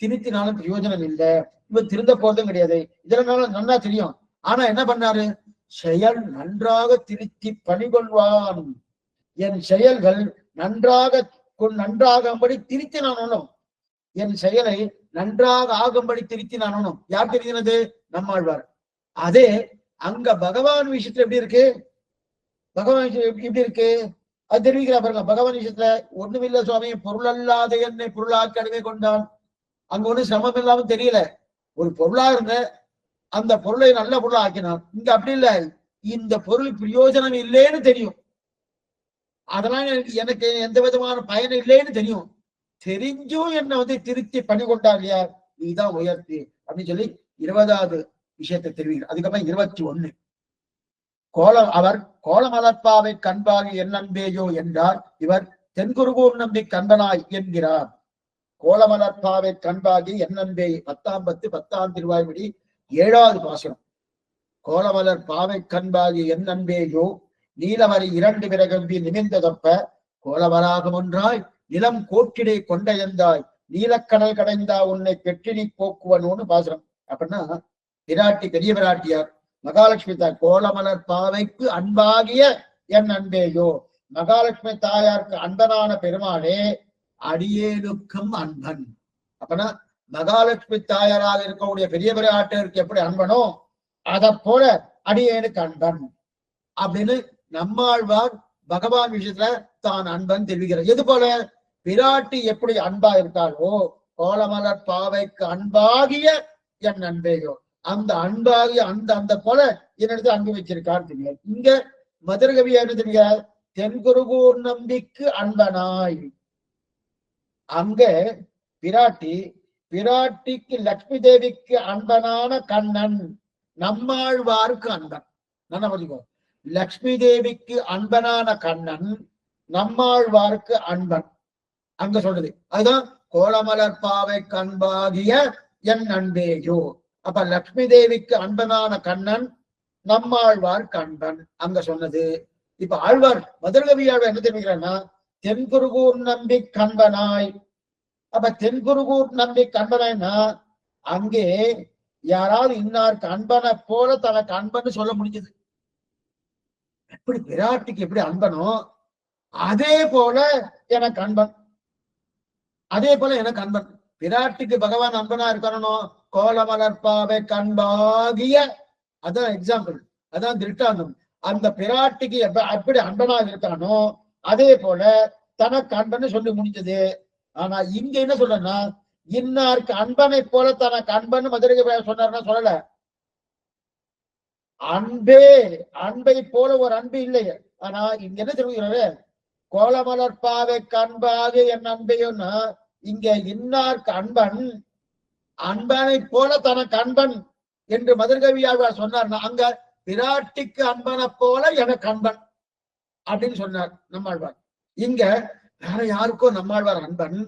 திருத்தினாலும் பிரயோஜனம் இல்லை, இவன் திருந்த போறதும் கிடையாது, இதனால நன்னா தெரியும். ஆனா என்ன பண்ணாரு, செயல் நன்றாக திருத்தி பணிகொள்வான், என் செயல்கள் நன்றாகும்படி திருத்தி நானும், என் செயலை நன்றாக ஆகும்படி திருத்தி நானும். யார் தெரிகிறது? நம்மாழ்வார். அதே அங்க பகவான் விஷயத்துல எப்படி இருக்கு, பகவான் எப்படி இருக்கு அது தெரிவிக்கிறா பாருங்க. பகவான் விஷயத்துல ஒண்ணுமில்ல சுவாமி, பொருள் அல்லாத என்னை பொருளாக்கி அடிமை கொண்டான். அங்க ஒண்ணு சிரமம் இல்லாம தெரியல, ஒரு பொருளா இருந்த அந்த பொருளை நல்ல பொருளா ஆக்கினான். இங்க அப்படி இல்லை, இந்த பொருள் பிரயோஜனம் இல்லைன்னு தெரியும், அதெல்லாம் எனக்கு எந்த விதமான பயன் இல்லைன்னு தெரியும், தெரிஞ்சும் என்ன திருத்தி பண்ணி கொண்டார் இல்லையா, நீதான் உயர்த்தி அப்படின்னு சொல்லி 20வது விஷயத்தை தெரிவிக்கிறார். அதுக்கப்புறம் 21 அவர் கோலமலர்பாவை கண்பாகி என் அன்பேயோ என்றார். இவர் தென்குருகூர் நம்பி கண்பனாய் என்கிறார். கோலமலர்பாவை கண்பாகி என் அன்பே 10ஆம் பத்து 10ஆம் திருவாய்மொழி 7வது பாசனம். கோலமலர் பாவை கண்பாகி என் அன்பேயோ நீலவரை 2 விரகம்பி நிமிர்ந்ததொப்ப கோலவராகம் ஒன்றாய் நிலம் கோட்டிடை கொண்டையந்தாய் நீலக்கடல் கடைந்தா உன்னை பெற்றினி போக்குவனோன்னு பாசுரம். அப்படின்னா பிராட்டி, பெரிய பிராட்டியார் மகாலட்சுமி தாய் கோலமலர் பாவைக்கு அன்பாகிய என் அன்பேயோ, மகாலட்சுமி தாயாருக்கு அன்பனான பெருமாளே அடியேனுக்கும் அன்பன். அப்படின்னா மகாலட்சுமி தாயாராக இருக்கக்கூடிய பெரிய பிராட்டியருக்கு எப்படி அன்பனோ அதை போல அடியேனுக்கு அன்பன் அப்படின்னு நம்மாழ்வார் பகவான் விஷயத்துல தான் அன்பன் தெரிவிக்கிறார். எது போல? பிராட்டி எப்படி அன்பா இருக்காளோ கோலமலர் பாவைக்கு அன்பாகிய என் அன்பேயோ, அந்த அன்பாகிய அந்த போல என்னிடத்துல அன்பு வச்சிருக்கான்னு தெரியாது. இங்க மதுரகவி என்ன தெரியாது, தென்குருகூர் நம்பிக்கு அன்பனாய். அங்க பிராட்டிக்கு லட்சுமி தேவிக்கு அன்பனான கண்ணன் நம்மாழ்வாருக்கு அன்பன். நல்லா புரிஞ்சுக்கோ, லட்சுமி தேவிக்கு அன்பனான கண்ணன் நம்மாழ்வாருக்கு அன்பன் அங்க சொல்றது. அதுதான் கோலமலர் பாவை கண்பாகிய என் அன்பேயோ. அப்ப லட்சுமி தேவிக்கு அன்பனான கண்ணன் நம்மாழ்வார் கண்பன் அங்க சொன்னது. இப்ப ஆழ்வார் மதுரகவி ஆழ்வார் என்ன தெரிவிக்கிறான்னா, தென்குருகூர் நம்பி கண்பனாய். அப்ப தென்குருகூர் நம்பி கண்பனாய்னா அங்கே யாராவது இன்னாருக்கு அன்பனை போல தனக்கு அன்பன்னு சொல்ல முடிஞ்சது. எப்படி பிராட்டிக்கு எப்படி அன்பனோ அதே போல எனக்கு அன்பன், அதே போல எனக்கு அன்பன். பிராட்டிக்கு பகவான் அன்பனா இருக்கணும். கோலமலர்பாவை கண்பாகிய, அதான் எக்ஸாம்பிள், அதான் திருட்டாந்தம். அந்த பிராட்டிக்கு எப்படி அன்பனாக இருக்கானோ அதே போல தனக்கு அன்பன்னு சொல்லி முடிஞ்சது. ஆனா இங்க என்ன சொல்றேன்னா, இன்னாருக்கு அன்பனை போல தனக்கு அன்பன்னு மதுரை சொன்னார்னா சொல்லல. அன்பே, அன்பை போல ஒரு அன்பு இல்லையே. ஆனா இங்க என்ன தெரிவிக்கிறாரு, கோலமலர்பாவை கண்பாக என் அன்பையோன்னா, இங்க இன்னாருக்கு அன்பன், அன்பனை போல தனக்கு அன்பன் என்று மதுரகவியாழ்வார் சொன்னார்னா, அங்க பிராட்டிக்கு அன்பனை போல எனக்கு அன்பன் அப்படின்னு சொன்னார் நம்மாழ்வார். இங்க வேற யாருக்கோ நம்மாழ்வார் அன்பன்,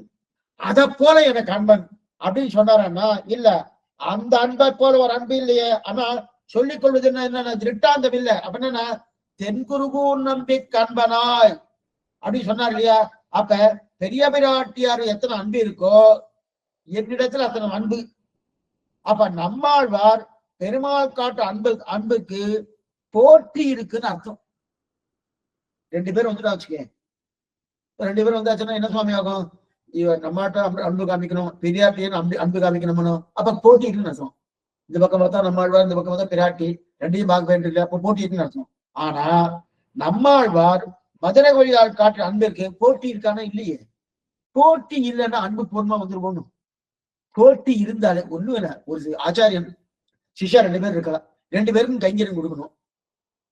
அதை போல எனக்கு அன்பன் அப்படின்னு சொன்னாரன்னா, இல்ல அந்த அன்பை போல ஒரு அன்பு இல்லையே. ஆனா சொல்லிக் கொள்வது என்ன, திருட்டாந்தம் இல்லை. அப்படின்னா தென்குருகூர் நம்பி கண்பனாய் அப்படின்னு சொன்னார் இல்லையா. அப்ப பெரிய பிராட்டியார் எத்தனை அன்பு இருக்கோ என்னிடத்துல அத்தனை அன்பு. அப்ப நம்மாழ்வார் பெருமாள் காட்டு அன்புக்கு போட்டி இருக்குன்னு அர்த்தம். ரெண்டு பேரும் வந்துட்டா வச்சுக்க, ரெண்டு பேரும் வந்தாச்சுன்னா என்ன சுவாமி ஆகும், இவன் நம்மாட்ட அன்பு காமிக்கணும், பெரியாட்டின்னு அன்பு காமிக்கணும்னு, அப்ப போட்டி இருக்குன்னு அர்த்தம். இந்த பக்கம் பார்த்தா நம்மாழ்வார், இந்த பக்கம் பார்த்தா பிராட்டி, ரெண்டையும் பார்க்க வேண்டும் இல்லையா, அப்ப போட்டி இருக்குன்னு அர்த்தம். ஆனா நம்மாழ்வார் மதுரை வழியால் காட்டுற அன்பிற்கு போட்டி இருக்கானா இல்லையே. போட்டி இல்லைன்னா அன்பு பூர்ணமா வந்துருவோம். போட்டி இருந்தாலே ஒண்ணும் இல்லை. ஒரு ஆச்சாரியன் சிஷ்யா ரெண்டு பேர் இருக்கா, ரெண்டு பேருக்கும் கைங்கரியம் கொடுக்கணும்.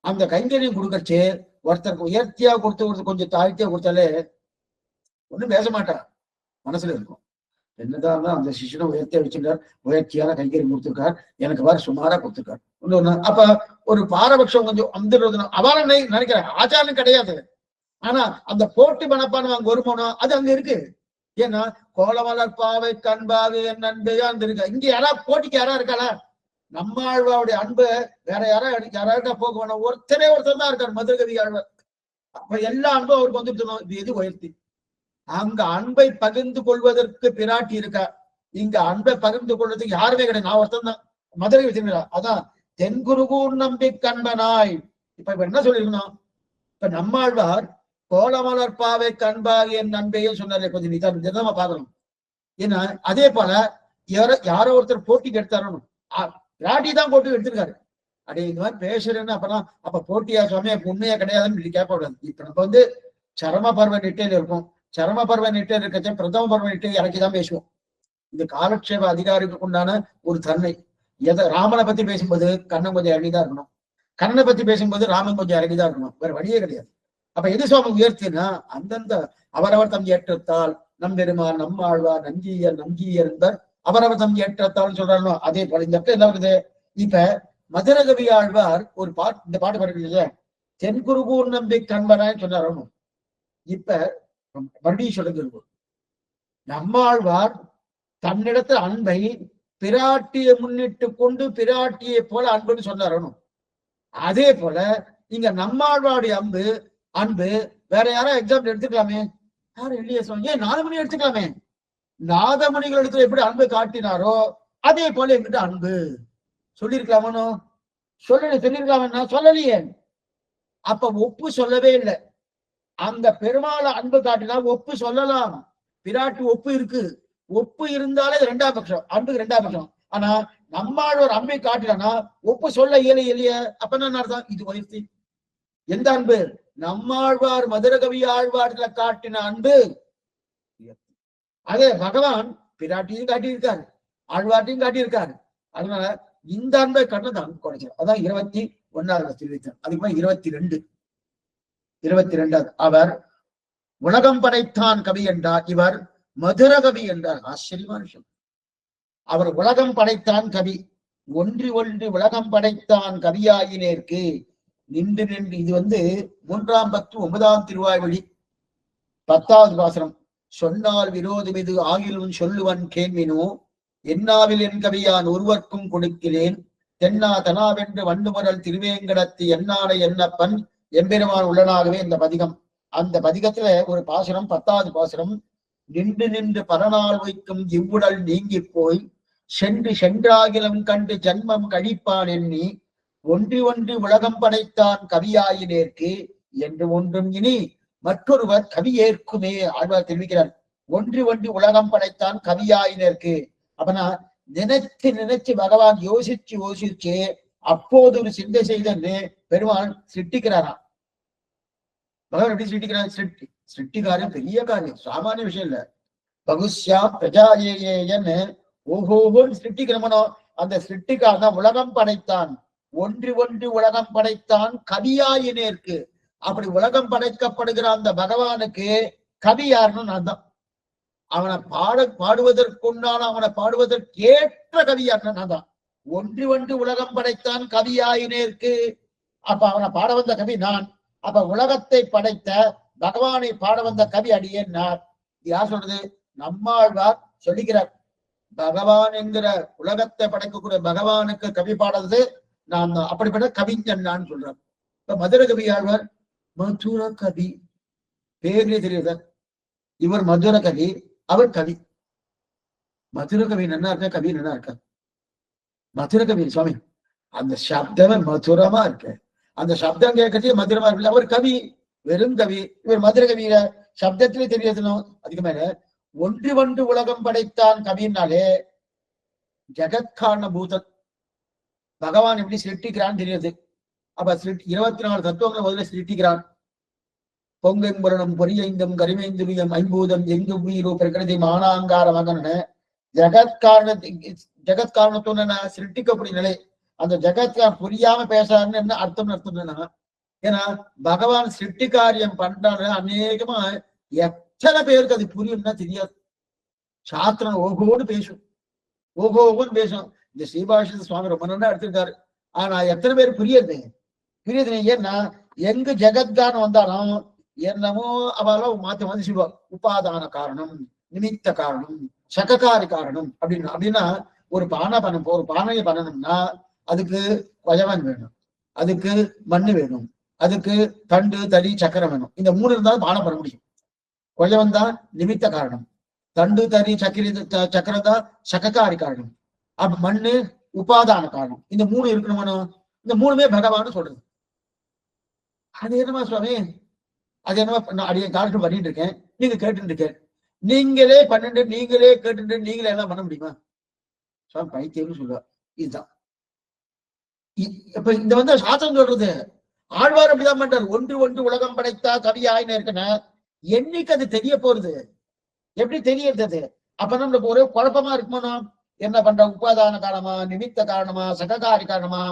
அந்த கைங்கரியம் கொடுக்கறச்சு ஒருத்தருக்கு உயர்த்தியா கொடுத்து கொஞ்சம் தாழ்த்தியா கொடுத்தாலே ஒண்ணும் பேச மாட்டார், மனசுல இருக்கும். என்னதான் அந்த சிஷ்யனை உயர்த்தியா வச்சிருக்கார், உயர்த்தியான கைங்கரியம் கொடுத்திருக்கார், எனக்கு வேற சுமாரா கொடுத்திருக்கார். ஒண்ணு அப்ப ஒரு பாரபட்சம் கொஞ்சம் வந்துடுறது அவரை நினைக்கிறேன், ஆச்சாரம் கிடையாது. ஆனா அந்த போட்டி மனப்பான்மை அங்க வருமானம் அது அங்க இருக்கு. ஏன்னா கோலமலர்பாவை கண்பாவை என் அன்பையா அங்க இருக்கு. இங்க யாராவது போட்டிக்கு யாரா இருக்காளா? நம்மாழ்வாவுடைய அன்பு வேற யாராவது போக வேணும், ஒருத்தரே ஒருத்தர் தான் இருக்காரு மதுரகவி ஆழ்வார். அப்ப எல்லா அன்பும் அவருக்கு வந்துட்டு இது எது உயர்த்தி. அங்க அன்பை பகிர்ந்து கொள்வதற்கு பிராட்டி இருக்கா, இங்க அன்பை பகிர்ந்து கொள்வதற்கு யாருமே கிடையாது, நான் ஒருத்தன் தான் மதுரை வச்சிருக்கா. அதான் தென்குருகூர் நம்பி கண்பனாய். இப்ப என்ன சொல்லிருக்கணும், இப்ப நம்மாழ்வார் கோலமலர்பாவை கண்பாகிய என் அன்பையும் சொன்னாரு. கொஞ்சம் நிதானமா பார்க்கணும். ஏன்னா அதே போல யாரோ ஒருத்தர் போட்டிக்கு எடுத்தாரணும், பிராட்டி தான் போட்டி எடுத்திருக்காரு. அப்படியே இந்த மாதிரி பேசுறேன்னு அப்பதான் அப்ப போட்டியா சுவாமி உண்மையா கிடையாதுன்னு கேட்கக்கூடாது. இப்ப நம்ம வந்து சரம பருவ நிட்டையில இருக்கும், சரம பருவ நிட்டையில இருக்கச்ச பிரதம பருவ நிட்டையை இறக்கிதான் பேசுவோம். இந்த காலக்ஷேப அதிகாரிக்கு உண்டான ஒரு தன்மை. ராமனை பத்தி பேசும்போது கண்ணன் கொஞ்சம் இறங்கிதான் இருக்கணும், கண்ணனை பத்தி பேசும்போது ராமன் கொஞ்சம் இறங்கிதான் இருக்கணும், வேற வழியே கிடையாது. அப்ப எது சுவாமி உயர்த்தினா அந்தந்த அவரவர் தம் ஏற்றத்தால் நம் பெருமாள் நம்மாழ்வார் நஞ்சியர் நஞ்சியர் என்பர் அவரவர் தம் ஏற்றத்தால் சொல்றாங்க. அதே போல இந்த என்ன இருக்குது, இப்ப மதுரகவி ஆழ்வார் ஒரு பாட்டு, இந்த பாட்டு பாடுறீங்க தென்குருகூர் நம்பி கண்பனான்னு சொன்னார். இப்ப மறுபடியும் சொல்லுங்க, நம்மாழ்வார் தன்னிடத்துல அன்பை பிராட்டியை முன்னிட்டு கொண்டு பிராட்டியை போல அன்புன்னு சொன்னாரணும். அதே போல இங்க நம்மாழ்வாருடைய அன்பு வேற யாரும் எக்ஸாம்பிள் எடுத்துக்கலாமே, யாரும் இல்லையே சொல்லுங்க, ஏன் நாதமணி எடுத்துக்கலாமே. நாதமணிகள் இடத்துல எப்படி அன்பை காட்டினாரோ அதே போல என்கிட்ட அன்பு சொல்லியிருக்கலாமோ, சொல்லியிருக்கலாமன்னா சொல்லலையே. அப்ப ஒப்பு சொல்லவே இல்லை. அந்த பெருமாளை அன்பு காட்டினா ஒப்பு சொல்லலாம், பிராட்டி ஒப்பு இருக்கு, ஒப்பு இருந்தாலே ரெண்டாம் பட்சம், அன்புக்கு ரெண்டாம் பட்சம். ஆனா நம்மாழ்வார் அன்பை காட்டினா ஒப்பு சொல்ல இல்லையே. அப்ப என்ன அர்த்தம், இது உயர்த்தி. எந்த அன்பு? நம்மாழ்வார் மதுரகவி ஆழ்வார்ல காட்டின அன்பு. அதே பகவான் பிராட்டியும் காட்டியிருக்காரு, ஆழ்வார்ட்டையும் காட்டியிருக்காரு. அதனால இந்த அன்பை கண்ணது அன்பு குறைச்சார். அதான் 21வது தெரிவித்தார். அதுக்கு மேல 22வது அவர் உலகம் படைத்தான் கவி என்றார், இவர் மதுர கவி என்றார். ஆச்சரியமான விஷயம். அவர் உலகம் படைத்தான் கவி, ஒன்றி உலகம் படைத்தான் கவியாயினேற்கு நின்று. இது வந்து 3ஆம் பத்து 9ஆம் திருவாய்மொழி 10வது பாசனம். சொன்னால் விரோதம் இது ஆகிலும் சொல்லுவன் கேள்வினோ, என்னாவில் என் கவியான் ஒருவர்க்கும் கொடுக்கிறேன், தென்னா தனாவென்று வண்டுமுரல் திருவேங்கடத்து என்னானை என்னப்பன் எம்பெருமான் உள்ளனாகவே இந்த பதிகம். அந்த பதிகத்துல ஒரு பாசுரம், 10வது பாசுரம். நின்று நின்று பரநாள் வைக்கும் இவ்வுடல் நீங்கி போய் சென்று சென்றாகிலும் கண்டு ஜன்மம் கழிப்பான் எண்ணி ஒன்றி ஒன்றி உலகம் படைத்தான் கவியாயினேற்கு என்று ஒன்றும் இனி மற்றொருவர் கவி ஏற்குமே. ஆழ்வார் தெரிவிக்கிறார். ஒன்றி ஒன்றி உலகம் படைத்தான் கவியாயினருக்கு. அப்பனா நினைச்சு நினைச்சு பகவான் யோசிச்சு யோசிச்சு அப்போது ஒரு சிந்தை செய்து பெருமாள் சிருஷ்டிக்கிறாராம். பகவான் எப்படி சிருஷ்டிக்கிறார்? சிருஷ்டி காரியம் பெரிய காரியம், சாமானிய விஷயம் இல்ல. பகுஷ்யா பிரஜாயேயன்னு ஓஹோன்னு சிருஷ்டிக்கிறமனோ அந்த சிருஷ்டிக்காரன் உலகம் படைத்தான். ஒன்றி ஒன்றி உலகம் படைத்தான் கவியாயினேற்கு. அப்படி உலகம் படைக்கப்படுகிற அந்த பகவானுக்கு கவி யாருன்னு நான் தான். அவனை பாடுவதற்குண்டான அவனை பாடுவதற்கேற்ற கவி யாருன்னு நான் தான். ஒன்றி ஒன்றி உலகம் படைத்தான் கவியாயினேற்கு. அப்ப அவனை பாட வந்த கவி நான். அப்ப உலகத்தை படைத்த பகவானை பாட வந்த கவி அடியேன் நான். யார் சொல்றது? நம்மாழ்வார் சொல்லிக்கிறார். பகவான் என்கிற உலகத்தை படைக்கக்கூடிய பகவானுக்கு கவி பாடுறது நான் தான். அப்படிப்பட்ட கவிஞன் நான் சொல்றேன். இப்ப மதுர கவி ஆழ்வார் மதுர கவி பேரே தெரியுதா? இவர் மதுர கவி, அவர் கவி. மதுர கவி நல்லா இருக்க, கவி நல்லா இருக்க. மதுர கவி சுவாமி அந்த சப்தமே மதுரமா இருக்கு. அந்த சப்தம் கேட்கறதே மதுரமா இருக்கு. அவர் கவி, வெறும் கவி. இவர் மதுர கவியில சப்தத்திலே தெரியணும். அதுக்கு மேல ஒன்றி ஒன்று உலகம் படைத்தான் கவினாலே ஜெகத்காரண பூதன் பகவான் எப்படி சிருஷ்டிக்கிறான்னு தெரியுது. அப்ப 24 தத்துவங்களை முதல்ல சிருஷ்டிக்கிறான். பொங்கெம்புரணம் பொரியைந்தும் கரிமைந்துரியம் ஐம்பூதம் எங்கு உயிரோ பிரகிருதி மானாங்கார மகன்னு ஜெகத்காரணத்தோட சிருஷ்டிக்கக்கூடிய நிலை. அந்த ஜெகத்காரன் புரியாம பேசாருன்னு என்ன அர்த்தம்னு அர்த்தம். ஏன்னா பகவான் சிருஷ்டி காரியம் பண்றாரு. அநேகமா எத்தனை பேருக்கு அது புரியும்னா தெரியாது. சாஸ்திரம் ஓகோன்னு பேசும், ஓகோன்னு பேசும். இந்த ஸ்ரீபாஷ சுவாமி ரொம்ப நல்லா எடுத்திருக்காரு. ஆனா எத்தனை பேர் புரியுது? ஏன்னா எங்க ஜெகத்காரன் வந்தாலும் என்னமோ அவெல்லாம் மாத்தி மாத்தி சொல்லுவாங்க. உபாதான காரணம், நிமித்த காரணம், சககாரி காரணம் அப்படின்னா ஒரு பானையை பண்ணணும்னா அதுக்கு கொயவன் வேணும், அதுக்கு மண்ணு வேணும், அதுக்கு தண்டு தடி சக்கரம் வேணும். இந்த 3 இருந்தாலும் பானை பண்ண முடியும். கொயவன் தான் நிமித்த காரணம், தண்டு தடி சக்கரம் தான் சககாரி காரணம், அப்ப மண்ணு உபாதான காரணம். இந்த 3 இருக்கணும்னு இந்த 3மே பகவான்னு சொல்றது. அது என்னமா சுவாமி, அது என்னமா நான் அடிய காலத்துல பண்ணிட்டு இருக்கேன், நீங்க கேட்டு இருக்கேன், நீங்களே பண்ணிட்டு நீங்களே கேட்டு நீங்களே எல்லாம் பண்ண முடியுமா? சுவாமி பைத்தியம்னு சொல்லுவா. இதுதான் இப்ப இந்த சாஸ்திரம் சொல்றது. ஆழ்வார் அப்படிதான் பண்றாரு. ஒன்று ஒன்று உலகம் படைத்தா கவியாயின்னு இருக்குன்னா என்னைக்கு அது தெரிய போறது? எப்படி தெரியறது? அப்ப நம்மளுக்கு ஒரே குழப்பமா இருக்குமோ. என்ன பண்ற? உபாதான காரணமா, நிமித்த காரணமா, சககாரி காரணமா,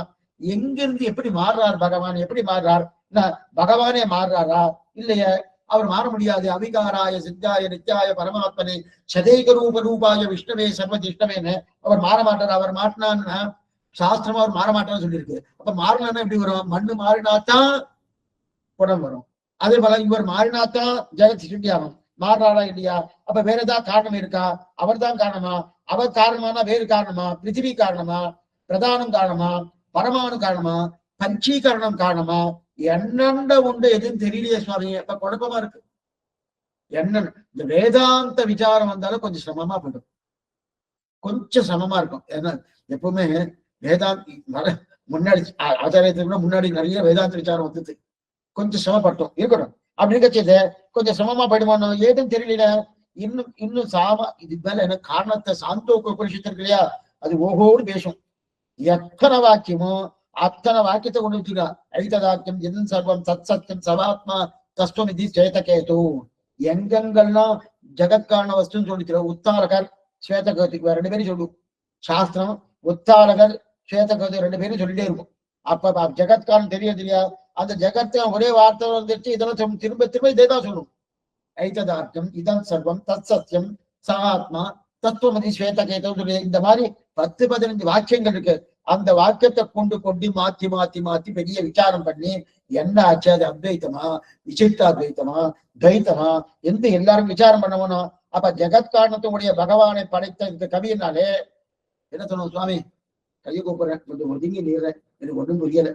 எங்கிருந்து எப்படி மாறுறார் பகவான்? எப்படி மாறுறார்? பகவானே மாறுறாரா? இல்லையே, அவர் மாற முடியாது. அவிகாராய சித்தாய நித்யாய பரமாத்மனே சதேக ரூபாய விஷ்ணவே சர்வதிஷ்ணவேன்னு அவர் மாற மாட்டார். அவர் மாட்டினான்னா சாஸ்திரமா அவர் மாற மாட்டான்னு சொல்லியிருக்கு. அப்ப மாறினா எப்படி வரும்? மண்ணு மாறினாத்தான் குடம் வரும். அதே போல இவர் மாறினாத்தான் ஜெகத் சிருஷ்டி ஆகும். மாறுறாரா இல்லையா? அப்ப வேற ஏதாவது காரணம் இருக்கா? அவர் தான் காரணமா? அவர் காரணமானா வேறு காரணமா? பிருத்திவி காரணமா? பிரதானம் காரணமா? பரமானு காரணமா? பஞ்சீகரணம் காரணமா? என்னண்ட உண்டு எதுவும் தெரியலையே சுவாமி. அப்ப குழப்பமா இருக்கு. என்ன இந்த வேதாந்த விசாரம் வந்தாலும் கொஞ்சம் சிரமமா போயிடும். கொஞ்சம் சிரமமா இருக்கும். ஏன்னா எப்பவுமே வேதாந்த முன்னாடி ஆச்சாரியத்துக்கு முன்னாடி நிறைய வேதாந்த விசாரம் வந்துது. கொஞ்சம் சிரமப்பட்டோம் இருக்கணும். அப்படின்னு கட்சியது கொஞ்சம் சிரமமா போயிடுவானோ ஏதுன்னு தெரியல. இன்னும் இதுக்கு மேல எனக்கு காரணத்தை சாந்தோக்க உபனிஷத்து இருக்கு இல்லையா, அது ஓஹோன்னு பேசும். எத்தனை வாக்கியமோ அத்தனை வாக்கியத்தை கொண்டு வச்சுக்கா. ஐததாக்கியம் எதன் சர்வம் சத் சத்தியம் சவாத்மா தஸ்வம் இது சேதகேது. எங்கெங்கெல்லாம் ஜெகத்காரண வஸ்துன்னு சொல்லிக்கிற உத்தாரகர் ஸ்வேதகேதுக்கு 2 பேரும் சொல்லுவோம். சாஸ்திரம் உத்தாரகர் ஸ்வேதகேது 2 பேரும் சொல்லிட்டே இருக்கும். அப்ப ஜெகத்காரணம் தெரியா அந்த ஜெகத்தை ஒரே வார்த்தை வந்துட்டு இதெல்லாம் திரும்ப திரும்ப இதேதான் சொல்லும். ஐததாக்கியம் இதன் சர்வம் தத் சத்தியம் சகாத்மா தத்துவமதி ஸ்வேதகேதம் சொல்லி இந்த மாதிரி 10-15 வாக்கியங்கள் இருக்கு. அந்த வாக்கியத்தை கொண்டு மாத்தி மாத்தி மாத்தி பெரிய விசாரம் பண்ணி என்ன ஆச்சு, அது அத்வைத்தமா விசிஷ்டாத்வைத்தமா துவைத்தமா எந்த எல்லாரும் விசாரம் பண்ணணும். அப்ப ஜெகத்காரணத்துடைய பகவானை படைத்த இந்த கவியினாலே என்ன சொல்லணும் சுவாமி, கையை கூப்பிடுறேன், கொஞ்சம் ஒதுங்கி நீர்றேன், எனக்கு ஒண்ணும் புரியல,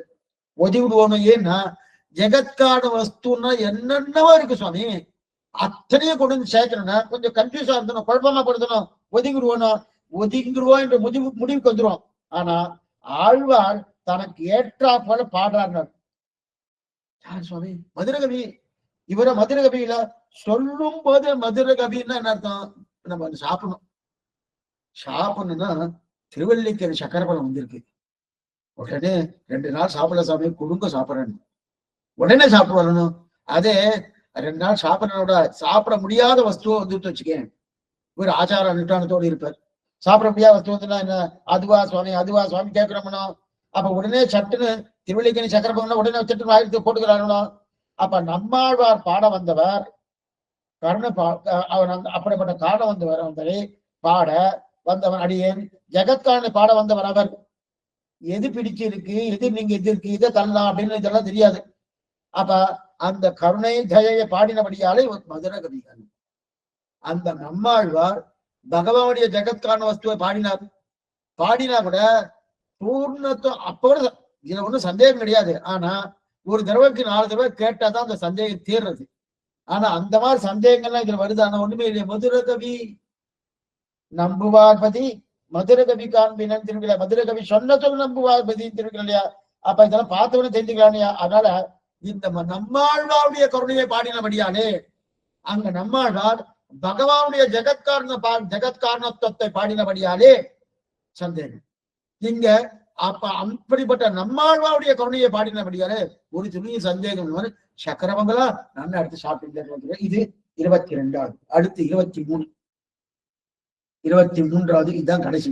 ஒதுங்கிடுவோம். ஏன்னா ஜெகத்கான வஸ்துன்னா என்னென்னவோ இருக்கு சுவாமி, அத்தனையும் கொண்டு வந்து சேர்க்கணும்னா கொஞ்சம் கன்ஃபியூஸா இருந்தணும், குழப்பமா படுத்தணும், ஒதுங்கிடுவோம் என்ற முடிவுக்கு வந்துடும். ஆனா ஆழ்வார் தனக்கு ஏற்றா போல பாடுறார். யார் சுவாமி? மதுரகவி. இவரை மதுரகவியில சொல்லும் போது மதுரகவின்னா என்ன அர்த்தம்? நம்ம சாப்பிடணும். சாப்பிடணும்னா திருவல்லிக்கேணி சக்கரபலம் வந்திருக்கு, உடனே 2 நாள் சாப்பிடல சாமி, குடும்ப சாப்பிடணும், உடனே சாப்பிட்டு வரணும். அதே 2 நாள் சாப்பிடனோட சாப்பிட முடியாத வஸ்துவ வந்துட்டு வச்சுக்கேன், ஒரு ஆச்சார அனுஷ்டானத்தோடு இருப்பார். சாப்பிட முடியாத வஸ்து வந்துன்னா என்ன, அதுவா சுவாமி அதுவா சுவாமி கேட்கிறோம்னா, அப்ப உடனே சட்டுன்னு திருவல்லிக்கேணி சக்கரபலம்னா உடனே சட்டுன்னு வாயிட்டு போட்டுக்கிறாங்களோ. அப்ப நம்மாழ்வார் பாட வந்தவர் கர்ண அவர் அப்படிப்பட்ட காண வந்தவரை பாட வந்தவன் அடியேன், ஜெகத்காரனை பாட வந்தவர் அவர். எது பிடிச்சிருக்கு, எது நீங்க எது இருக்கு, இதை தள்ளலாம் அப்படின்னு இதெல்லாம் தெரியாது. அப்ப அந்த கருணை தயையை பாடினபடியாலே மதுர கவிகள். அந்த நம்மாழ்வார் பகவானுடைய ஜெகத்காரண வஸ்துவை பாடினா கூட பூர்ணத்துவம் அப்ப கூட இதுல ஒண்ணும் சந்தேகம் கிடையாது. ஆனா ஒரு தடவைக்கு 4 தடவை கேட்டாதான் அந்த சந்தேகம் தீர்றது. ஆனா அந்த மாதிரி சந்தேகங்கள்லாம் இதுல வருது. ஆனா ஒண்ணுமே இல்லையா. மதுர கவி நம்புவார்பதி மதுர கவி காண்பினன் திருவிழா, மதுர கவி சொன்னதும் நம்புவார்பதி திருவிழா இல்லையா. அப்ப இதெல்லாம் பார்த்தவனே தெரிஞ்சுக்கலாம் இல்லையா. அதனால இந்த நம்மாழ்வாருடைய கருணையை பாடினபடியாலே அங்க நம்மாழ்வார் பகவானுடைய ஜெகத்காரணத்துவத்தை பாடினபடியாலே சந்தேகம். இங்க அப்ப அப்படிப்பட்ட நம்மாழ்வாருடைய கருணையை பாடினபடியாலே ஒரு துணிய சந்தேகம். சக்கரமங்களா நான் அடுத்து சாப்பிட்டு. இது 22வது. அடுத்து 23வது. இதுதான் கடைசி.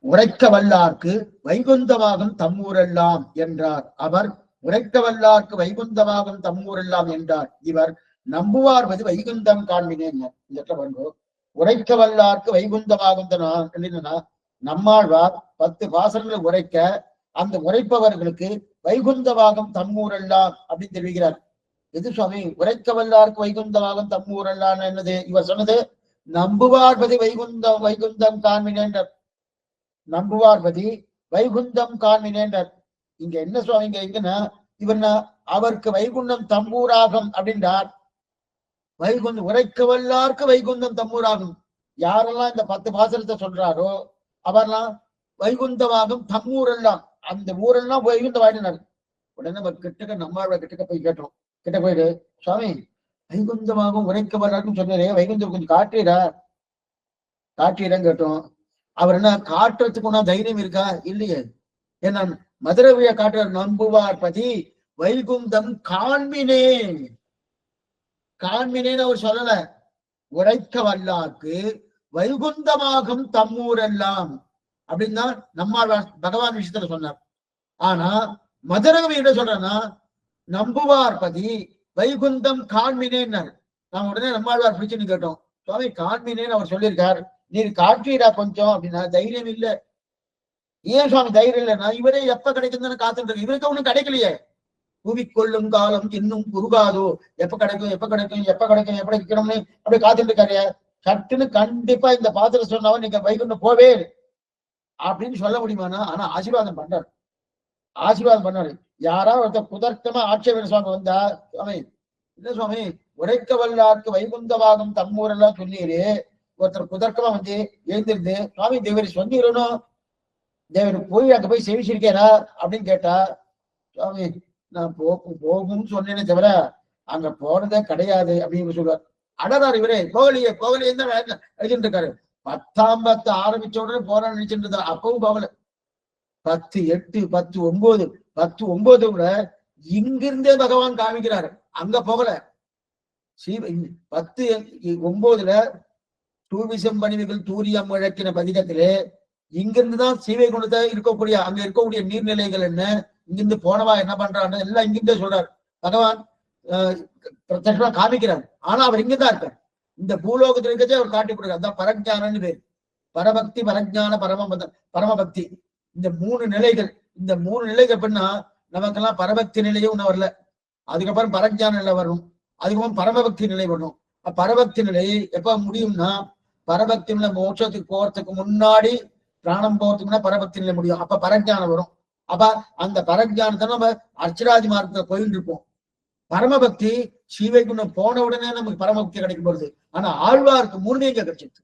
உரைக்க வல்லார்க்கு வைகுந்தமாகும் தம்மூரெல்லாம் என்றார் அவர். உரைக்க வல்லார்க்கு வைகுந்தமாகும் தம்மூரெல்லாம் என்றார் இவர். நம்புவார்வது வைகுந்தம் காண்பினேன். இந்த இடத்துல பாருங்க, உரைக்க வல்லார்க்கு வைகுந்தமாகும் என்னன்னா, நம்மாழ்வார் 10 பாசனங்களை உரைக்க அந்த உரைப்பவர்களுக்கு வைகுந்தமாகும் தம்மூரெல்லாம் அப்படின்னு தெரிவிக்கிறார். எது சுவாமி உரைக்க வல்லார்க்கு வைகுந்தமாகும் தம்மூரெல்லாம் என்னது? இவர் சொன்னது நம்புவார்பதி வைகுந்தம் காண்பினேன்றார். நம்புவார்பதி வைகுந்தம் காண்பினேன்றார். இங்க என்ன சுவாமி இங்கன்னா இவன் அவருக்கு வைகுண்டம் தம்பூராகும் அப்படின்றார். வைகுந்தம் உரைக்க வல்லார்க்கு வைகுந்தம் தம்மூராகும். யாரெல்லாம் இந்த 10 பாசனத்தை சொல்றாரோ அவரெல்லாம் வைகுந்தமாகும் தம்மூரெல்லாம், அந்த ஊரெல்லாம் வைகுந்த வாடினார். உடனே நம்ம கிட்டக்க நம்மளோட கிட்டக்க போய் கேட்டோம். கிட்ட போயிட்டு சுவாமி வைகுந்தமாகும் உரைக்க வல்லார்க்கும் சொன்னாரே, வைகுந்தம் கொஞ்சம் காட்டுறேன்னு கேட்டோம். அவர் என்ன காட்டுறதுக்கு ஒன்னா தைரியம் இருக்கா? இல்லையே. ஏன்னா மதுரவிய காட்டுற நம்புவார்பதி வைகுந்தம் காண்பினேன்னு அவர் சொல்லல. உரைக்க வல்லார்க்கு வைகுந்தமாகும் தம்மூரெல்லாம் அப்படின்னா நம்மாழ்வார் பகவான் விஷயத்துல சொன்னார். ஆனா மதுரகவி என்ன சொல்றேன்னா நம்புவார்பதி வைகுந்தம் காண்பினேன்னார். நான் உடனே நம்மாழ்வார் பிடிச்சுன்னு கேட்டோம். சுவாமி காண்பினேன்னு அவர் சொல்லியிருக்கார், நீர் காட்டுறா கொஞ்சம் அப்படின்னா. தைரியம் இல்லை. ஏன் சுவாமி தைரியம் இல்லைன்னா இவரே எப்ப கிடைக்குதுன்னு காத்துட்டு இருக்கு. இவருக்கு ஒண்ணும் கிடைக்கலையே. கூவிக்கொள்ளும் காலம் இன்னும் குறுகாதோ, எப்ப கிடைக்கும் எப்படி வைக்கணும்னு அப்படி காத்துட்டு இருக்காரு. சட்டுன்னு கண்டிப்பா இந்த பாத்திரம் சொன்னவன் நீங்க வைகுண்டம் போவே அப்படின்னு சொல்ல முடியுமானா? ஆனா ஆசீர்வாதம் பண்ணாரு. யாராவது ஒருத்தர் குதர்க்கமா ஆட்சேபன சுவாமி வந்தா, சுவாமி இல்ல சுவாமி உரைக்க வல்லார்க்கு வைகுந்தமாகும் தம்மூரெல்லாம் சொன்னீரு, ஒருத்தர் குதர்க்கமா வந்து எழுந்திருந்து சுவாமி தேவரி சொன்னீரணும், தேவரி போய் அங்க போய் சேவிச்சிருக்கேனா அப்படின்னு கேட்டா, சுவாமி நான் போகும்னு சொன்னேனே தவிர அங்க போனதே கிடையாது அப்படின்னு சொல்லுவார். அடறாரு இவரே. போகலையே தான் எழுதிட்டு இருக்காரு. 10ஆம் 10 ஆரம்பிச்ச உடனே போறான்னு நினைச்சிட்டு இருந்தா. அப்பவும் போகல. 10, 8, 10, 9 கூட இங்கிருந்தே பகவான் காமிக்கிறாரு, அங்க போகல. 10, 9 தூவிசம் பணிவுகள் தூரியம் முழக்கின பதிகத்திலே இங்கிருந்துதான் சீவை குணத்தை இருக்கக்கூடிய அங்க இருக்கக்கூடிய நீர்நிலைகள் என்ன, இங்கிருந்து போனவா என்ன பண்றான்னு எல்லாம் இங்கிருந்தே சொல்றாரு பகவான். பிரத்யட்சமா காமிக்கிறார். ஆனா அவர் இங்கதான் இருக்கார். இந்த பூலோகத்துல இருக்கச்சே அவர் காட்டி கொடுக்குறார். அதான் பரஜானன்னு பேர். பரபக்தி, பரஜான, பரமபக்தி. இந்த 3 நிலைகள். இந்த 3 நிலைகள் எப்படின்னா நமக்கெல்லாம் பரபக்தி நிலையும் ஒண்ணு வரல, அதுக்கப்புறம் பரஜான நிலை வரும், அதுக்கப்புறம் பரமபக்தி நிலை வரணும். பரபக்தி நிலை எப்ப முடியும்னா பரபக்தி நிலை மோட்சத்துக்கு போறதுக்கு முன்னாடி பிராணம் போறதுக்குன்னா பரபக்தி நிலை முடியும். அப்ப பரஜானம் வரும். அப்ப அந்த பரஜானத்தை நம்ம அர்ச்சராஜ் மார்க்கத்துல போயிட்டு இருப்போம். பரமபக்தி ஸ்ரீவைகுண்டம் போன உடனே நமக்கு பரமபக்தி கிடைக்கும் போது. ஆனா ஆழ்வாருக்கு மூணுமே இங்க கிடைச்சிருக்கு.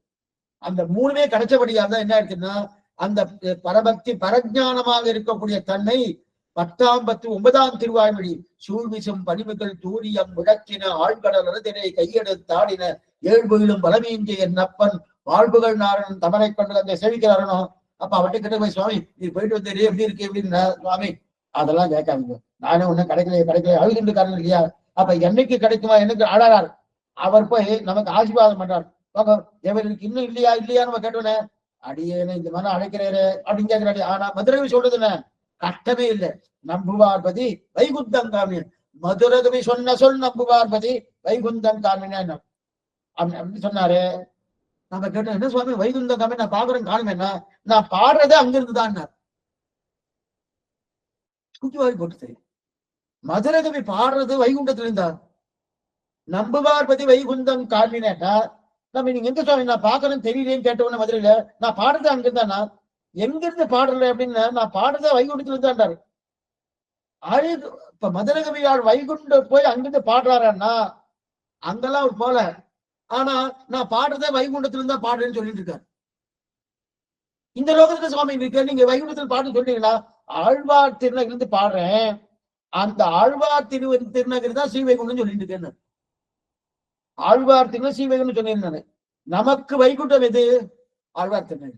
அந்த மூணுமே கிடைச்சபடியால் தான் என்ன இருக்குன்னா அந்த பரபக்தி பரஜானமாக இருக்கக்கூடிய தன்மை 10, 9 திருவாய்மொழி சூழ்விசும் பணிவுகள் தூரியம் முழக்கின ஆழ்கடல் திரை கையெடுத்தாடின ஏழ்பொயிலும் பலமீஞ்சிய நப்பன் வாழ்வுகள் நாரணன் தமரை கொண்டு அந்த சேவிக்கிறாரனோ. அப்ப அவர்கிட்ட கிட்ட போய் சுவாமி நீ போயிட்டு வந்தீரு எப்படி இருக்கு எப்படின்னா சுவாமி அதெல்லாம் கேட்காதீங்க, நானே ஒண்ணும் கிடைக்கல அழுகின்ற காரணம் இல்லையா. அப்ப என்னைக்கு கிடைக்குமா என்னைக்கு ஆடாரார் அவர் போய் நமக்கு ஆசீர்வாதம் பண்றார். எவருக்கு இன்னும் இல்லையா நம்ம கேட்டோன்னே அடியேன்னு இந்த மாதிரி அழைக்கிறாரு அப்படின்னு கேட்கிறாரு. ஆனா மதுரகவி சொல்றது என்ன, கஷ்டமே இல்லை. நம்புவார்பதி வைகுந்தம் காமின், மதுரகவி சொன்ன சொல் நம்புவார்பதி வைகுந்தம் காமின் அப்படின்னு சொன்னாரு. நம்ம கேட்டோம் என்ன சுவாமி வைகுந்தம் காமின் நான் பாக்குறேன் காணுமேன்னா, நான் பாடுறதே அங்கிருந்துதான் தூக்கிவாரி போட்டு. மதுரகவி பாடுறது வைகுண்டத்துல இருந்தார். நம்புவார்பதி வைகுந்தம் காமினேன்னா நம்ம நீங்க எங்க சுவாமி நான் பாக்குறேன்னு தெரியலேன்னு கேட்டவன மதுரையில நான் பாடுறது அங்கிருந்தானா, எங்கிருந்து பாடுறேன் அப்படின்னா நான் பாடுறத வைகுண்டத்துல இருந்தாண்டாரு. இப்ப மதுரகவியால் வைகுண்ட போய் அங்கிருந்து பாடுறாருன்னா அங்கெல்லாம் அவர் போல. ஆனா நான் பாடுறத வைகுண்டத்துல இருந்தா பாடுறேன்னு சொல்லிட்டு இருக்காரு. இந்த லோகத்துல சுவாமி இருக்கு நீங்க வைகுண்டத்துல பாடு சொல்றீங்களா, ஆழ்வார் திருநகர் இருந்து பாடுறேன், அந்த ஆழ்வார் திருநகர் தான் ஸ்ரீவைகுண்டம் சொல்லிட்டு இருக்கேன். ஆழ்வார் திருநகர் ஸ்ரீவைகுண்டம் சொல்லியிருந்தாரு. நமக்கு வைகுண்டம் எது, ஆழ்வார் திருநகரி.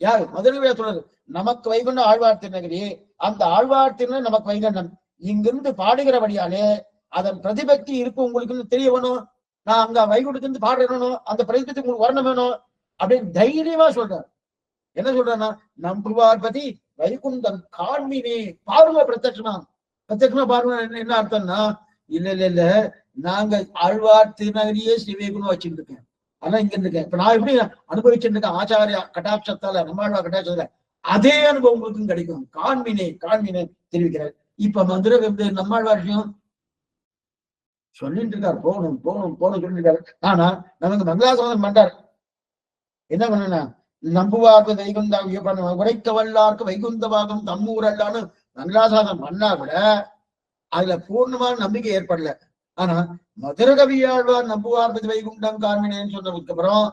யாரு மதுரை சொல்றது, நமக்கு வைகுண்டம் ஆழ்வார் திருநகரி. அந்த ஆழ்வார் திருநகர் நமக்கு வைகுண்டம். இங்கிருந்து பாடுகிறபடியாலே அதன் பிரதிபக்தி இருக்கு உங்களுக்கு தெரிய வேணும். நான் அங்க வைகுண்டத்திலிருந்து பாடுறேனும் அந்த பிரதிபக்தி உங்களுக்கு வரணும் வேணும் அப்படின்னு தைரியமா சொல்றாரு. என்ன சொல்றேன்னா நம்புவார் பதி வைகுண்டம் காண்மினே பாருங்க பிரத்யட்சமா. பிரத்யட்சமா பாருங்க என்ன அர்த்தம்னா இல்ல நாங்க ஆழ்வார் திருநகரியே ஸ்ரீவைகுண்டம் வச்சுட்டு இருக்கேன். ஆனா இங்க இருக்கேன் இப்ப நான் எப்படி அனுபவிச்சுட்டு இருக்கேன் ஆச்சாரியா கட்டாட்சத்தால நம்மாழ்வார் கட்டாட்சத்தால அதே அனுபவம் உங்களுக்கும் கிடைக்கும். காண்மினே தெரிவிக்கிறார். இப்ப மதுரை நம்மாழ்வார் விஷயம் சொல்லிட்டு இருக்காரு, போகணும் சொல்லிட்டு இருக்காரு. ஆனா நமக்கு மங்களாசாதனம் பண்றாரு. என்ன பண்ணா நம்புவார்க்கு வைகுந்தம் உரைக்க வல்லாருக்கு வைகுந்தவாகம் தம்மூர் அல்லான்னு மங்களாசாதனம் பண்ணா கூட அதுல பூர்ணமான நம்பிக்கை ஏற்படல. ஆனா மதுரகவியாழ்வார் நம்புவார்பதி வைகுண்டம் காண்மினேன்னு சொன்னதுக்கு அப்புறம்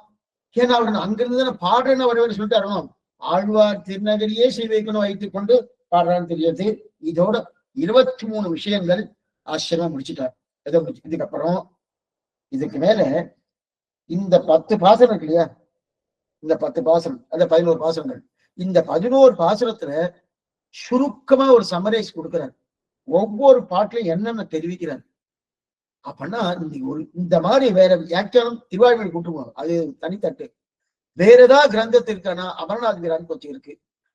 ஏன்னா அவரு அங்கிருந்து பாடுறேன்னு வரவேன்னு சொல்லிட்டு வரணும். ஆழ்வார் திருநகரியே ஸ்ரீவைகுண்டம் வைத்துக் கொண்டு பாடுறான்னு தெரியாது. இதோட 23 விஷயங்கள் ஆசிரமம் முடிச்சுட்டார். இதுக்கப்புறம் இதுக்கு மேல இந்த 10 பாசனம் இருக்கு இல்லையா, இந்த 10 பாசனம் அந்த 11 பாசனங்கள், இந்த 11 பாசனத்துல சுருக்கமா ஒரு சமரைஸ் கொடுக்கிறார். ஒவ்வொரு பாட்டிலையும் என்னென்ன தெரிவிக்கிறார் அப்படின்னா இந்த மாதிரி வேற வியாக்கியானம் திருவாய்மொழி கூட்டுவாங்க, அது தனித்தட்டு. வேற ஏதாவது கிரந்தத்திற்கான அமரநாத் வீரான் கொஞ்சம் இருக்கு,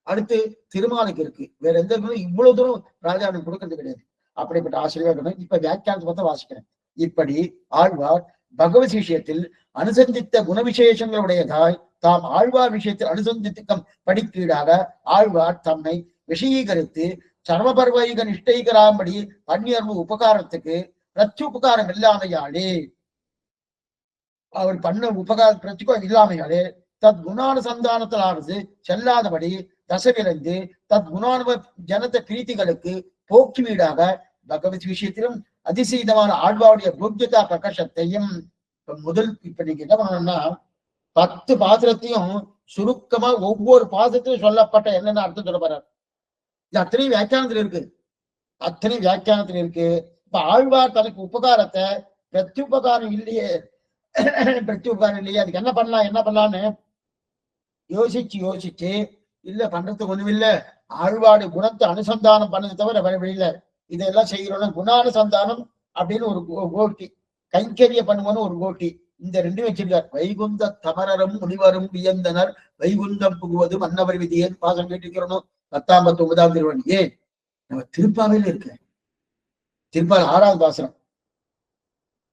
அடுத்து திருமாலுக்கு இருக்கு. வேற எந்த இவ்வளவு தூரம் ராஜாவின் கொடுக்கறது கிடையாது. அப்படிப்பட்ட ஆசிரியர் இப்ப வியாக்கியானத்தை பார்த்தா வாசிக்கிறேன். இப்படி ஆழ்வார் பகவத் விஷயத்தில் அனுசந்தித்த குணவிசேஷங்களுடையதாய் தாம் ஆழ்வார் விஷயத்தில் அனுசந்தித்துக்கம் படிக்கீடாக ஆழ்வார் தம்மை விஷயீகரித்து சர்வபர்வைக நிஷ்டைகராம்படி பன்னியர்வு உபகாரத்துக்கு பிரத்யுபகாரம் இல்லாமையாலே, அவர் பண்ண உபகார பிரத்யுகம் இல்லாமையாலே தத் குணானுசந்தானத்திலானது செல்லாதபடி தசவிரைந்து தத் குணானுப ஜனத்த பிரீத்திகளுக்கு போக்கி வீடாக பகவத் விஷயத்திலும் அதிசீதமான ஆழ்வாருடைய போக்கியதா பிரகாசத்தையும் முதல் இப்ப நீங்க என்ன பண்ணணும்னா 10 பாத்திரத்தையும் சுருக்கமா ஒவ்வொரு பாத்திரத்திலும் சொல்லப்பட்ட என்னென்ன அர்த்தம் சொல்ல போறார். இது அத்தனையும் வியாக்கியானத்துல இருக்கு, அத்தனையும் வியாக்கியானத்துல இருக்கு. இப்ப ஆழ்வார் தனக்கு உபகாரத்தை பிரத்யுபகாரம் இல்லையே அதுக்கு என்ன பண்ணலாம்னு யோசிச்சு இல்ல பண்றதுக்கு ஒண்ணும் இல்ல, ஆழ்வாடு குணத்தை அனுசந்தானம் பண்ணது தவிர வர வழியில இதெல்லாம் செய்யறோம்னா குணானுசந்தானம் அப்படின்னு ஒரு கோட்டி, கைங்கரிய பண்ணுவோன்னு ஒரு கோட்டி, இந்த ரெண்டும் வச்சிருக்கார். வைகுந்த தமரரும் முனிவரும் வியந்தனர் வைகுந்தம் புகுவது மன்னவர் விதியேன் பாசம் கேட்டிருக்கிறோம் 10, 19 திருவண்ணி. ஏன் நம்ம திருப்பாவையில இருக்க திருப்பாவை 6வது பாசனம்,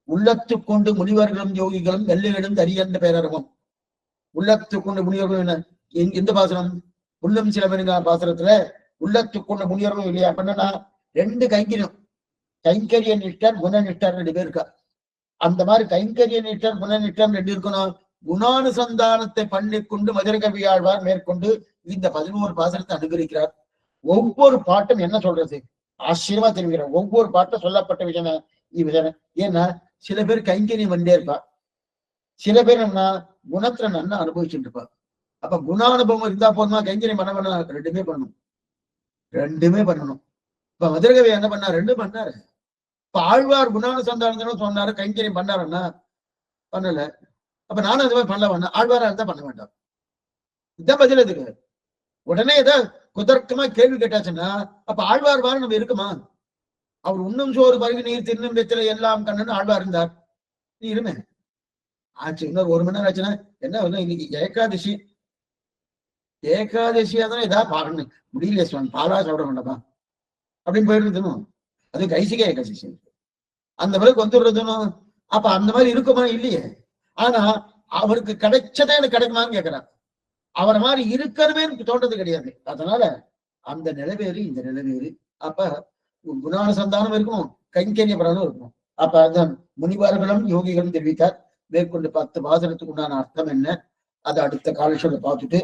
உள்ளத்து கொண்டு முனிவர்களும் யோகிகளும் வெள்ளையிடும் தரியன்ற பேரரவம். உள்ளத்து கொண்டு முனிவர்களும் எந்த பாசனம், உள்ளம் சிலவருங்க பாசனத்துல உள்ளத்து கொண்டு முனிவர்களும் இல்லையா பண்ணனா 2 கைங்கரியம், கைங்கரிய நிஷ்டர் குண நிஷ்டர் 2 பேர் இருக்கா. அந்த மாதிரி கைங்கரிய நிஷ்டர் குண நிஷ்டர் 2 இருக்கணும். குணானுசந்தானத்தை பண்ணி கொண்டு மதுரகவி ஆழ்வார் மேற்கொண்டு இந்த 11 பாசுரத்தை அனுகிரகிக்கிறார். ஒவ்வொரு பாட்டும் என்ன சொல்றது ஆச்சரியமா தெரிவிக்கிறார். ஒவ்வொரு பாட்டும் சொல்லப்பட்ட விஷயம். ஏன்னா சில பேர் கைங்கரியம் வந்தே இருப்பா, சில பேர் என்ன குணத்துல நல்லா அனுபவிச்சுட்டு இருப்பா. அப்ப குணானுபவம் இருந்தா போதுமா கைங்கரியம் பண்ண வேணாம், ரெண்டுமே பண்ணணும். இப்ப மதுரகவி என்ன பண்ணா, ரெண்டும் பண்ணாரு. இப்ப ஆழ்வார் குணானுசந்தானம் சொன்னாரு, கைங்கரியம் பண்ணாருன்னா பண்ணல. அப்ப நானும் அது மாதிரி பண்ணல வேண்டாம், ஆழ்வாரா இருந்தா பண்ண வேண்டாம். இதுதான் பதில். அதுக்கு உடனே ஏதாவது குதர்க்கமா கேள்வி கேட்டாச்சுன்னா அப்ப ஆழ்வார் வாரம் நம்ம இருக்குமா? அவர் உண்ணும் சோறு பருகி நீர் தின்னும் வெத்தில எல்லாம் கண்ணுன்னு ஆழ்வார் இருந்தார். நீ இருமே ஆச்சு. இன்னொரு 1 மணி நேரம் ஆச்சுன்னா என்ன இன்னைக்கு ஏகாதசியா தானே ஏதாவது பாருங்க முடியல சுவாமி, பாலா சாப்பிட வேண்டாமா அப்படின்னு போயிட்டு அது கைசிக ஏகாதசி அந்த மாதிரி வந்துடுறதுனும். அப்ப அந்த மாதிரி இருக்குமா? இல்லையே. ஆனா அவருக்கு கிடைச்சதே எனக்கு கிடைக்குமான்னு கேட்கிறார். அவரை மாதிரி இருக்கணுமே எனக்கு தோன்றது கிடையாது. அதனால அந்த நிலைவேறு இந்த நிலைவேறு. அப்ப குணானுசந்தானம் இருக்கணும், கைங்கரிய பலனும் இருக்கணும். அப்ப அந்த முனிவர்களும் யோகிகளும் தெரிவித்தார். மேற்கொண்டு 10 பாசனத்துக்கு உண்டான அர்த்தம் என்ன, அதை அடுத்த காலத்துல பார்த்துட்டு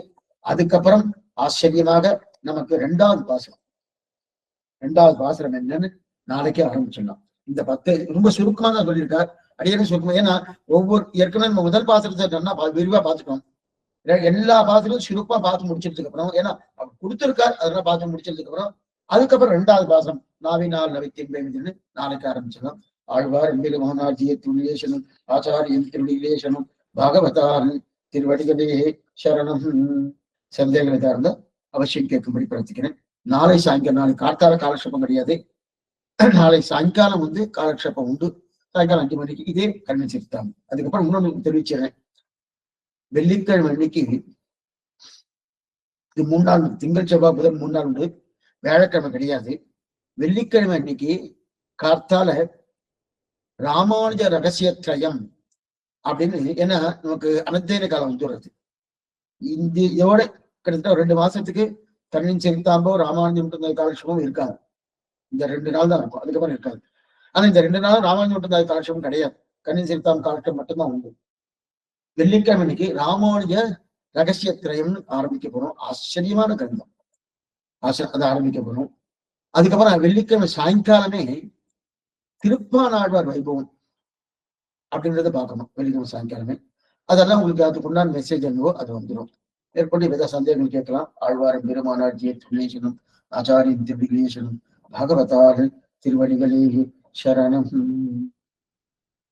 அதுக்கப்புறம் ஆச்சரியமாக நமக்கு 2வது பாசனம் என்னன்னு நாளைக்கே ஆரம்பிச்சிடலாம். இந்த 10 ரொம்ப சுருக்கமா தான் சொல்லியிருக்கார். அடியே சுருக்கமா. ஏன்னா ஏற்கனவே நம்ம முதல் பாசனத்தை நல்லா விரிவா பார்த்துட்டோம். எல்லா பாசனமும் சுருக்கமா பார்த்து முடிச்சதுக்கு அப்புறம், ஏன்னா அவர் கொடுத்திருக்கார், அதெல்லாம் பார்த்து முடிச்சதுக்கு அப்புறம் அதுக்கப்புறம் 2வது பாசனம் நாவினால் நவித்தின்னு நாளைக்கு ஆரம்பிச்சிடலாம். ஆழ்வார் எம்பெருமானார்ஜிய திருவிலேசனும் ஆச்சாரியம் திருவிலேசனும் பாகவதாரன் திருவடிகளே சரணம். சந்தேகம் எதா இருந்தா அவசியம் கேட்கும்படி பிரார்த்திக்கிறேன். நாளை சாயங்காலம், நாளை கார்த்தால காலக்ஷேபம் கிடையாது, நாளை சாயங்காலம் காலக்ஷேபம் உண்டு. சாயங்காலம் 5 மணிக்கு இதே கல்வி சிறுத்தாங்க. அதுக்கப்புறம் இன்னொன்று தெரிவிச்சிடறேன். வெள்ளிக்கிழமை அன்னைக்கு இது 3 நாள், திங்கள் செவ்வாய் புதன் 3 நாள் உண்டு, வியாழக்கிழமை கிடையாது. வெள்ளிக்கிழமை அன்னைக்கு கார்த்தால ராமானுஜ ரகசியத்ரயம் அப்படின்னு, ஏன்னா நமக்கு அனத்தியன காலம் வந்துடுறது. இதோட கிட்டத்தட்ட 2 மாசத்துக்கு தன்னின் செலுத்தாம்போ ராமானுஜம் காலட்சேபம் இருக்காது. இந்த 2 நாள் தான் இருக்கும், அதுக்கப்புறம் இருக்காது. ஆனா இந்த 2 நாள் ராமானுஜம் காலட்சேபம் கிடையாது, கண்ணின் செலுத்தாம் காலட்சேபம் மட்டும்தான் உண்டு. வெள்ளிக்கிழமை அன்னைக்கு ராமானுஜ ரகசியத்திரயம்னு ஆரம்பிக்க போறோம். ஆச்சரியமான கிரந்தம், அதை ஆரம்பிக்க போறோம். அதுக்கப்புறம் வெள்ளிக்கிழமை சாயங்காலமே திருப்பானாழ்வார் வைபவம் அப்படின்றத பார்க்கணும். வெள்ளிக்கிழமை சாயங்காலமே அதெல்லாம் உங்களுக்கு அதுக்குண்டான மெசேஜ் என்னவோ அது வந்துடும். மேற்கொண்டு ஏதாவது சந்தேகங்கள் கேட்கலாம். ஆழ்வாரம் பெருமானார்ஜிய திருநேசனும் ஆச்சாரியின் திருவிலேசனும் பாகவதார்கள் திருவடிகளே சரணம்.